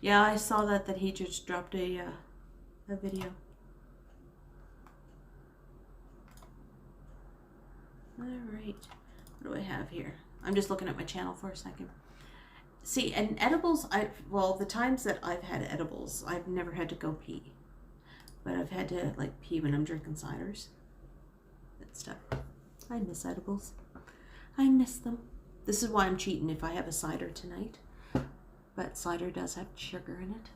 Yeah, I saw that he just dropped a video. All right. What do I have here? I'm just looking at my channel for a second. See, and edibles, well, the times that I've had edibles, I've never had to go pee. But I've had to, like, pee when I'm drinking ciders. That stuff. I miss edibles. I miss them. This is why I'm cheating if I have a cider tonight. But cider does have sugar in it.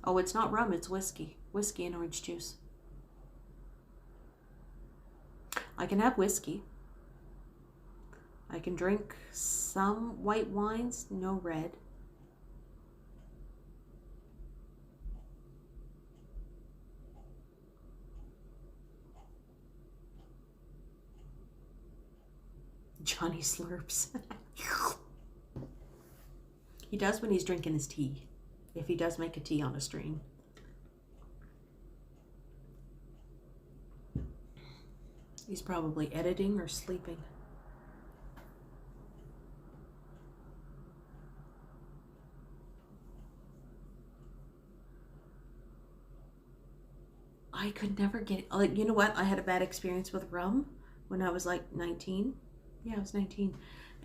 Oh, it's not rum, it's whiskey. Whiskey and orange juice. I can have whiskey. I can drink some white wines, no red. Johnny slurps. He does when he's drinking his tea. If he does make a tea on a stream. He's probably editing or sleeping. I could never get, like, you know what? I had a bad experience with rum when I was like 19. Yeah, I was 19.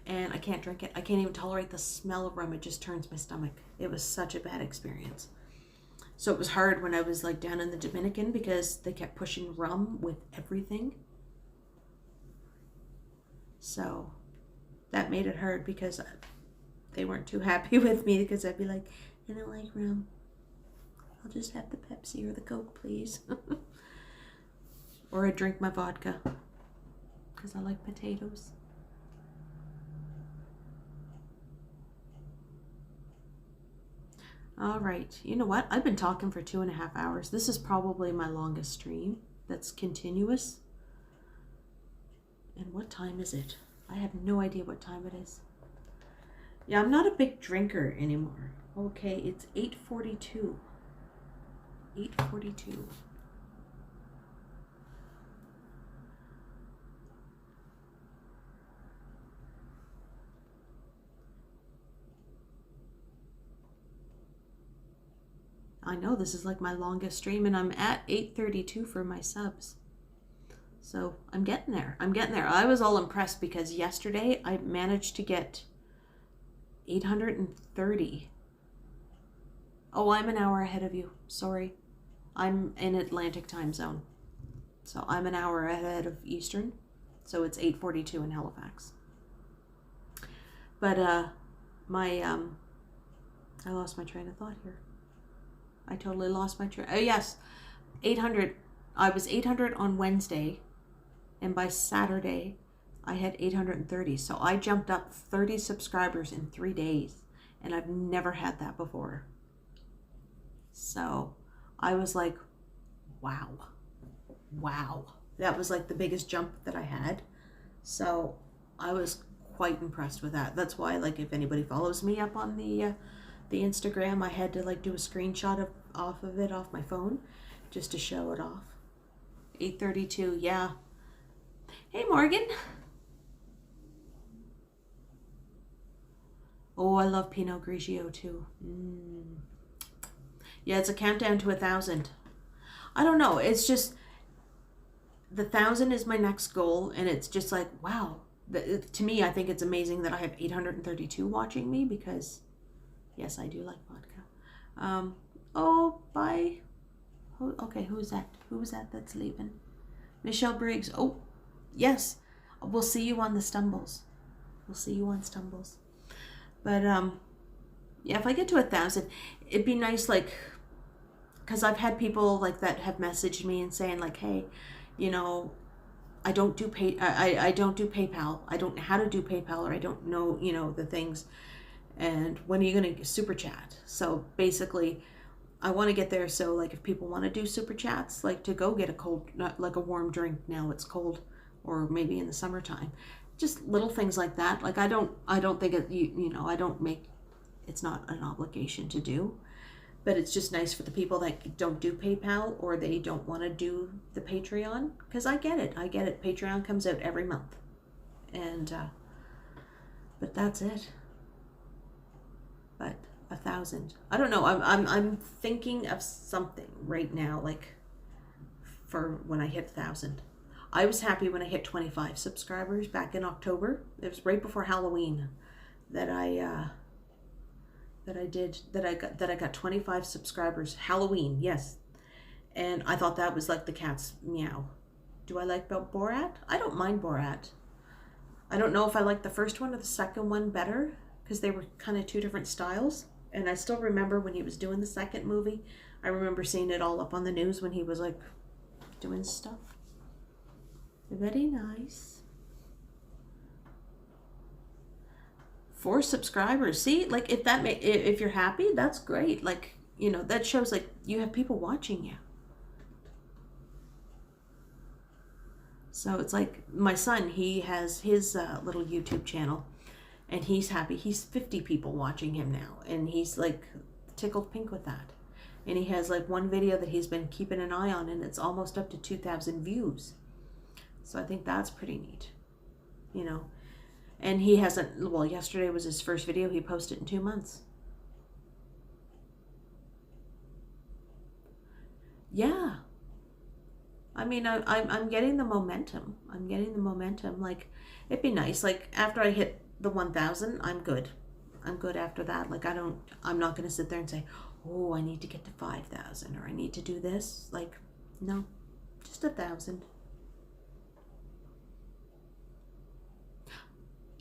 And I can't drink it. I can't even tolerate the smell of rum. It just turns my stomach. It was such a bad experience. So it was hard when I was, like, down in the Dominican because they kept pushing rum with everything. So that made it hard because they weren't too happy with me because I'd be like, I don't like rum. I'll just have the Pepsi or the Coke, please. Or I drink my vodka because I like potatoes. All right, you know what? I've been talking for 2.5 hours. This is probably my longest stream that's continuous. And what time is it? I have no idea what time it is. Yeah, I'm not a big drinker anymore. Okay, it's 8:42. 8:42. I know this is like my longest stream, and I'm at 8:32 for my subs. So I'm getting there. I'm getting there. I was all impressed because yesterday I managed to get 830. Oh, I'm an hour ahead of you. Sorry. I'm in Atlantic time zone. So I'm an hour ahead of Eastern. So it's 8:42 in Halifax. But I lost my train of thought here. I totally lost my train. Oh yes, 800. I was 800 on Wednesday, and by Saturday, I had 830. So I jumped up 30 subscribers in 3 days, and I've never had that before. So I was like, wow. That was like the biggest jump that I had. So I was quite impressed with that. That's why, like, if anybody follows me up on the Instagram, I had to like do a screenshot off my phone just to show it off. 8:32, yeah. Hey Morgan. Oh, I love Pinot Grigio too. Yeah, it's a countdown to 1,000. I don't know. It's just the 1,000 is my next goal, and it's just like, wow. To me, I think it's amazing that I have 832 watching me because, yes, I do like vodka. Oh, bye. Okay, who's that? Who was that that's leaving? Michelle Briggs. Oh, yes. We'll see you on the Stumbles. We'll see you on Stumbles. But, yeah, if I get to 1,000, it'd be nice, like, because I've had people like that have messaged me and saying like, hey, you know, I don't do I don't do PayPal. I don't know how to do PayPal, or I don't know, you know, the things. And when are you going to super chat? So basically, I want to get there. So like, if people want to do super chats, like to go get a cold, not like a warm drink now it's cold, or maybe in the summertime, just little things like that. Like I don't think it, you know, I don't make, it's not an obligation to do. But it's just nice for the people that don't do PayPal or they don't want to do the Patreon. Because I get it. Patreon comes out every month. And, but that's it. But 1,000. I don't know. I'm thinking of something right now, like for when I hit 1,000. I was happy when I hit 25 subscribers back in October. It was right before Halloween that I got 25 subscribers. Halloween, yes. And I thought that was like the cat's meow. Do I like Borat? I don't mind Borat. I don't know if I like the first one or the second one better, because they were kind of two different styles. And I still remember when he was doing the second movie, I remember seeing it all up on the news when he was like doing stuff. Very nice. 4 subscribers. See, like if you're happy, that's great. Like, you know, that shows like you have people watching you. So it's like my son, he has his little YouTube channel, and he's happy. He's 50 people watching him now, and he's like tickled pink with that. And he has like one video that he's been keeping an eye on, and it's almost up to 2,000 views. So I think that's pretty neat, you know. And he hasn't, well, yesterday was his first video. He posted in 2 months. Yeah. I mean, I'm getting the momentum. I'm getting the momentum. Like, it'd be nice. Like, after I hit the 1,000, I'm good. I'm good after that. Like, I'm not going to sit there and say, oh, I need to get to 5,000 or I need to do this. Like, no, just 1,000.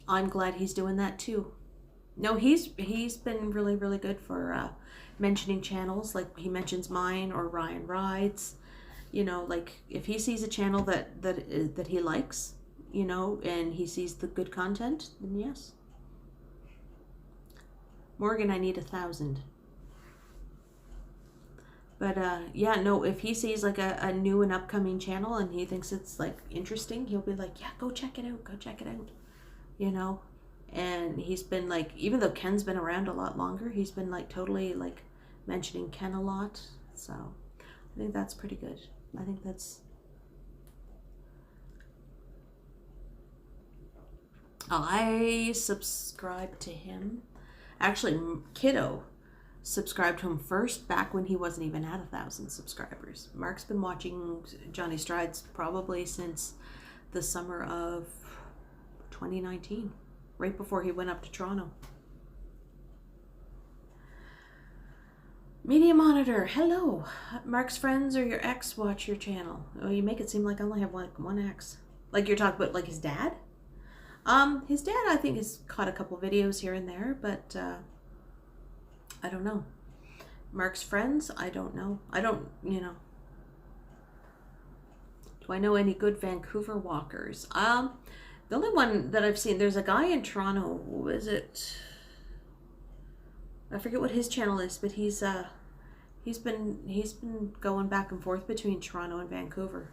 I'm glad he's doing that too. No, he's been really, really good for mentioning channels. Like he mentions mine or Ryan Rides. You know, like if he sees a channel that he likes, you know, and he sees the good content, then yes. Morgan, I need 1,000. But yeah, no, if he sees like a new and upcoming channel and he thinks it's like interesting, he'll be like, yeah, go check it out. Go check it out. You know, and he's been like, even though Ken's been around a lot longer, he's been like totally like mentioning Ken a lot. So I think that's pretty good. I think that's... I subscribed to him. Actually, Keto subscribed to him first back when he wasn't even at 1,000 subscribers. Mark's been watching Johnny Strides probably since the summer of 2019, right before he went up to Toronto. Media Monitor, hello. Mark's friends or your ex watch your channel? Oh, you make it seem like I only have like one ex. Like you're talking about like his dad? His dad I think has caught a couple videos here and there, but I don't know. Mark's friends, I don't know. I don't, you know. Do I know any good Vancouver walkers? The only one that I've seen, there's a guy in Toronto, who is it? I forget what his channel is, but he's been going back and forth between Toronto and Vancouver.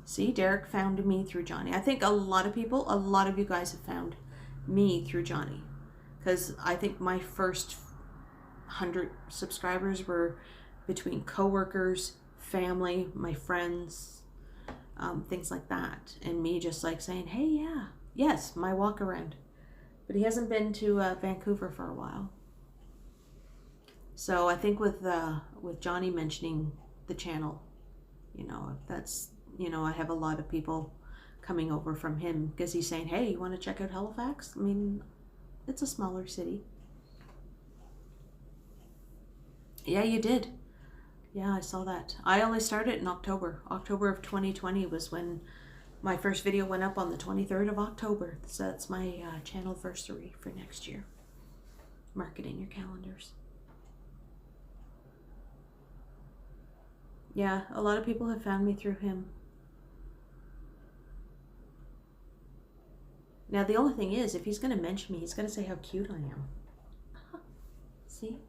See, Derek found me through Johnny. I think a lot of you guys have found me through Johnny. Because I think my first 100 subscribers were between coworkers, family, my friends, things like that. And me just like saying, hey, yeah, yes, my walk around. But he hasn't been to Vancouver for a while. So I think with Johnny mentioning the channel, you know, that's... You know, I have a lot of people coming over from him because he's saying, hey, you want to check out Halifax? I mean, it's a smaller city. Yeah, you did. Yeah, I saw that. I only started in October. October of 2020 was when my first video went up on the 23rd of October. So that's my channel anniversary for next year. Mark it in your calendars. Yeah, a lot of people have found me through him. Now, the only thing is, if he's going to mention me, he's going to say how cute I am. See?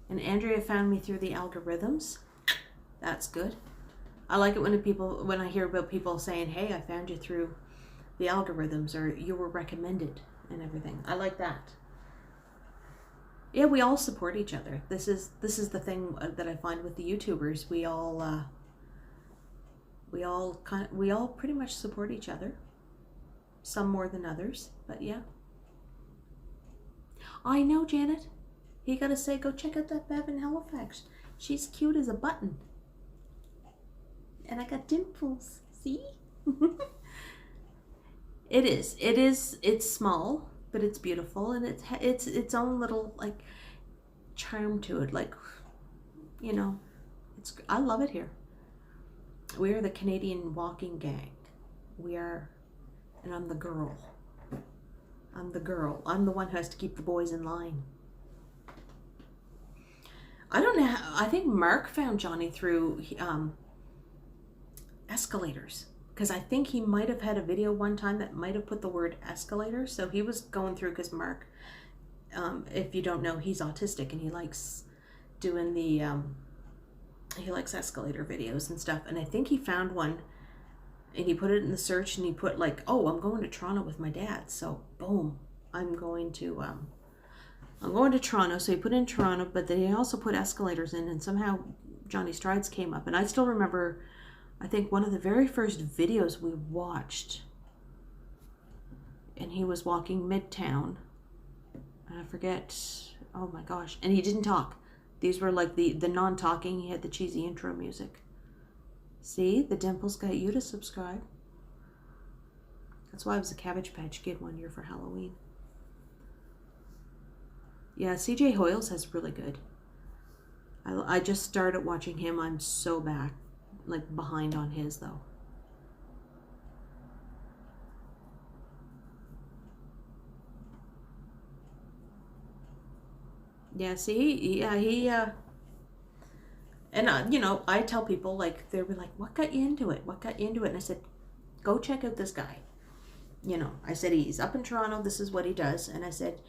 And Andrea found me through the algorithms. That's good. I like it when I hear about people saying, hey, I found you through the algorithms, or you were recommended and everything. I like that. Yeah, we all support each other. This is the thing that I find with the YouTubers. We all pretty much support each other. Some more than others, but yeah. I know, Janet. You gotta say, go check out that Bev in Halifax. She's cute as a button. And I got dimples. See? It's small, but it's beautiful, and it's its own little like charm to it. Like, you know, I love it here. We are the Canadian walking gang. We are, and I'm the girl. I'm the girl. I'm the one who has to keep the boys in line. I don't know how, I think Mark found Johnny through escalators. Because I think he might have had a video one time that might have put the word escalator. So he was going through, because Mark, if you don't know, he's autistic and he likes doing the, he likes escalator videos and stuff. And I think he found one and he put it in the search and he put like, oh, I'm going to Toronto with my dad. So boom, I'm going to Toronto. So he put in Toronto, but then he also put escalators in, and somehow Johnny Strides came up. And I still remember, I think one of the very first videos we watched, and he was walking Midtown, and I forget, oh my gosh, and he didn't talk. These were like the non-talking, he had the cheesy intro music. See, the dimples got you to subscribe. That's why I was a Cabbage Patch Kid one year for Halloween. Yeah, CJ Hoyles has really good. I just started watching him. I'm so back. Like behind on his though. Yeah, see, yeah, he and you know, I tell people, like, they were like, what got you into it? What got you into it? And I said, go check out this guy. You know, I said, he's up in Toronto, this is what he does. And I said,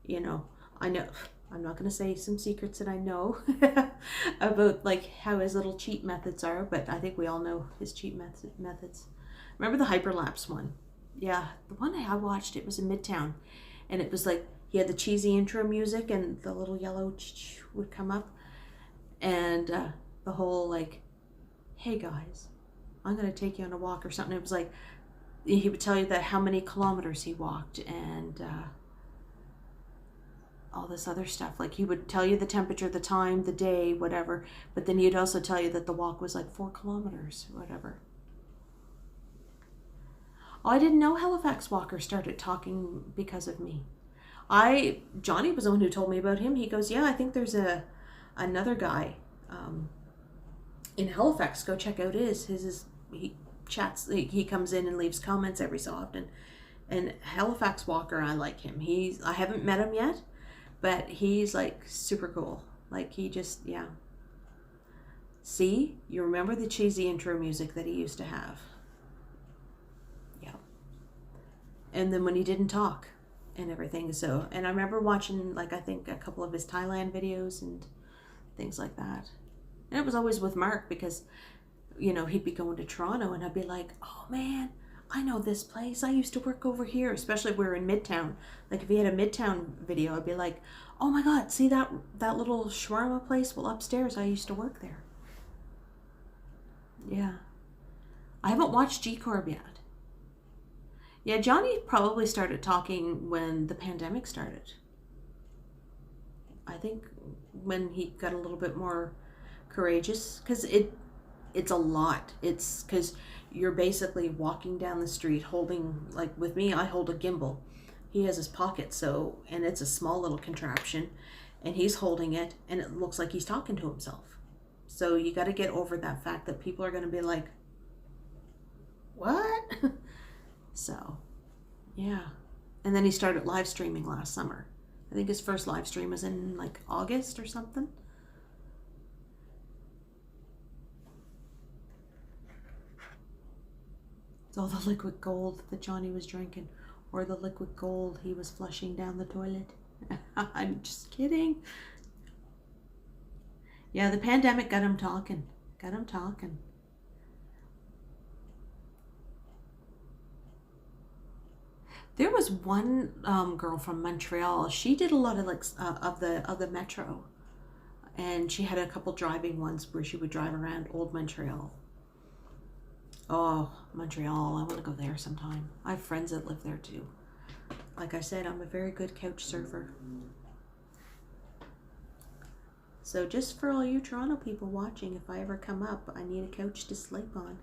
you know, I know, I'm not going to say some secrets that I know about like how his little cheat methods are, but I think we all know his cheat methods. Remember the hyperlapse one? Yeah, the one I watched, it was in Midtown, and it was like he had the cheesy intro music, and the little yellow would come up, and the whole like, "Hey guys, I'm gonna take you on a walk" or something. It was like he would tell you that how many kilometers he walked, and all this other stuff. Like he would tell you the temperature, the time, the day, whatever. But then he'd also tell you that the walk was like 4 kilometers, whatever. Oh, I didn't know Halifax walkers started talking because of me. Johnny was the one who told me about him. He goes, yeah, I think there's another guy in Halifax. Go check out he chats, he comes in and leaves comments every so often. And Halifax walker, I like him. I haven't met him yet, but he's like super cool. Like he just, yeah. See, you remember the cheesy intro music that he used to have. Yeah. And then when he didn't talk and everything. So, and I remember watching, like, I think a couple of his Thailand videos and things like that. And it was always with Mark because, you know, he'd be going to Toronto and I'd be like, oh man, I know this place. I used to work over here, especially if we were in Midtown. Like if he had a Midtown video, I'd be like, oh my God, see that little shawarma place? Well, upstairs, I used to work there. Yeah. I haven't watched G-Corp yet. Yeah, Johnny probably started talking when the pandemic started. I think when he got a little bit more courageous, because it's a lot. It's because you're basically walking down the street holding, like with me, I hold a gimbal. He has his pocket, so, and it's a small little contraption, and he's holding it, and it looks like he's talking to himself. So you got to get over that fact that people are going to be like, what? So, yeah. And then he started live streaming last summer. I think his first live stream was in like August or something. It's all the liquid gold that Johnny was drinking, or the liquid gold he was flushing down the toilet. I'm just kidding. Yeah, the pandemic got him talking. Got him talking. There was one girl from Montreal. She did a lot of like of the metro, and she had a couple driving ones where she would drive around old Montreal. Oh, Montreal! I want to go there sometime. I have friends that live there too. Like I said, I'm a very good couch surfer. So just for all you Toronto people watching, if I ever come up, I need a couch to sleep on.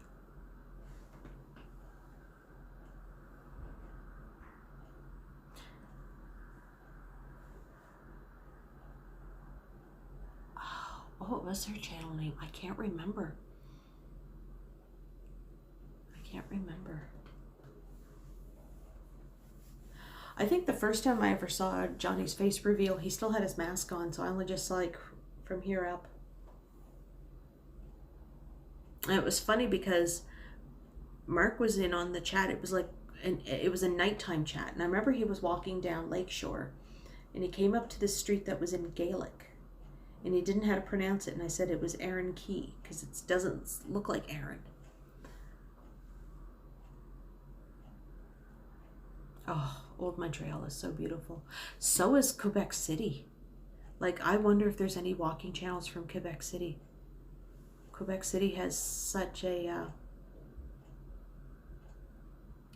What was her channel name? I can't remember. I think the first time I ever saw Johnny's face reveal, he still had his mask on, so I only just saw like from here up. And it was funny because Mark was in on the chat. It was like, it was a nighttime chat, and I remember he was walking down Lakeshore, and he came up to this street that was in Gaelic. And he didn't know how to pronounce it, and I said it was Aaron Key, because it doesn't look like Aaron. Oh, old Montreal is so beautiful. So is Quebec City. Like, I wonder if there's any walking channels from Quebec City. Quebec City has such a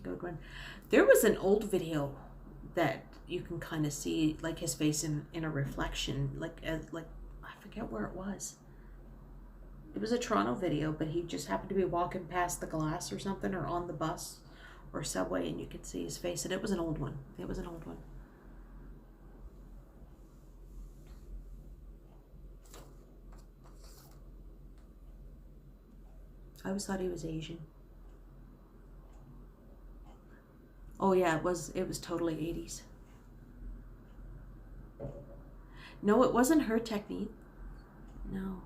good one. There was an old video that you can kind of see, like, his face in a reflection, like I forget where it was. It was a Toronto video, but he just happened to be walking past the glass or something, or on the bus or subway, and you could see his face, and it was an old one. It was an old one. I always thought he was Asian. Oh yeah, it was totally 80s. No, it wasn't her technique. No.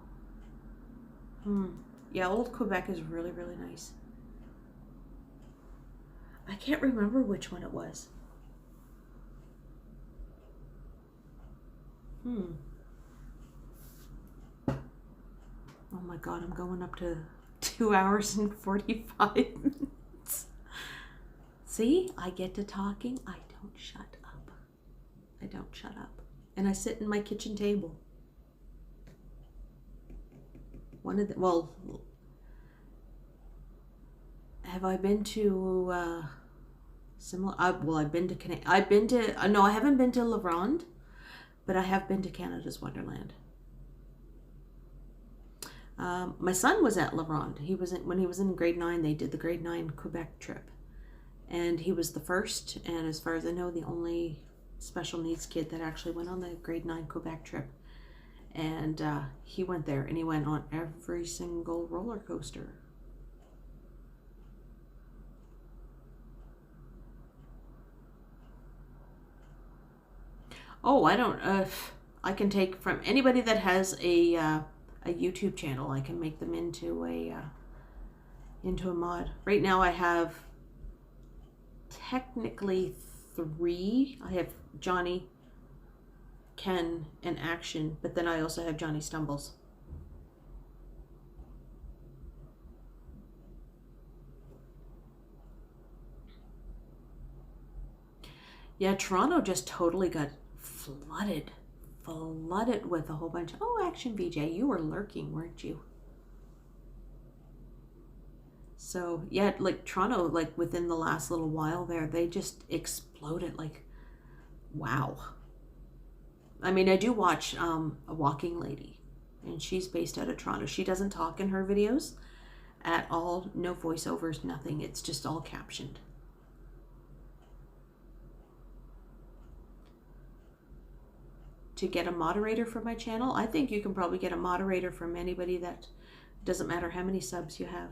Yeah, old Quebec is really, really nice. I can't remember which one it was. Oh my God, I'm going up to 2 hours and 45 minutes. See, I get to talking. I don't shut up. I don't shut up. And I sit in my kitchen table. Well, have I been to similar? I've been to no, I haven't been to La Ronde, but I have been to Canada's Wonderland. My son was at La Ronde. When he was in grade 9, they did the grade 9 Quebec trip. And he was the first, and as far as I know, the only special needs kid that actually went on the grade 9 Quebec trip. And he went there, and he went on every single roller coaster. Oh, I can take from anybody that has a YouTube channel. I can make them into a mod. Right now I have technically 3. I have Johnny, Ken, and Action, but then I also have Johnny Stumbles. Yeah, Toronto just totally got flooded with a whole bunch of, oh, Action VJ, you were lurking, weren't you? So yeah, like Toronto, like within the last little while there, they just exploded. Like, wow. I mean, I do watch a walking lady, and she's based out of Toronto. She doesn't talk in her videos at all. No voiceovers, nothing. It's just all captioned. To get a moderator for my channel, I think you can probably get a moderator from anybody. That doesn't matter how many subs you have.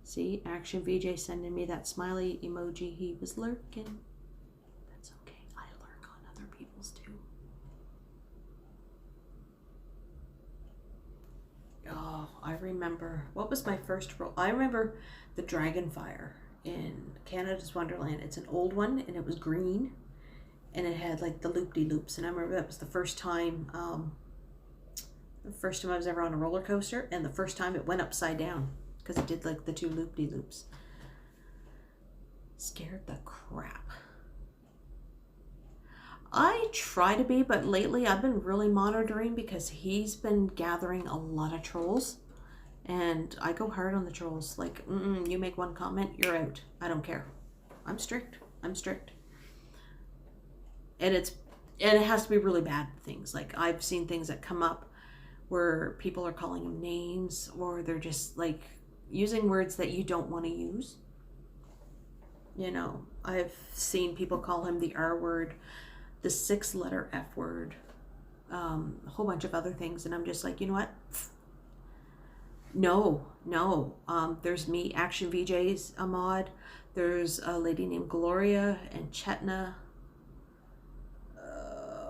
See, Action VJ sending me that smiley emoji. He was lurking. That's okay. I lurk on other people's too. Oh, I remember. What was my first role? I remember the Dragonfire in Canada's Wonderland. It's an old one, and it was green. And it had like the loop-de-loops, and I remember that was the first time I was ever on a roller coaster, and the first time it went upside down because it did like the 2 loop-de-loops. Scared the crap. I try to be, but lately I've been really monitoring because he's been gathering a lot of trolls, and I go hard on the trolls. Like, you make one comment, you're out. I don't care. I'm strict. I'm strict. And it has to be really bad things. Like, I've seen things that come up where people are calling them names, or they're just like using words that you don't want to use. You know, I've seen people call him the R word, the 6-letter F word, a whole bunch of other things. And I'm just like, you know what? No. There's me, Action VJ's a mod. There's a lady named Gloria and Chetna.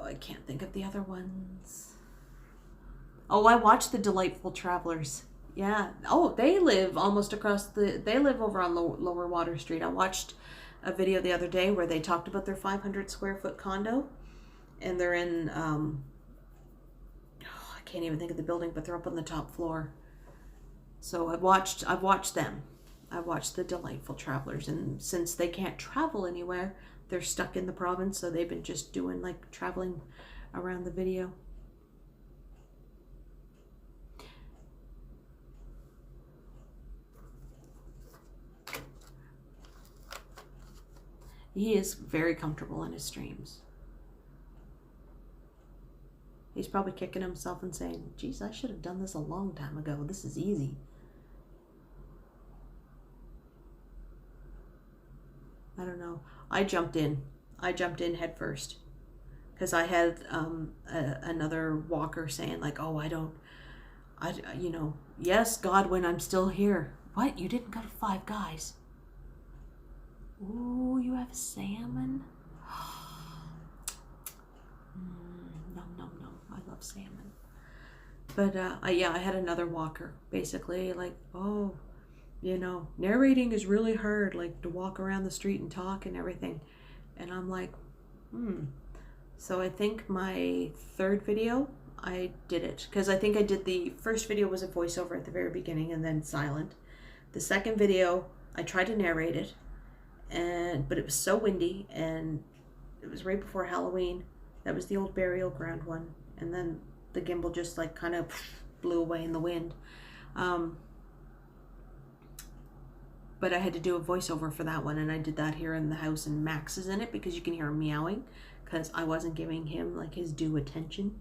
I can't think of the other ones. Oh, I watched the Delightful Travelers. Yeah. Oh, they live almost across they live over on Lower Water Street. I watched a video the other day where they talked about their 500 square foot condo, and they're in, I can't even think of the building, but they're up on the top floor. So I've watched them. I've watched the Delightful Travelers, and since they can't travel anywhere, they're stuck in the province, so they've been just doing like traveling around the video. He is very comfortable in his streams. He's probably kicking himself and saying, geez, I should have done this a long time ago. This is easy. I don't know. I jumped in head first because I had another walker saying like, oh, yes, Godwin, I'm still here. What? You didn't go to Five Guys? Ooh, you have salmon? No. I love salmon. But yeah, I had another walker basically like, oh, you know, narrating is really hard, like to walk around the street and talk and everything. And I'm like, So I think my 3rd video, I did it. Because I think I did the first video was a voiceover at the very beginning and then silent. The 2nd video, I tried to narrate it. but it was so windy, and it was right before Halloween. That was the old burial ground one, and then the gimbal just like kind of blew away in the wind. But I had to do a voiceover for that one, and I did that here in the house, and Max is in it because you can hear him meowing because I wasn't giving him like his due attention.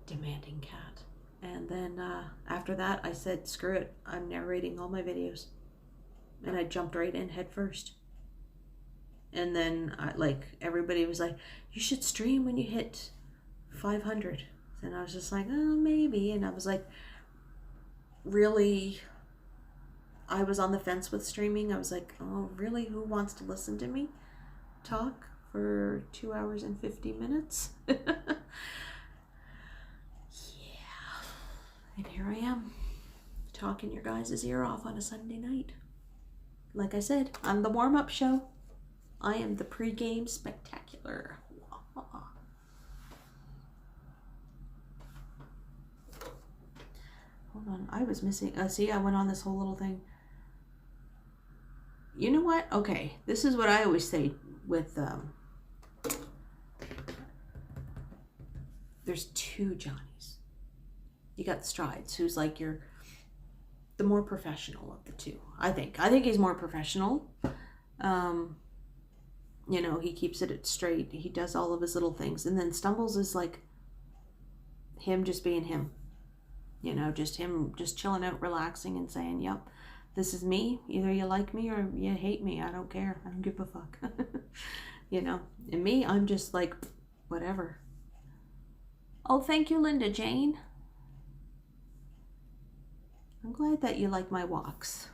Demanding cat. And then after that I said, screw it, I'm narrating all my videos, and I jumped right in head first. And then like everybody was like, you should stream when you hit 500, and I was just like, oh, maybe. And I was like, really, I was on the fence with streaming. I was like, oh really, who wants to listen to me talk for 2 hours and 50 minutes? And here I am, talking your guys' ear off on a Sunday night. Like I said, I'm the warm-up show. I am the pre-game spectacular. Hold on, I was missing, see, I went on this whole little thing. You know what? Okay, this is what I always say with, there's two Johnnies. You got Strides, who's like the more professional of the two. I think he's more professional. You know, he keeps it straight. He does all of his little things. And then Stumbles is like him just being him. You know, just him just chilling out, relaxing, and saying, yep, this is me. Either you like me or you hate me. I don't care. I don't give a fuck. You know, and me, I'm just like, whatever. Oh, thank you, Linda Jane. I'm glad that you like my walks.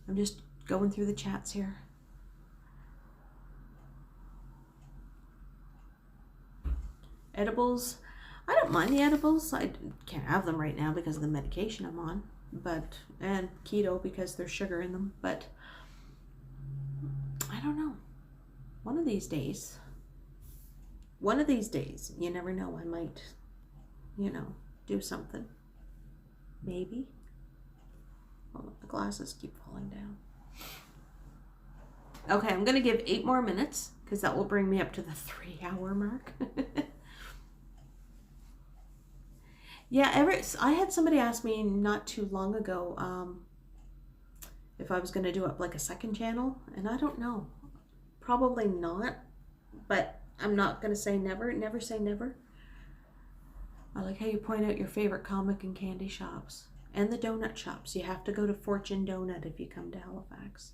I'm just going through the chats here. Edibles. I don't mind the edibles. I can't have them right now because of the medication I'm on. And keto because there's sugar in them. But I don't know. One of these days, you never know, I might, you know, do something. Maybe. Oh, the glasses keep falling down. Okay, I'm going to give 8 more minutes because that will bring me up to the 3-hour mark. Yeah, I had somebody ask me not too long ago if I was going to do up like a second channel, and I don't know. Probably not, but I'm not going to say never. Never say never. I like how you point out your favorite comic and candy shops and the donut shops. You have to go to Fortune Donut if you come to Halifax.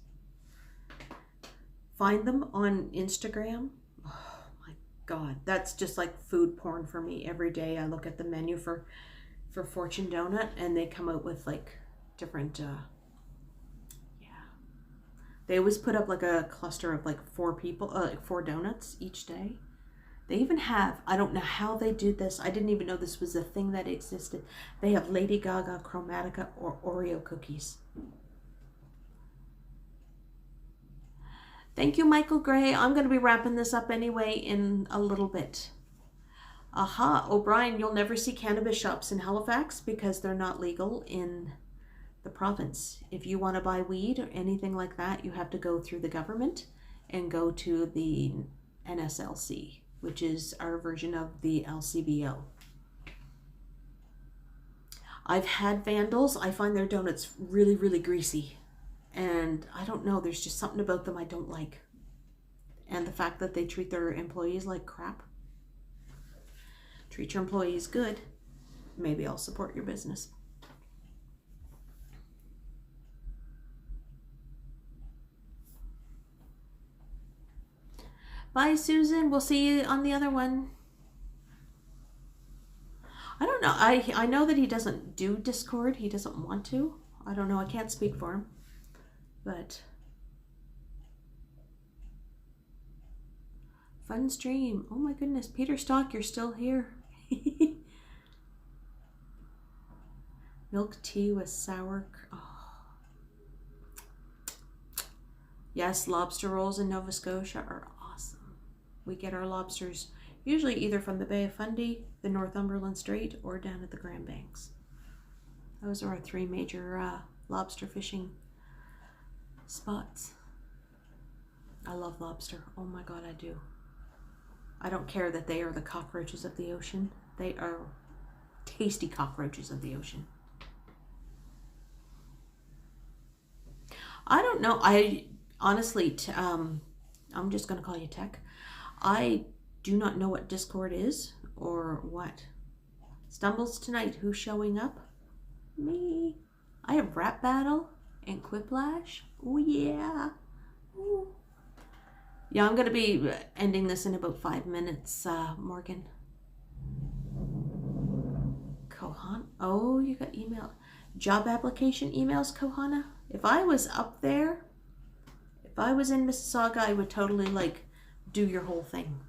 Find them on Instagram. Oh my God, that's just like food porn for me. Every day I look at the menu for Fortune Donut, and they come out with like different, they always put up like a cluster of like 4 people, like 4 donuts each day. They even have, I don't know how they do this. I didn't even know this was a thing that existed. They have Lady Gaga, Chromatica, or Oreo cookies. Thank you, Michael Gray. I'm going to be wrapping this up anyway in a little bit. Aha, O'Brien, you'll never see cannabis shops in Halifax because they're not legal in the province. If you want to buy weed or anything like that, you have to go through the government and go to the NSLC, which is our version of the LCBO. I've had Vandals. I find their donuts really, really greasy. And I don't know, there's just something about them I don't like. And the fact that they treat their employees like crap. Treat your employees good. Maybe I'll support your business. Bye, Susan. We'll see you on the other one. I don't know. I know that he doesn't do Discord. He doesn't want to. I don't know. I can't speak for him. But fun stream. Oh my goodness. Peter Stock, you're still here. Milk tea with sour. Oh. Yes, lobster rolls in Nova Scotia are awesome. We get our lobsters usually either from the Bay of Fundy, the Northumberland Strait, or down at the Grand Banks. Those are our 3 major lobster fishing spots. I love lobster. Oh my God, I do. I don't care that they are the cockroaches of the ocean. They are tasty cockroaches of the ocean. I don't know. I honestly, I'm just going to call you Tech. I do not know what Discord is or what. Stumbles tonight. Who's showing up? Me. I have Rap Battle and Quiplash. Oh yeah. Ooh. Yeah, I'm going to be ending this in about 5 minutes, Morgan. Kohan. Oh, you got email. Job application emails, Kohana. If I was up there, if I was in Mississauga, I would totally like do your whole thing.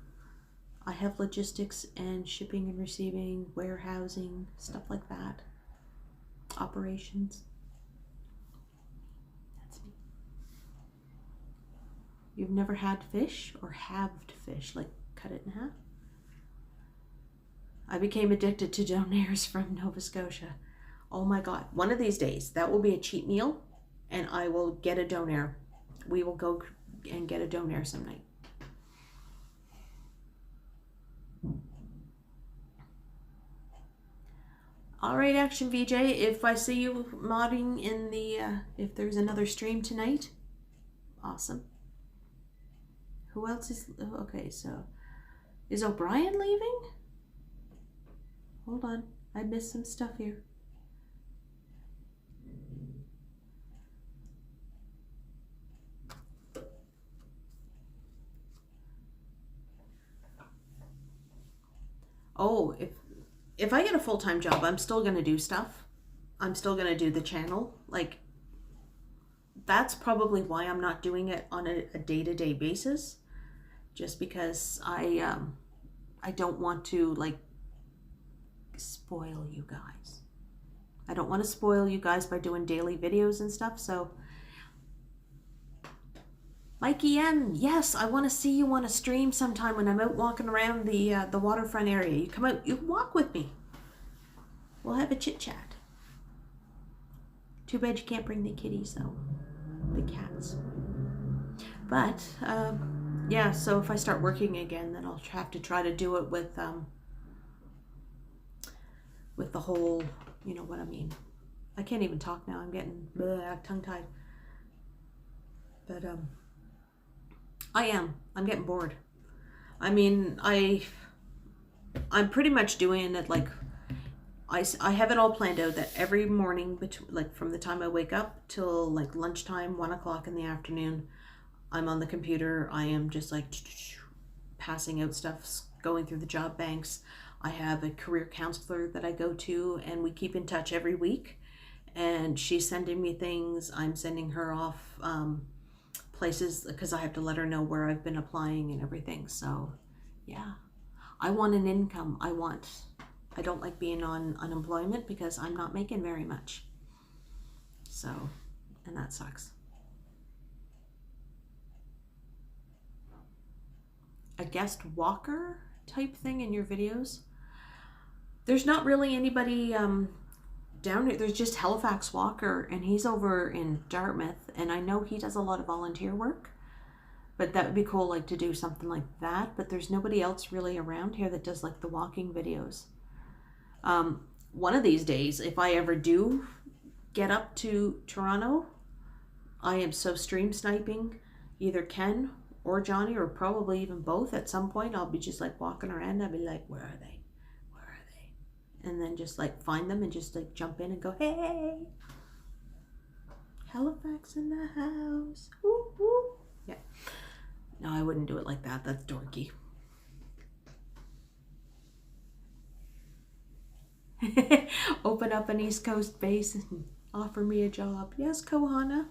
I have logistics and shipping and receiving, warehousing, stuff like that. Operations. That's me. You've never had fish or halved fish, like cut it in half? I became addicted to donairs from Nova Scotia. Oh my God. One of these days, that will be a cheat meal and I will get a donair. We will go and get a donair some night. All right, Action VJ, if I see you modding in the, if there's another stream tonight, awesome. Who else is, okay, so, is O'Brien leaving? Hold on, I missed some stuff here. Oh, if I get a full-time job, I'm still going to do stuff. I'm still going to do the channel. Like, that's probably why I'm not doing it on a day-to-day basis. Just because I don't want to, like, spoil you guys. I don't want to spoil you guys by doing daily videos and stuff, so... Mikey M, yes, I want to see you on a stream sometime when I'm out walking around the waterfront area. You come out, you walk with me. We'll have a chit chat. Too bad you can't bring the kitties though, the cats. But yeah, so if I start working again, then I'll have to try to do it with the whole, you know what I mean. I can't even talk now. I'm getting tongue-tied. But I'm getting bored. I mean, I'm pretty much doing it like, I have it all planned out that every morning, like from the time I wake up till like lunchtime, 1 o'clock in the afternoon, I'm on the computer. I am just like passing out stuff, going through the job banks. I have a career counselor that I go to and we keep in touch every week. And she's sending me things. I'm sending her off places because I have to let her know where I've been applying and everything. So yeah, I want an income. I don't like being on unemployment because I'm not making very much. So, and that sucks. A guest walker type thing in your videos? There's not really anybody down here. There's just Halifax Walker, and he's over in Dartmouth, and I know he does a lot of volunteer work, but that would be cool, like to do something like that. But there's nobody else really around here that does like the walking videos. One of these days, if I ever do get up to Toronto, I am so stream sniping either Ken or Johnny, or probably even both. At some point I'll be just like walking around, I'll be like, where are they? And then just like find them and just like jump in and go, hey, Halifax in the house. Woo, woo. Yeah. No, I wouldn't do it like that. That's dorky. Open up an East Coast base and offer me a job. Yes, Kohana.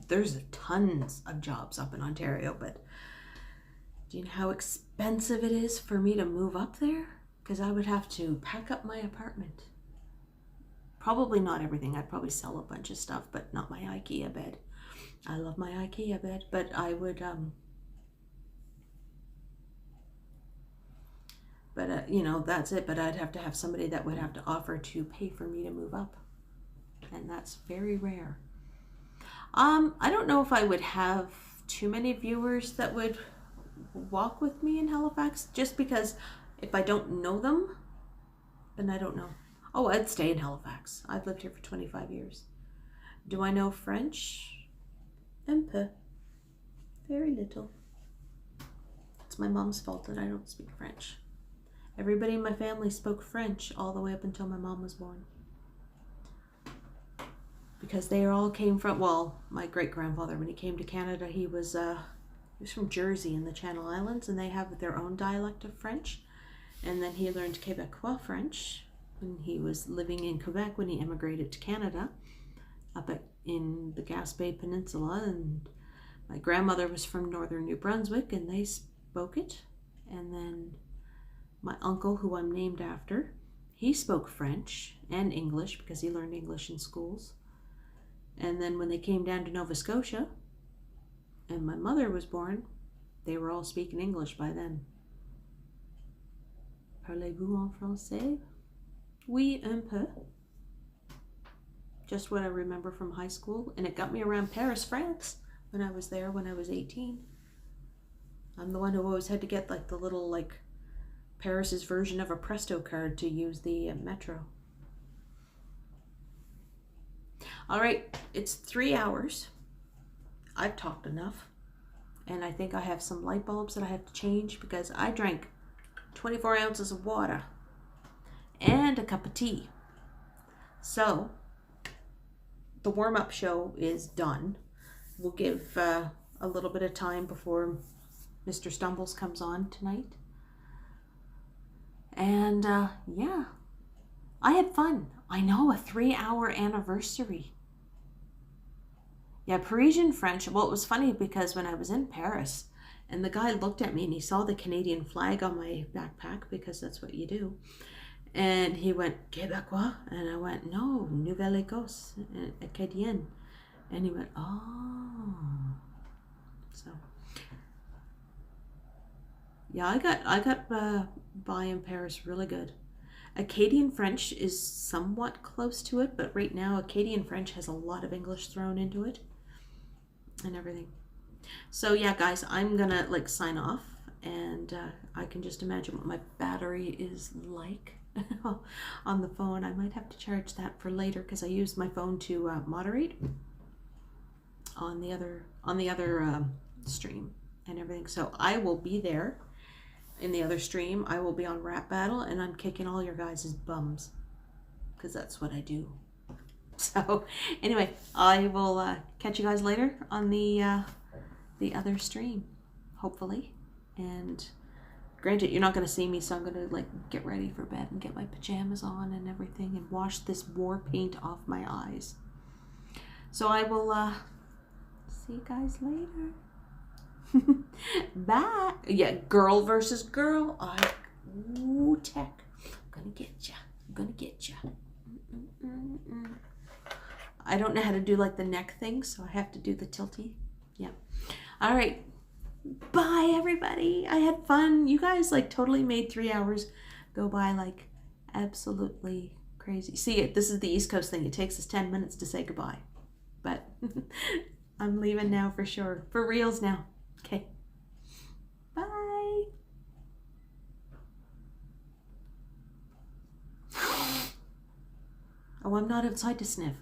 There's tons of jobs up in Ontario, but do you know how expensive it is for me to move up there? Because I would have to pack up my apartment. Probably not everything. I'd probably sell a bunch of stuff, but not my IKEA bed. I love my IKEA bed, but I would, you know, that's it. But I'd have to have somebody that would have to offer to pay for me to move up. And that's very rare. I don't know if I would have too many viewers that would walk with me in Halifax, just because if I don't know them, then I don't know. Oh, I'd stay in Halifax. I've lived here for 25 years. Do I know French? Un peu. Very little. It's my mom's fault that I don't speak French. Everybody in my family spoke French all the way up until my mom was born. Because they all came from, well, my great-grandfather, when he came to Canada, he was from Jersey in the Channel Islands, and they have their own dialect of French. And then he learned Quebecois French when he was living in Quebec when he immigrated to Canada, up in the Gaspé Peninsula. And my grandmother was from northern New Brunswick, and they spoke it. And then my uncle, who I'm named after, he spoke French and English because he learned English in schools. And then when they came down to Nova Scotia and my mother was born, they were all speaking English by then. Parlez-vous en français? Oui, un peu. Just what I remember from high school. And it got me around Paris, France when I was there when I was 18. I'm the one who always had to get like the little like Paris's version of a Presto card to use the metro. All right, it's 3 hours. I've talked enough. And I think I have some light bulbs that I have to change because I drank 24 ounces of water and a cup of tea. So the warm-up show is done. We'll give a little bit of time before Mr. Stumbles comes on tonight. And yeah, I had fun. I know, a 3-hour anniversary. Yeah, Parisian French. Well, it was funny because when I was in Paris and the guy looked at me and he saw the Canadian flag on my backpack because that's what you do. And he went, Québécois? And I went, no, Nouvelle-Écosse, Acadienne. And he went, oh. So, yeah, I got by in Paris really good. Acadian French is somewhat close to it, but right now Acadian French has a lot of English thrown into it and everything. So yeah, guys, I'm gonna like sign off, and I can just imagine what my battery is like on the phone. I might have to charge that for later because I use my phone to moderate on the other stream and everything. So I will be there. In the other stream, I will be on Rap Battle, and I'm kicking all your guys' bums, because that's what I do. So, anyway, I will catch you guys later on the other stream, hopefully. And granted, you're not going to see me, so I'm going to like get ready for bed and get my pajamas on and everything, and wash this war paint off my eyes. So I will see you guys later. Bye. Yeah, girl versus girl. Ooh, tech. I'm gonna get ya. I'm gonna get ya. I don't know how to do like the neck thing, so I have to do the tilty. Yeah. All right. Bye, everybody. I had fun. You guys like totally made 3 hours go by like absolutely crazy. See, this is the East Coast thing. It takes us 10 minutes to say goodbye. But I'm leaving now for sure. For reals now. Okay. Bye. Oh, I'm not outside to sniff.